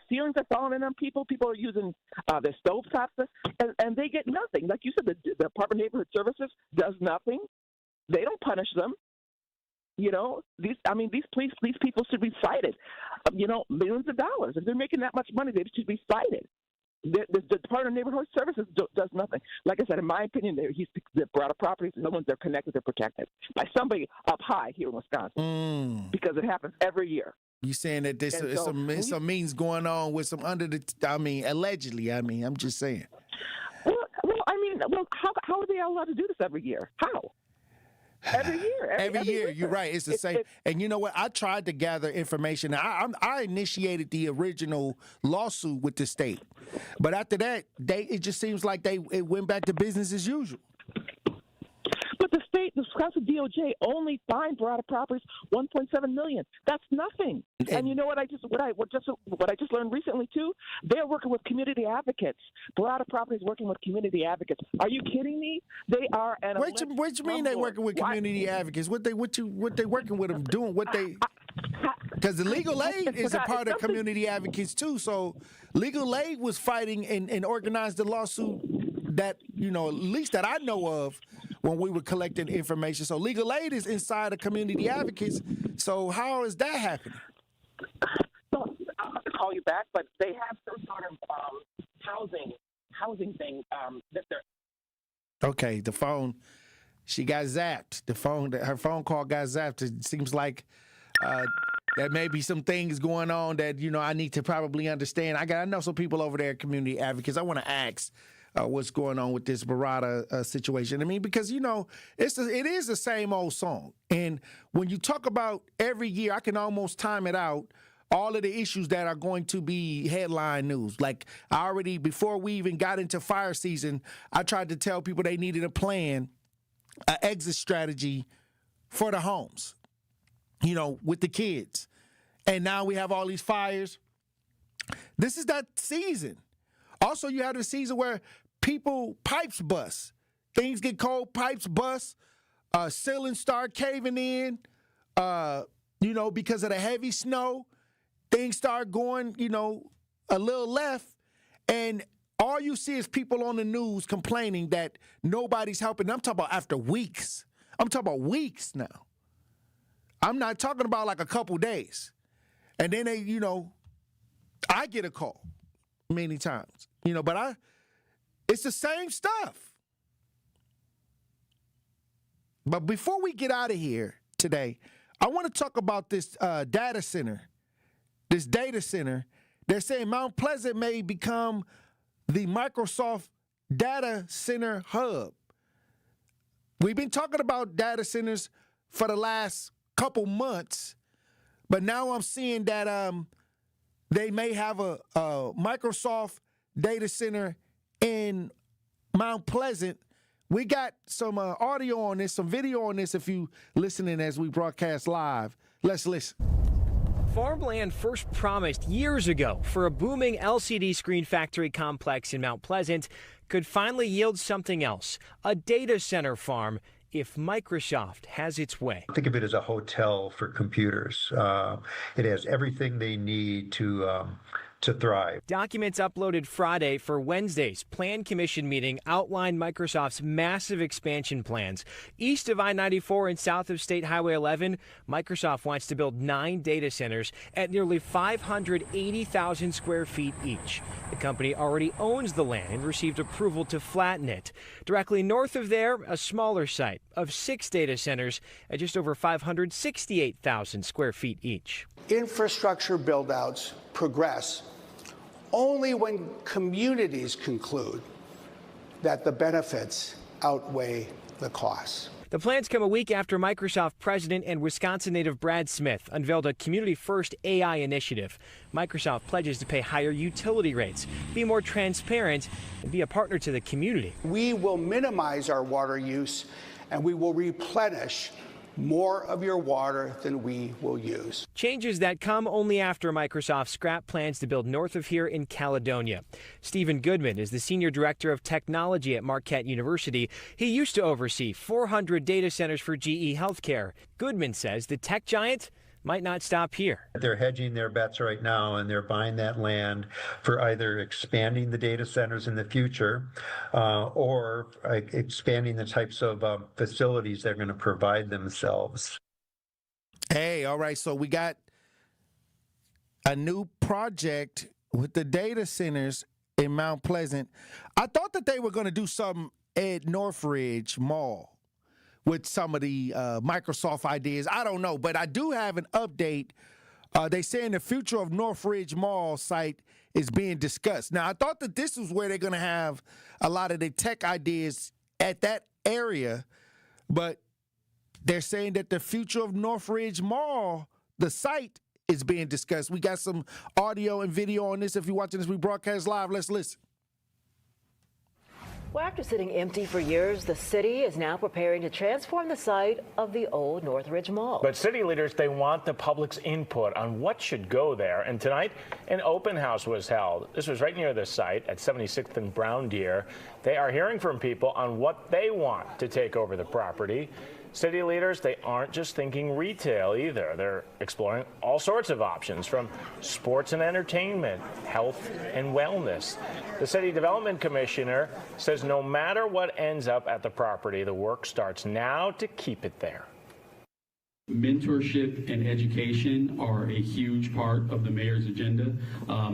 Ceilings are falling in on people. People are using their stove tops, and they get nothing. Like you said, the Department of Neighborhood Services does nothing. They don't punish them. These people should be cited. Millions of dollars. If they're making that much money, they should be cited. The Department of Neighborhood Services does nothing. Like I said, in my opinion, the Barada Properties, no one's they're connected, they're protected by somebody up high here in Wisconsin because it happens every year. You saying that there's some means going on with some allegedly. I'm just saying. Well, how are they allowed to do this every year? How? Every year. Every year. You're right. It's the same. And you know what? I tried to gather information. I initiated the original lawsuit with the state, but after that, it just seems like it went back to business as usual. But the Wisconsin DOJ only fined Barada Properties $1.7 million. That's nothing. And you know what I just learned recently too? They're working with community advocates. Barada Properties working with community advocates. Are you kidding me? They are an. What you mean they working with community advocates? What they working with them doing? Because the legal aid is a part of community advocates too. So legal aid was fighting and organized the lawsuit that at least that I know of when we were collecting information. So legal aid is inside of community advocates. So how is that happening? So I'll have to call you back, but they have some sort of housing thing that they're. Okay, the phone. She got zapped. Her phone call got zapped. It seems like there may be some things going on that I need to probably understand. I know some people over there, community advocates. I want to ask what's going on with this Barada situation. Because it is the same old song. And when you talk about every year, I can almost time it out. All of the issues that are going to be headline news. Like before we even got into fire season, I tried to tell people they needed a plan, an exit strategy for the homes, with the kids. And now we have all these fires. This is that season. Also, you have the season where pipes bust. Things get cold, pipes bust, ceilings start caving in, because of the heavy snow. Things start going, a little left, and all you see is people on the news complaining that nobody's helping. I'm talking about after weeks. I'm talking about weeks now. I'm not talking about like a couple days. And then I get a call many times, but it's the same stuff. But before we get out of here today, I want to talk about this data center. This data center, they're saying Mount Pleasant may become the Microsoft data center hub. We've been talking about data centers for the last couple months, but now I'm seeing that they may have a Microsoft data center in Mount Pleasant. We got some audio on this, some video on this if you listening as we broadcast live. Let's listen. Farmland first promised years ago for a booming LCD screen factory complex in Mount Pleasant could finally yield something else, a data center farm, if Microsoft has its way. Think of it as a hotel for computers. It has everything they need to to thrive. Documents uploaded Friday for Wednesday's Plan Commission meeting outlined Microsoft's massive expansion plans. East of I-94 and south of State Highway 11, Microsoft wants to build 9 data centers at nearly 580,000 square feet each. The company already owns the land and received approval to flatten it. Directly north of there, a smaller site of 6 data centers at just over 568,000 square feet each. Infrastructure buildouts progress only when communities conclude that the benefits outweigh the costs. The plans come a week after Microsoft president and Wisconsin native Brad Smith unveiled a community-first AI initiative. Microsoft pledges to pay higher utility rates, be more transparent, and be a partner to the community. We will minimize our water use, and we will replenish more of your water than we will use. Changes that come only after Microsoft scrapped plans to build north of here in Caledonia. Stephen Goodman is the Senior Director of Technology at Marquette University. He used to oversee 400 data centers for GE Healthcare. Goodman says the tech giant might not stop here. They're hedging their bets right now, and they're buying that land for either expanding the data centers in the future or expanding the types of facilities they're going to provide themselves. Hey, all right, so we got a new project with the data centers in Mount Pleasant. I thought that they were going to do something at Northridge Mall with some of the Microsoft ideas. I don't know, but I do have an update. They saying the future of Northridge Mall site is being discussed. Now, I thought that this is where they're going to have a lot of the tech ideas at that area, but they're saying that the future of Northridge Mall, the site, is being discussed. We got some audio and video on this. If you're watching this, we broadcast live. Let's listen. Well, after sitting empty for years, the city is now preparing to transform the site of the old Northridge Mall. But city leaders, they want the public's input on what should go there. And tonight, an open house was held. This was right near the site at 76th and Brown Deer. They are hearing from people on what they want to take over the property. City leaders, they aren't just thinking retail either. They're exploring all sorts of options, from sports and entertainment, health and wellness. The City Development Commissioner says no matter what ends up at the property, the work starts now to keep it there. Mentorship and education are a huge part of the mayor's agenda.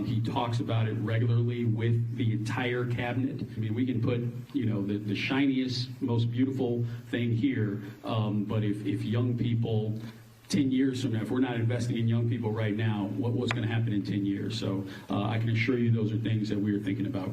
He talks about it regularly with the entire cabinet. I mean, we can put, the shiniest, most beautiful thing here, but if young people 10 years from now, if we're not investing in young people right now, what's going to happen in 10 years? So I can assure you those are things that we are thinking about.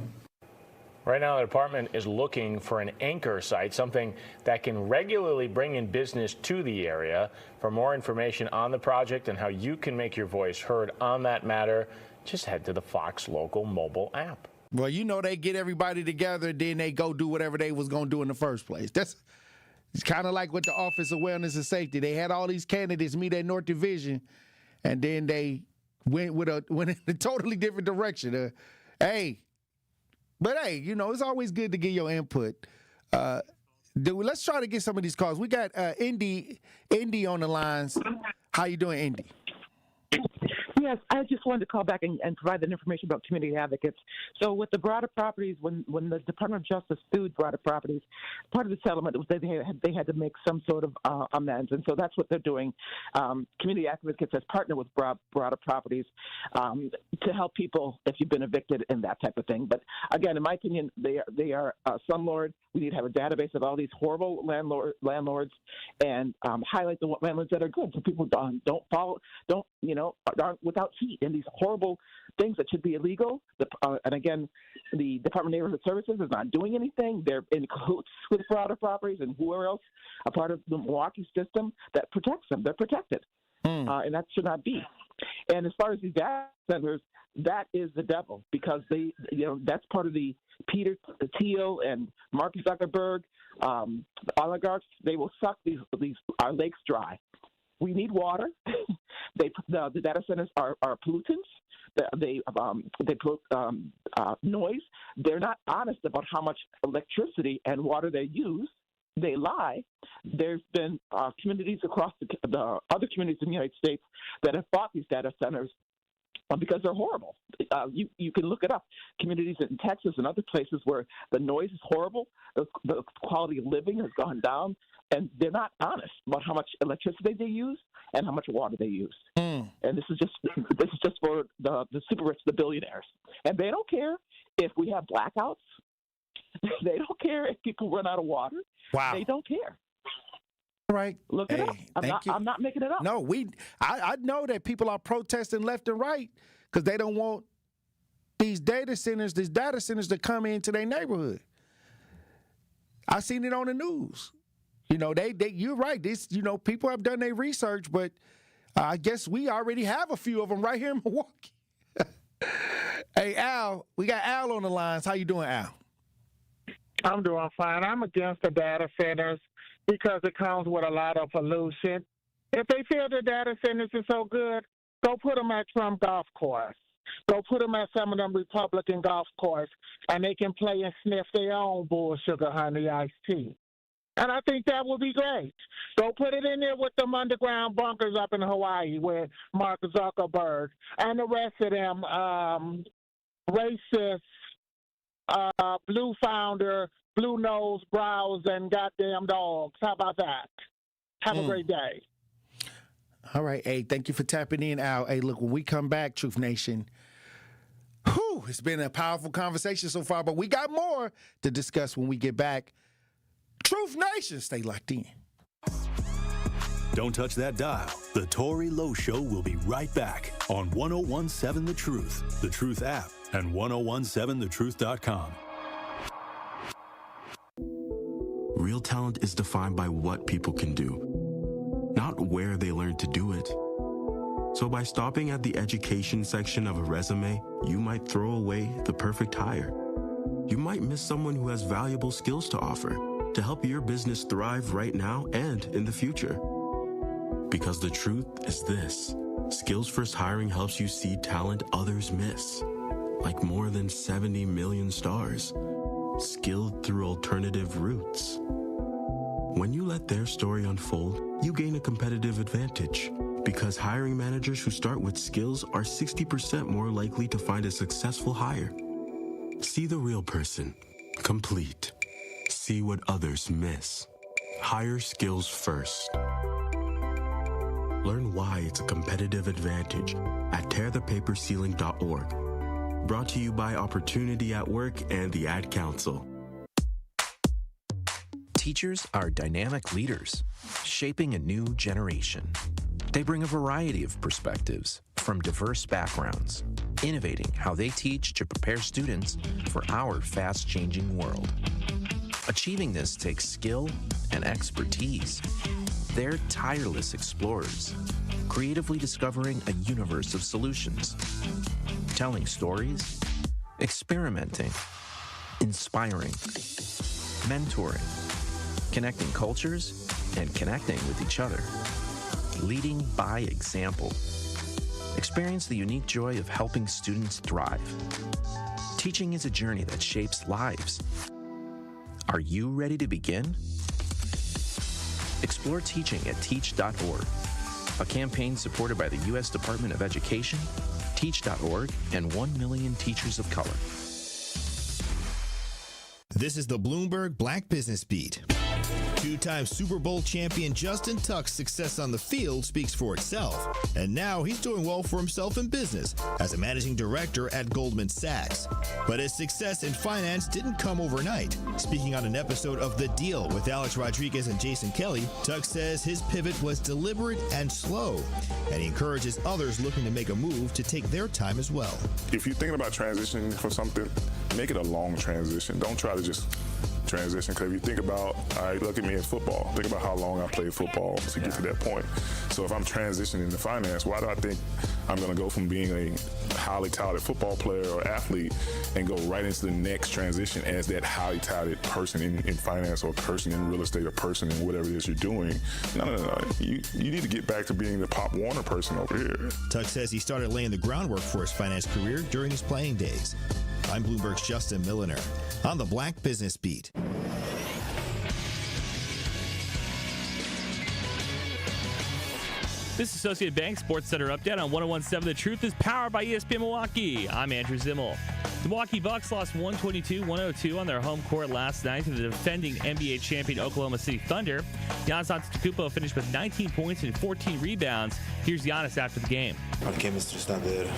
Right now, the department is looking for an anchor site, something that can regularly bring in business to the area. For more information on the project and how you can make your voice heard on that matter, just head to the Fox Local mobile app. Well, they get everybody together, then they go do whatever they was going to do in the first place. It's kind of like with the Office of Wellness and Safety. They had all these candidates meet at North Division, and then they went in a totally different direction. But hey, it's always good to get your input. Let's try to get some of these calls. We got Indy on the lines. How you doing, Indy? Yes, I just wanted to call back and provide that information about community advocates. So with the Broader Properties, when the Department of Justice sued Broader Properties, part of the settlement was they had to make some sort of amends, and so that's what they're doing. Community advocates has partnered with Broader Properties to help people if you've been evicted and that type of thing. But again, in my opinion, they are slumlord. We need to have a database of all these horrible landlords and highlight the landlords that are good, so people aren't without heat and these horrible things that should be illegal. And again, the Department of Neighborhood Services is not doing anything. They're in cahoots with Broader Properties and whoever else a part of the Milwaukee system that protects them. They're protected, and that should not be. And as far as these data centers, that is the devil, because that's part of the Peter Thiel and Mark Zuckerberg, the oligarchs. They will suck our lakes dry. We need water. The data centers are pollutants. They pollute noise. They're not honest about how much electricity and water they use. They lie. There's been communities across the other communities in the United States that have bought these data centers because they're horrible. You can look it up. Communities in Texas and other places where the noise is horrible, the quality of living has gone down, and they're not honest about how much electricity they use and how much water they use. And this is just for the super rich, the billionaires, and they don't care if we have blackouts. They don't care if people run out of water. Wow. They don't care. Right. Look it up. I'm not making it up. No, I know that people are protesting left and right because they don't want these data centers to come into their neighborhood. I seen it on the news. You know, you're right. People have done their research, but I guess we already have a few of them right here in Milwaukee. Hey, Al, we got Al on the lines. How you doing, Al? I'm doing fine. I'm against the data centers because it comes with a lot of pollution. If they feel the data centers are so good, go put them at Trump golf course. Go put them at some of them Republican golf courses, and they can play and sniff their own bull sugar honey iced tea. And I think that would be great. Go put it in there with them underground bunkers up in Hawaii with Mark Zuckerberg and the rest of them racist, blue founder, blue nose brows, and goddamn dogs. How about that? Have a great day. All right. Hey, thank you for tapping in, Al. Hey, look, when we come back, Truth Nation, it's been a powerful conversation so far, but we got more to discuss when we get back. Truth Nation, stay locked in. Don't touch that dial. The Tory Lowe Show will be right back on 1017 The Truth, The Truth app, and 1017thetruth.com. Real talent is defined by what people can do, not where they learn to do it. So by stopping at the education section of a resume, you might throw away the perfect hire. You might miss someone who has valuable skills to offer to help your business thrive right now and in the future. Because the truth is this: Skills First Hiring helps you see talent others miss, like more than 70 million stars, skilled through alternative routes. When you let their story unfold, you gain a competitive advantage, because hiring managers who start with skills are 60% more likely to find a successful hire. See the real person, complete. See what others miss. Hire skills first. Learn why it's a competitive advantage at tearthepaperceiling.org. Brought to you by Opportunity at Work and the Ad Council. Teachers are dynamic leaders, shaping a new generation. They bring a variety of perspectives from diverse backgrounds, innovating how they teach to prepare students for our fast-changing world. Achieving this takes skill and expertise. They're tireless explorers, creatively discovering a universe of solutions, telling stories, experimenting, inspiring, mentoring, connecting cultures, and connecting with each other, leading by example. Experience the unique joy of helping students thrive. Teaching is a journey that shapes lives. Are you ready to begin? Explore teaching at teach.org, a campaign supported by the U.S. Department of Education, Teach.org, and 1 million teachers of color. This is the Bloomberg Black Business Beat. Two-time Super Bowl champion Justin Tuck's success on the field speaks for itself, and now he's doing well for himself in business as a managing director at Goldman Sachs. But his success in finance didn't come overnight. Speaking on an episode of The Deal with Alex Rodriguez and Jason Kelly, Tuck says his pivot was deliberate and slow, and he encourages others looking to make a move to take their time as well. If you're thinking about transitioning from something, make it a long transition. Don't try to just transition, because if you think about, all right, look at me in football. Think about how long I played football to get to that point. So if I'm transitioning into finance, why do I think I'm going to go from being a highly touted football player or athlete and go right into the next transition as that highly touted person in finance, or person in real estate, or person in whatever it is you're doing? No. You need to get back to being the Pop Warner person over here. Tuck says he started laying the groundwork for his finance career during his playing days. I'm Bloomberg's Justin Milliner on the Black Business Beat. This Associated Bank Sports Center update on 101.7 The Truth is powered by ESPN Milwaukee. I'm Andrew Zimmel. The Milwaukee Bucks lost 122-102 on their home court last night to the defending NBA champion Oklahoma City Thunder. Giannis Antetokounmpo finished with 19 points and 14 rebounds. Here's Giannis after the game. Our chemistry is not there.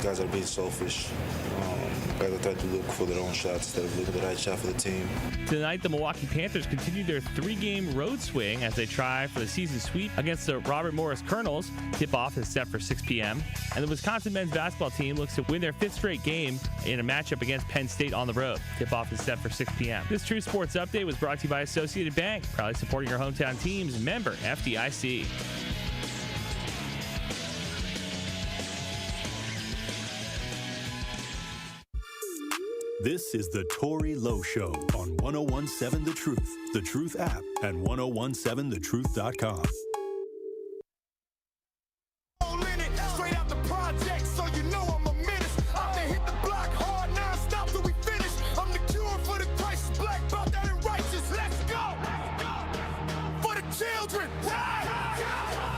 Guys are being selfish. Guys are trying to look for their own shots instead of looking at the right shot for the team. Tonight, the Milwaukee Panthers continue their 3-game road swing as they try for the season sweep against the Robert Morris Colonels. Tip-off is set for 6 p.m. And the Wisconsin men's basketball team looks to win their 5th straight game in a matchup against Penn State on the road. Tip-off is set for 6 p.m. This True Sports Update was brought to you by Associated Bank, proudly supporting your hometown teams. Member FDIC. This is the Tory Lowe Show on 101.7 The Truth app, and 1017thetruth.com. Straight out the project, so you know I'm a menace. I'm to hit the block hard, non-stop till we finish. I'm the cure for the crisis, black belt that ain't righteous. Let's go! For the children!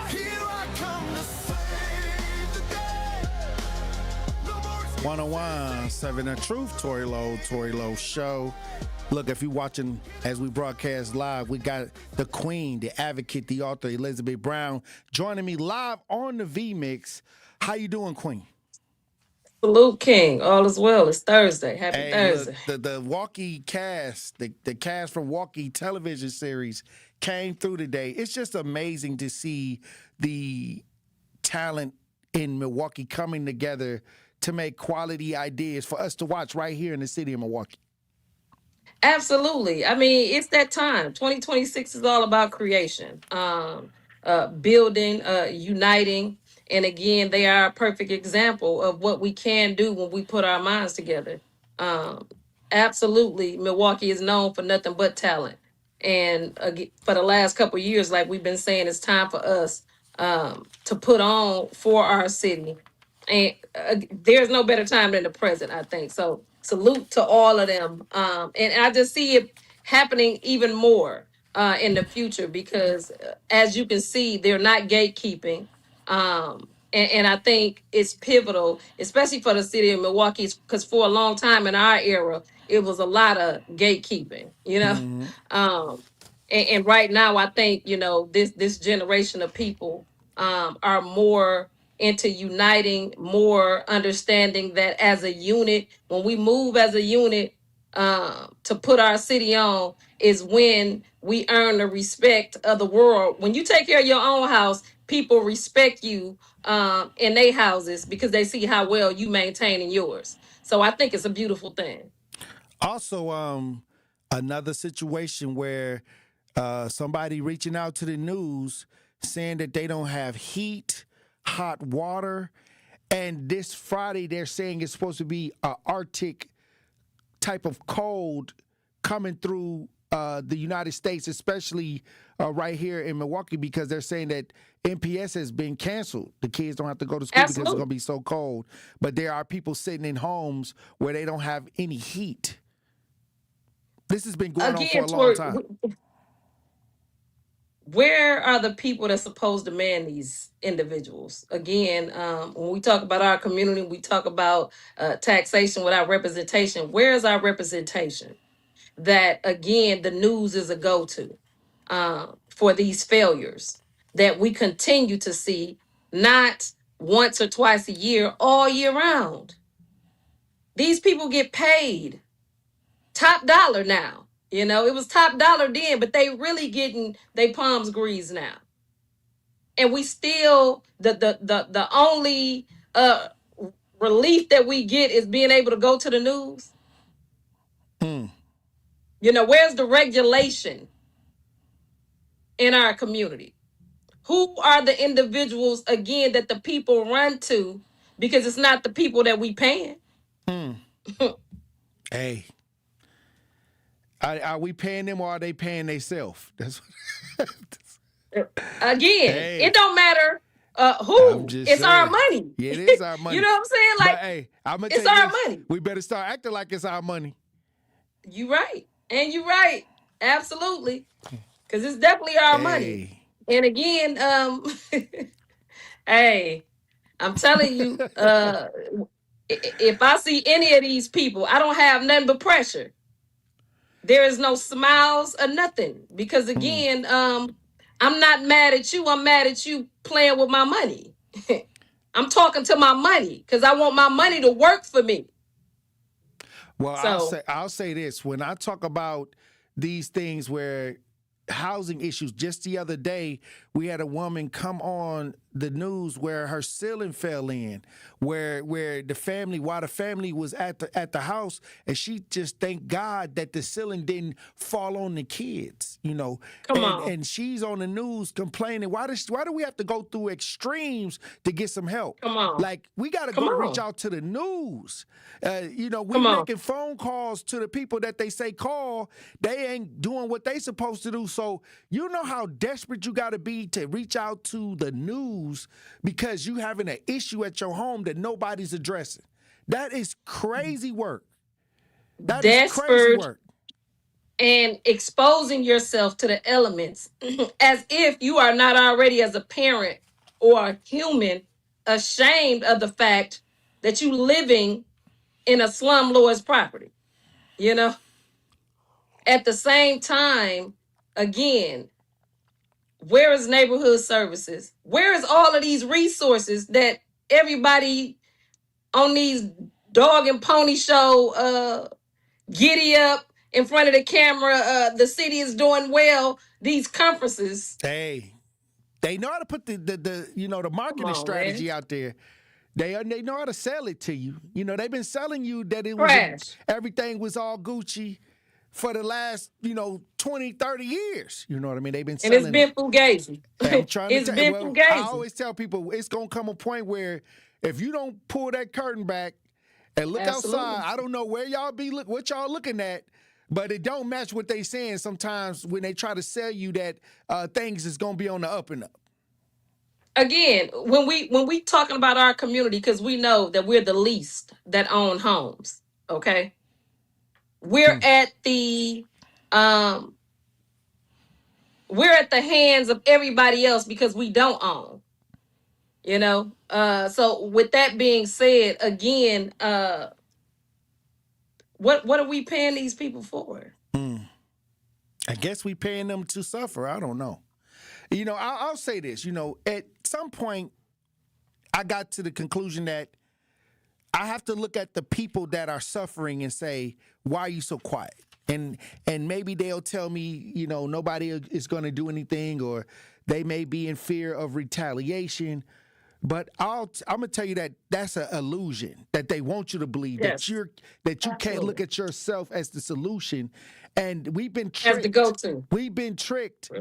Here I come to save the day. 101.7 The Truth, Tory Lowe Show. Look, if you're watching as we broadcast live, we got the queen, the advocate, the author, Elizabeth Brown, joining me live on the V-Mix. How you doing, Queen? Salute, King. All is well. It's Thursday. Happy Thursday. Look, the Waukee cast, the cast from Waukee television series came through today. It's just amazing to see the talent in Milwaukee coming together to make quality ideas for us to watch right here in the city of Milwaukee. Absolutely. I mean, it's that time. 2026 is all about creation, building, uniting. And again, they are a perfect example of what we can do when we put our minds together. Absolutely. Milwaukee is known for nothing but talent. And for the last couple of years, like we've been saying, it's time for us to put on for our city. And there's no better time than the present, I think. So salute to all of them. And I just see it happening even more in the future because, as you can see, they're not gatekeeping. And I think it's pivotal, especially for the city of Milwaukee, because for a long time in our era, it was a lot of gatekeeping, you know? Mm-hmm. And right now, I think, you know, this generation of people are more into uniting, more understanding that as a unit, when we move as a unit to put our city on, is when we earn the respect of the world. When you take care of your own house, people respect you in their houses because they see how well you maintaining yours. So I think it's a beautiful thing. Also, another situation where somebody reaching out to the news saying that they don't have heat, hot water, and this Friday they're saying it's supposed to be an Arctic type of cold coming through the United States, especially right here in Milwaukee, because they're saying that MPS has been canceled. The kids don't have to go to school because it's going to be so cold. But there are people sitting in homes where they don't have any heat. This has been going on for a long time. Where are the people that's supposed to man these individuals? Again, when we talk about our community, we talk about taxation without representation. Where is our representation? That, again, the news is a go-to for these failures that we continue to see, not once or twice a year, all year round. These people get paid top dollar now. You know, it was top dollar then, but they really getting their palms greased now. And we still, the only relief that we get is being able to go to the news. You know, where's the regulation in our community? Who are the individuals, again, that the people run to? Because it's not the people that we paying. Hey. Are we paying them or are they paying themselves? Again, it don't matter who. It's our money. Yeah, it is our money. You know what I'm saying? Like, but, hey, I'm gonna it's tell you our this, money. We better start acting like it's our money. You right. And you right. Absolutely. Because it's definitely our money. And again, hey, I'm telling you, if I see any of these people, I don't have nothing but pressure. There is no smiles or nothing. Because again, I'm not mad at you. I'm mad at you playing with my money. I'm talking to my money because I want my money to work for me. Well, So I'll say this. When I talk about these things where housing issues, just the other day, we had a woman come on the news where her ceiling fell in, where the family was at the house, and she just thanked God that the ceiling didn't fall on the kids, you know. Come on. And she's on the news complaining, why do we have to go through extremes to get some help? Come on. Like, we got to Come go on. reach out to the news. You know, we Come on. making phone calls to the people that they say call. They ain't doing what they supposed to do. So you know how desperate you got to be to reach out to the news because you having an issue at your home that nobody's addressing. That is crazy work. That is crazy Desperate work. and exposing yourself to the elements as if you are not already, as a parent or a human, ashamed of the fact that you living in a slumlord's property. You know, at the same time, again, where is neighborhood services? Where is all of these resources that everybody on these dog and pony show giddy up in front of the camera, the city is doing well, these conferences? Hey, they know how to put the marketing strategy out there. They know how to sell it to you. You know, they've been selling you that everything was all Gucci for the last, 20, 30 years. You know what I mean? They've been selling. And it's been fugazi. I'm trying It's to been tell you. fugazi. I always tell people it's going to come a point where if you don't pull that curtain back and look outside, I don't know where y'all what y'all looking at, but it don't match what they saying sometimes when they try to sell you that things is going to be on the up and up. Again, when we talking about our community, because we know that we're the least that own homes, okay? We're at the hands of everybody else because we don't own. You know? So with that being said, again, what are we paying these people for? I guess we paying them to suffer. I don't know. You know, I'll say this. You know, at some point, I got to the conclusion that I have to look at the people that are suffering and say, why are you so quiet? And maybe they'll tell me, nobody is going to do anything, or they may be in fear of retaliation. But I'm going to tell you that that's an illusion, that they want you to believe that you can't look at yourself as the solution. And we've been tricked. As the go-to. We've been tricked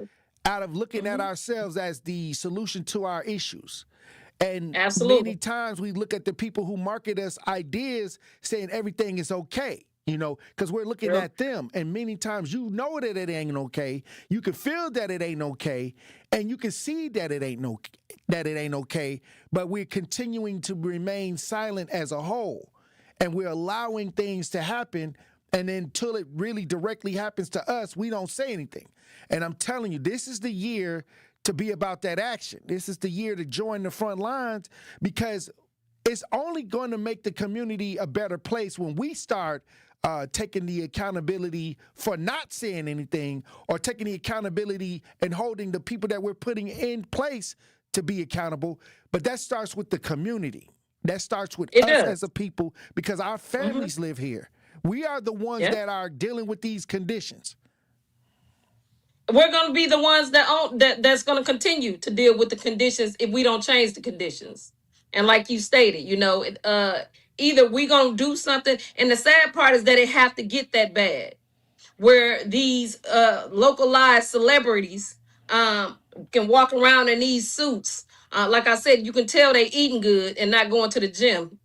out of looking at ourselves as the solution to our issues. And many times we look at the people who market us ideas saying everything is okay, because we're looking at them. And many times that it ain't okay. You can feel that it ain't okay. And you can see that it ain't okay. But we're continuing to remain silent as a whole. And we're allowing things to happen. And then until it really directly happens to us, we don't say anything. And I'm telling you, this is the year to be about that action. This is the year to join the front lines, because it's only going to make the community a better place when we start taking the accountability for not saying anything, or taking the accountability and holding the people that we're putting in place to be accountable. But that starts with the community. That starts with us as a people, because our families live here. We are the ones that are dealing with these conditions. We're going to be the ones that's going to continue to deal with the conditions if we don't change the conditions. And like you stated, either we're going to do something. And the sad part is that it have to get that bad, where these localized celebrities can walk around in these suits. Like I said, you can tell they eating good and not going to the gym.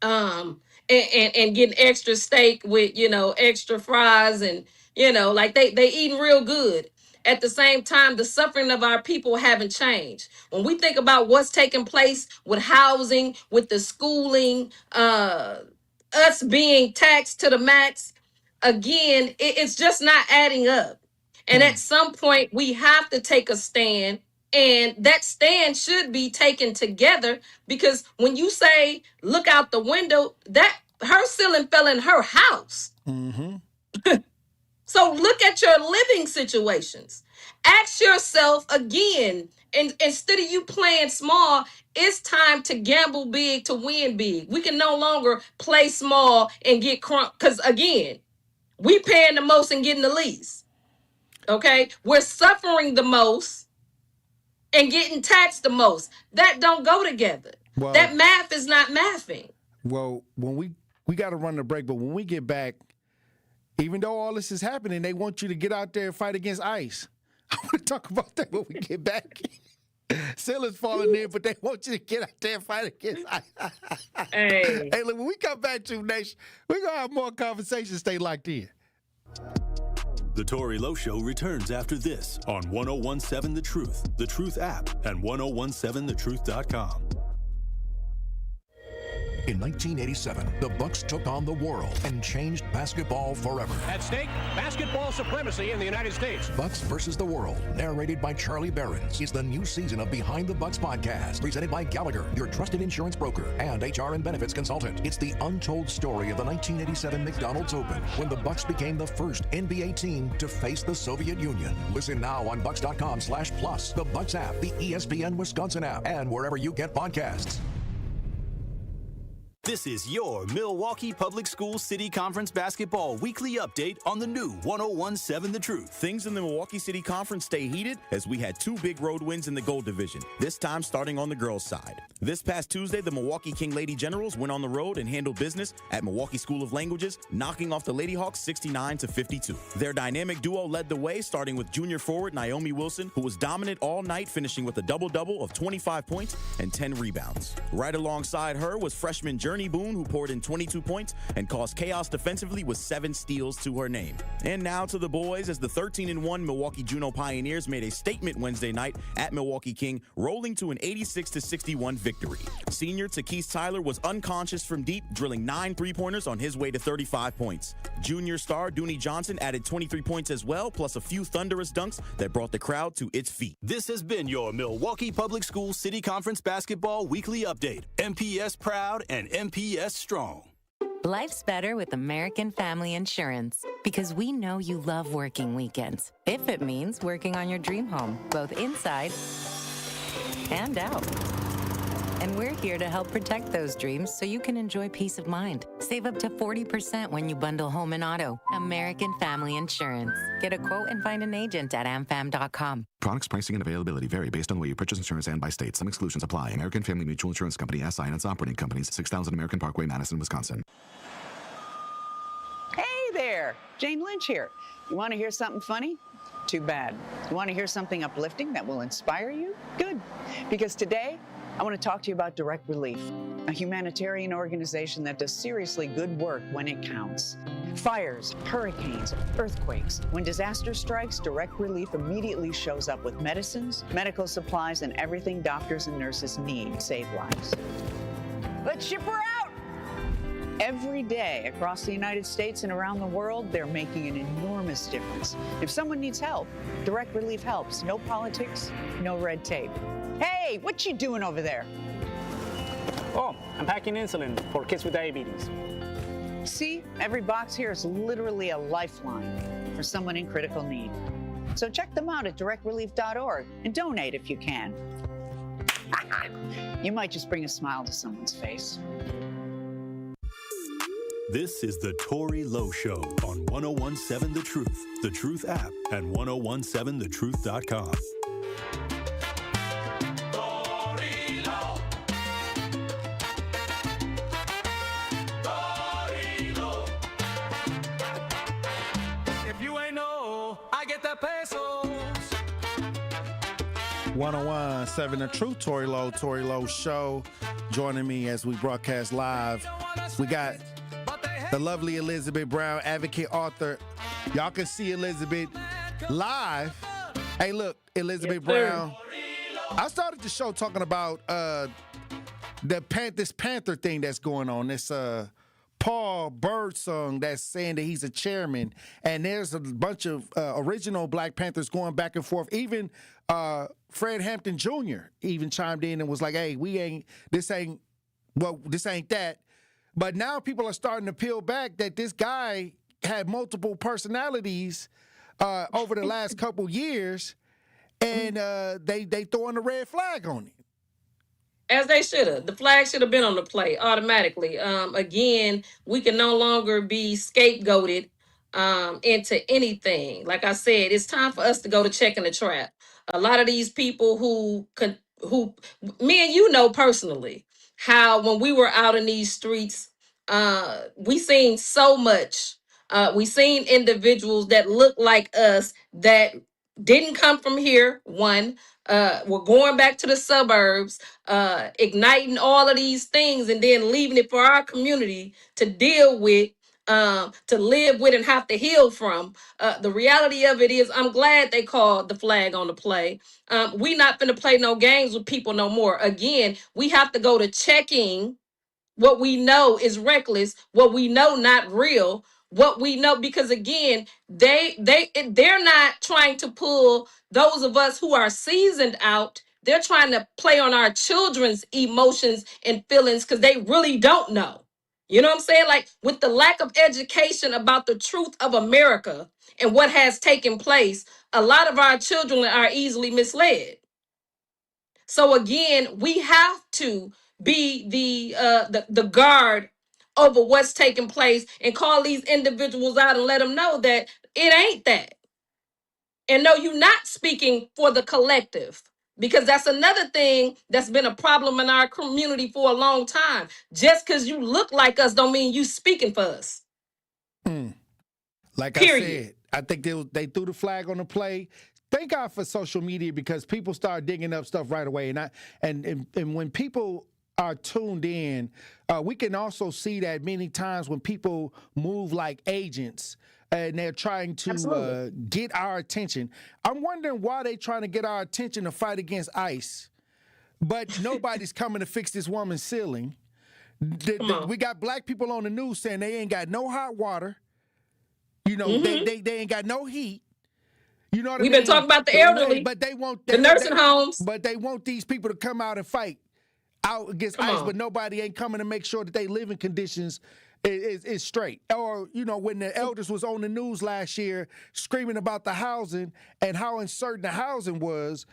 And getting extra steak with, extra fries, and, like they eating real good. At the same time, the suffering of our people haven't changed. When we think about what's taking place with housing, with the schooling, us being taxed to the max, again, it's just not adding up. And at some point, we have to take a stand. And that stand should be taken together, because when you say, look out the window, that her ceiling fell in her house. Mm-hmm. So look at your living situations. Ask yourself again, and instead of you playing small, it's time to gamble big to win big. We can no longer play small and get crunk, because again, we paying the most and getting the least. Okay? We're suffering the most and getting taxed the most. That don't go together. Well, that math is not mathing. Well, when we got to run the break, but when we get back, even though all this is happening, they want you to get out there and fight against ICE. I want to talk about that when we get back. Ceiling's falling in, but they want you to get out there and fight against ICE. Hey, look, when we come back to Nation, we're going to have more conversations. Stay locked in. The Tory Lowe Show returns after this on 1017 The Truth app, and 1017thetruth.com. In 1987, the Bucks took on the world and changed basketball forever. At stake, basketball supremacy in the United States. Bucks versus the World, narrated by Charlie Behrens, is the new season of Behind the Bucks podcast, presented by Gallagher, your trusted insurance broker and HR and benefits consultant. It's the untold story of the 1987 McDonald's Open, when the Bucks became the first NBA team to face the Soviet Union. Listen now on Bucks.com/plus, the Bucks app, the ESPN Wisconsin app, and wherever you get podcasts. This is your Milwaukee Public Schools City Conference basketball weekly update on the new 1017 The Truth. Things in the Milwaukee City Conference stay heated as we had two big road wins in the Gold Division, this time starting on the girls' side. This past Tuesday, the Milwaukee King Lady Generals went on the road and handled business at Milwaukee School of Languages, knocking off the Lady Hawks 69-52. Their dynamic duo led the way, starting with junior forward Naomi Wilson, who was dominant all night, finishing with a double-double of 25 points and 10 rebounds. Right alongside her was freshman Journey Boone, who poured in 22 points and caused chaos defensively with 7 steals to her name. And now to the boys, as the 13-1 Milwaukee Juno Pioneers made a statement Wednesday night at Milwaukee King, rolling to an 86-61 victory. Senior Takese Tyler was unconscious from deep, drilling 9 3-pointers on his way to 35 points. Junior star Dooney Johnson added 23 points as well, plus a few thunderous dunks that brought the crowd to its feet. This has been your Milwaukee Public Schools City Conference basketball weekly update. MPS proud and MPS strong. Life's better with American Family Insurance, because we know you love working weekends, if it means working on your dream home, both inside and out. And we're here to help protect those dreams so you can enjoy peace of mind. Save up to 40% when you bundle home and auto. American Family Insurance. Get a quote and find an agent at amfam.com. Products, pricing, and availability vary based on the way you purchase insurance and by state. Some exclusions apply. American Family Mutual Insurance Company, SI, and its operating companies, 6000 American Parkway, Madison, Wisconsin. Hey there, Jane Lynch here. You want to hear something funny? Too bad. You want to hear something uplifting that will inspire you? Good. Because today, I want to talk to you about Direct Relief, a humanitarian organization that does seriously good work when it counts. Fires, hurricanes, earthquakes. When disaster strikes, Direct Relief immediately shows up with medicines, medical supplies, and everything doctors and nurses need to save lives. Let's ship her out! Every day across the United States and around the world, they're making an enormous difference. If someone needs help, Direct Relief helps. No politics, no red tape. Hey, what you doing over there? Oh, I'm packing insulin for kids with diabetes. See, every box here is literally a lifeline for someone in critical need. So check them out at directrelief.org and donate if you can. You might just bring a smile to someone's face. This is the Tory Lowe Show on 1017 The Truth app, and 1017thetruth.com. If you ain't know, I get the pesos. 1017 The Truth, Tory Lowe Show. Joining me as we broadcast live, we got the lovely Elizabeth Brown, advocate, author. Y'all can see Elizabeth live. Hey, look, Elizabeth Brown. I started the show talking about this Panther thing that's going on, this Paul Birdsong that's saying that he's a chairman, and there's a bunch of original Black Panthers going back and forth. Even Fred Hampton Jr. even chimed in and was like, "Hey, this ain't that." But now people are starting to peel back that this guy had multiple personalities over the last couple years, and they throwing a red flag on it. As they should have. The flag should have been on the play automatically. Again, we can no longer be scapegoated into anything. Like I said, it's time for us to go to checking the trap. A lot of these people who me and you know personally, how when we were out in these streets, we seen so much. We seen individuals that look like us that didn't come from here. One, we're going back to the suburbs, igniting all of these things and then leaving it for our community to deal with, to live with and have to heal from. The reality of it is I'm glad they called the flag on the play. We not finna play no games with people no more. Again, we have to go to checking what we know is reckless, what we know not real, what we know, because again, they're not trying to pull those of us who are seasoned out. They're trying to play on our children's emotions and feelings because they really don't know. You know what I'm saying? Like with the lack of education about the truth of America and what has taken place, a lot of our children are easily misled. So again, we have to be the guard over what's taking place and call these individuals out and let them know that it ain't that. And no, you're not speaking for the collective, because that's another thing that's been a problem in our community for a long time. Just because you look like us don't mean you speaking for us. Like Period. I said, I think they threw the flag on the play. Thank God for social media, because people start digging up stuff right away. And when people are tuned in, we can also see that many times when people move like agents and they're trying to get our attention. I'm wondering why they're trying to get our attention to fight against ICE, but nobody's coming to fix this woman's ceiling. We got Black people on the news saying they ain't got no hot water. You know, they ain't got no heat. You know what I mean? We've been talking about the elderly, but they want the nursing homes. But they want these people to come out and fight out against ICE, but nobody ain't coming to make sure that they living conditions is straight. Or, you know, when the elders was on the news last year screaming about the housing and how uncertain the housing was,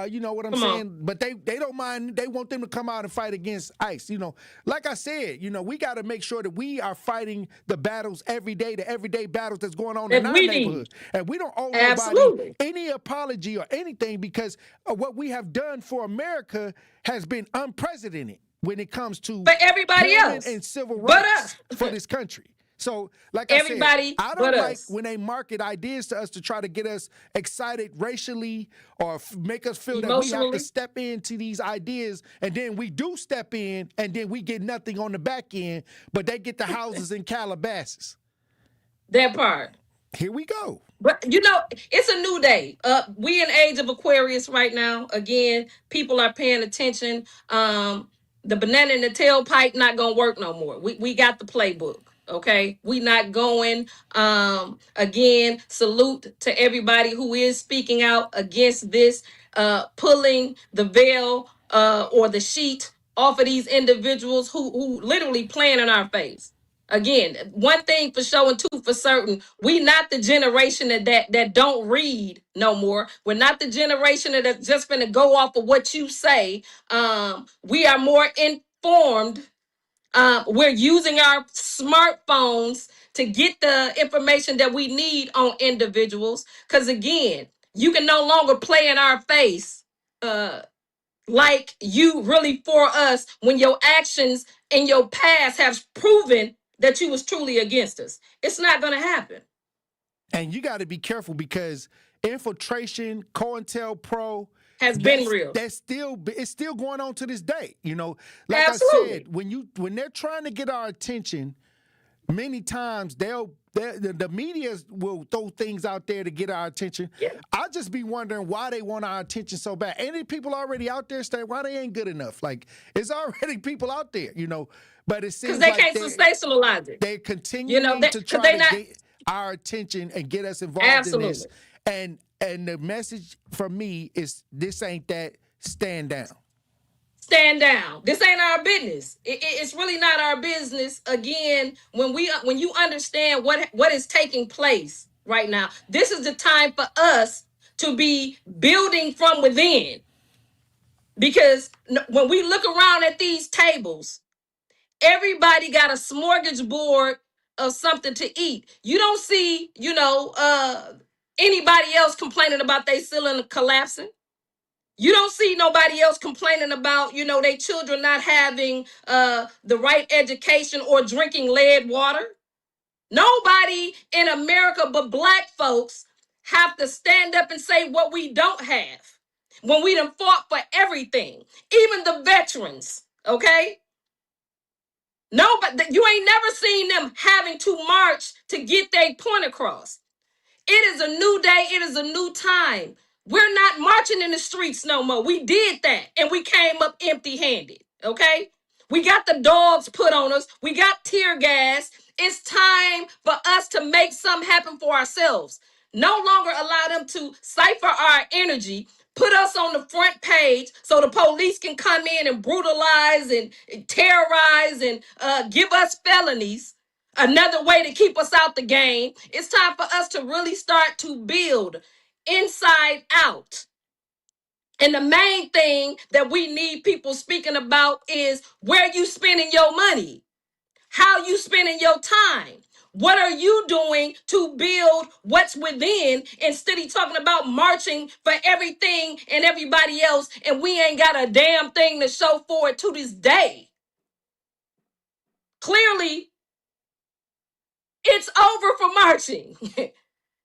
you know what I'm saying? But they don't mind. They want them to come out and fight against ICE. You know, like I said, you know, we got to make sure that we are fighting the battles every day, the everyday battles that's going on in our neighborhood. And we don't owe nobody any apology or anything, because what we have done for America has been unprecedented when it comes to everybody else and civil rights for this country. So, like I said, I don't like when they market ideas to us to try to get us excited racially or make us feel that we have to step into these ideas, and then we do step in, and then we get nothing on the back end, but they get the houses in Calabasas. That part. Here we go. But you know, it's a new day. We in age of Aquarius right now. Again, people are paying attention. The banana in the tailpipe not gonna work no more. We got the playbook. Okay, we not going. Again, salute to everybody who is speaking out against this, pulling the veil or the sheet off of these individuals who literally playing in our face. Again, one thing for sure and two for certain, we not the generation that don't read no more. We're not the generation that's just gonna go off of what you say. We are more informed. We're using our smartphones to get the information that we need on individuals. Because again, you can no longer play in our face like you really for us when your actions in your past have proven that you was truly against us. It's not going to happen. And you got to be careful, because infiltration, COINTELPRO has been real. It's still going on to this day. You know, like I said, when they're trying to get our attention, many times the media will throw things out there to get our attention. I just be wondering why they want our attention so bad. Any people already out there saying why they ain't good enough? Like, it's already people out there, But it seems because they like can't sensationalize it. They're continuing to try to get our attention and get us involved in this. And the message from me is, this ain't that. Stand down. Stand down. This ain't our business. It's really not our business. Again, when you understand what is taking place right now, this is the time for us to be building from within. Because when we look around at these tables, everybody got a smorgasbord of something to eat. You don't see, anybody else complaining about their ceiling collapsing. You don't see nobody else complaining about, their children not having the right education or drinking lead water. Nobody in America but Black folks have to stand up and say what we don't have when we done fought for everything, even the veterans, okay? No, but you ain't never seen them having to march to get their point across. It is a new day. It is a new time. We're not marching in the streets no more. We did that, and we came up empty-handed, okay? We got the dogs put on us. We got tear gas. It's time for us to make something happen for ourselves. No longer allow them to cipher our energy, put us on the front page so the police can come in and brutalize and terrorize and give us felonies. Another way to keep us out the game. It's time for us to really start to build inside out. And the main thing that we need people speaking about is where you spending your money, how you spending your time. What are you doing to build what's within instead of talking about marching for everything and everybody else, and we ain't got a damn thing to show for it to this day? Clearly, it's over for marching.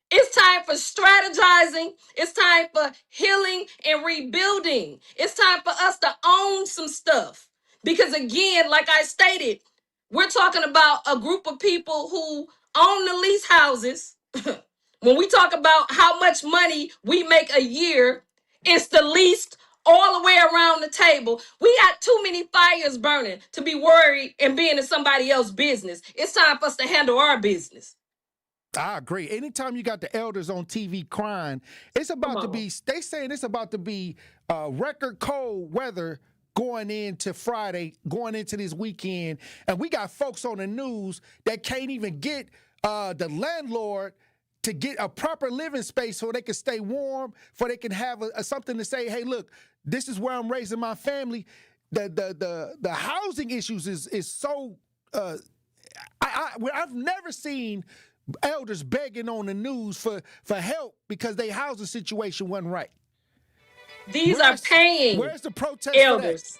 It's time for strategizing. It's time for healing and rebuilding. It's time for us to own some stuff. Because again, like I stated, we're talking about a group of people who own the lease houses. When we talk about how much money we make a year, it's the least all the way around the table. We got too many fires burning to be worried and being in somebody else's business. It's time for us to handle our business. I agree. Anytime you got the elders on TV crying, it's about to be, they saying it's about to be record cold weather going into Friday, going into this weekend. And we got folks on the news that can't even get the landlord to get a proper living space so they can stay warm, so they can have something to say, hey, look, this is where I'm raising my family. The housing issues is so, I've never seen elders begging on the news for help because their housing situation wasn't right. These are paying. Where's the protest elders?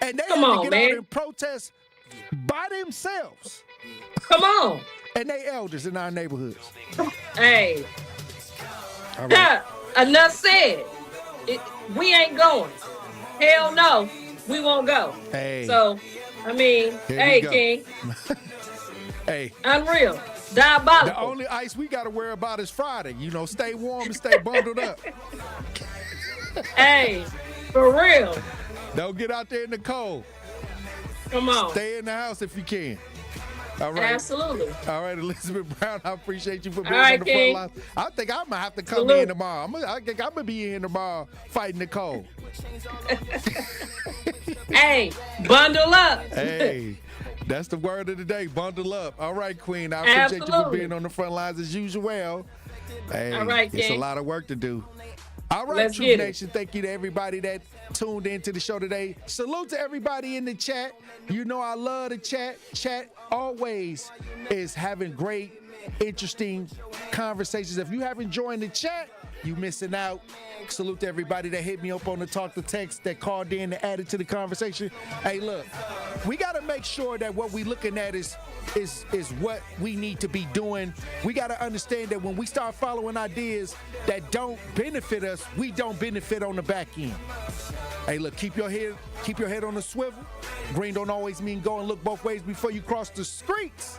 And they Come have on, to get man. out and protest by themselves. Come on. And they elders in our neighborhoods. Hey. All right. Enough said. We ain't going. Hell no. We won't go. Hey. So, I mean, Here hey, we go. King. Hey. Unreal. Diabolical. The only ice we got to worry about is Friday. Stay warm and stay bundled up. Hey, for real. Don't get out there in the cold. Come on. Stay in the house if you can. All right. Absolutely. All right, Elizabeth Brown, I appreciate you for being All right, on the King. front line. I think I'm going to have to come Salute. in tomorrow. I think I'm going to be in tomorrow fighting the cold. Hey, bundle up. Hey, that's the word of the day. Bundle up. All right, Queen. I appreciate you for Absolutely. being on the front lines as usual. Hey, All right, it's a King. lot of work to do. All right, Let's True get it. Nation, thank you to everybody that tuned into the show today. Salute to everybody in the chat. I love the chat. Chat always is having great, interesting conversations. If you haven't joined the chat, you missing out. Salute to everybody that hit me up on the talk to text, that called in and added to the conversation. Hey, look, we got to make sure that what we looking at is what we need to be doing. We got to understand that when we start following ideas that don't benefit us, we don't benefit on the back end. Hey, look, keep your head on the swivel. Green don't always mean go and look both ways before you cross the streets.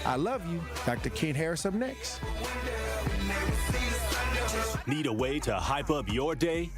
I love you. Dr. Ken Harris up next. Need a way to hype up your day?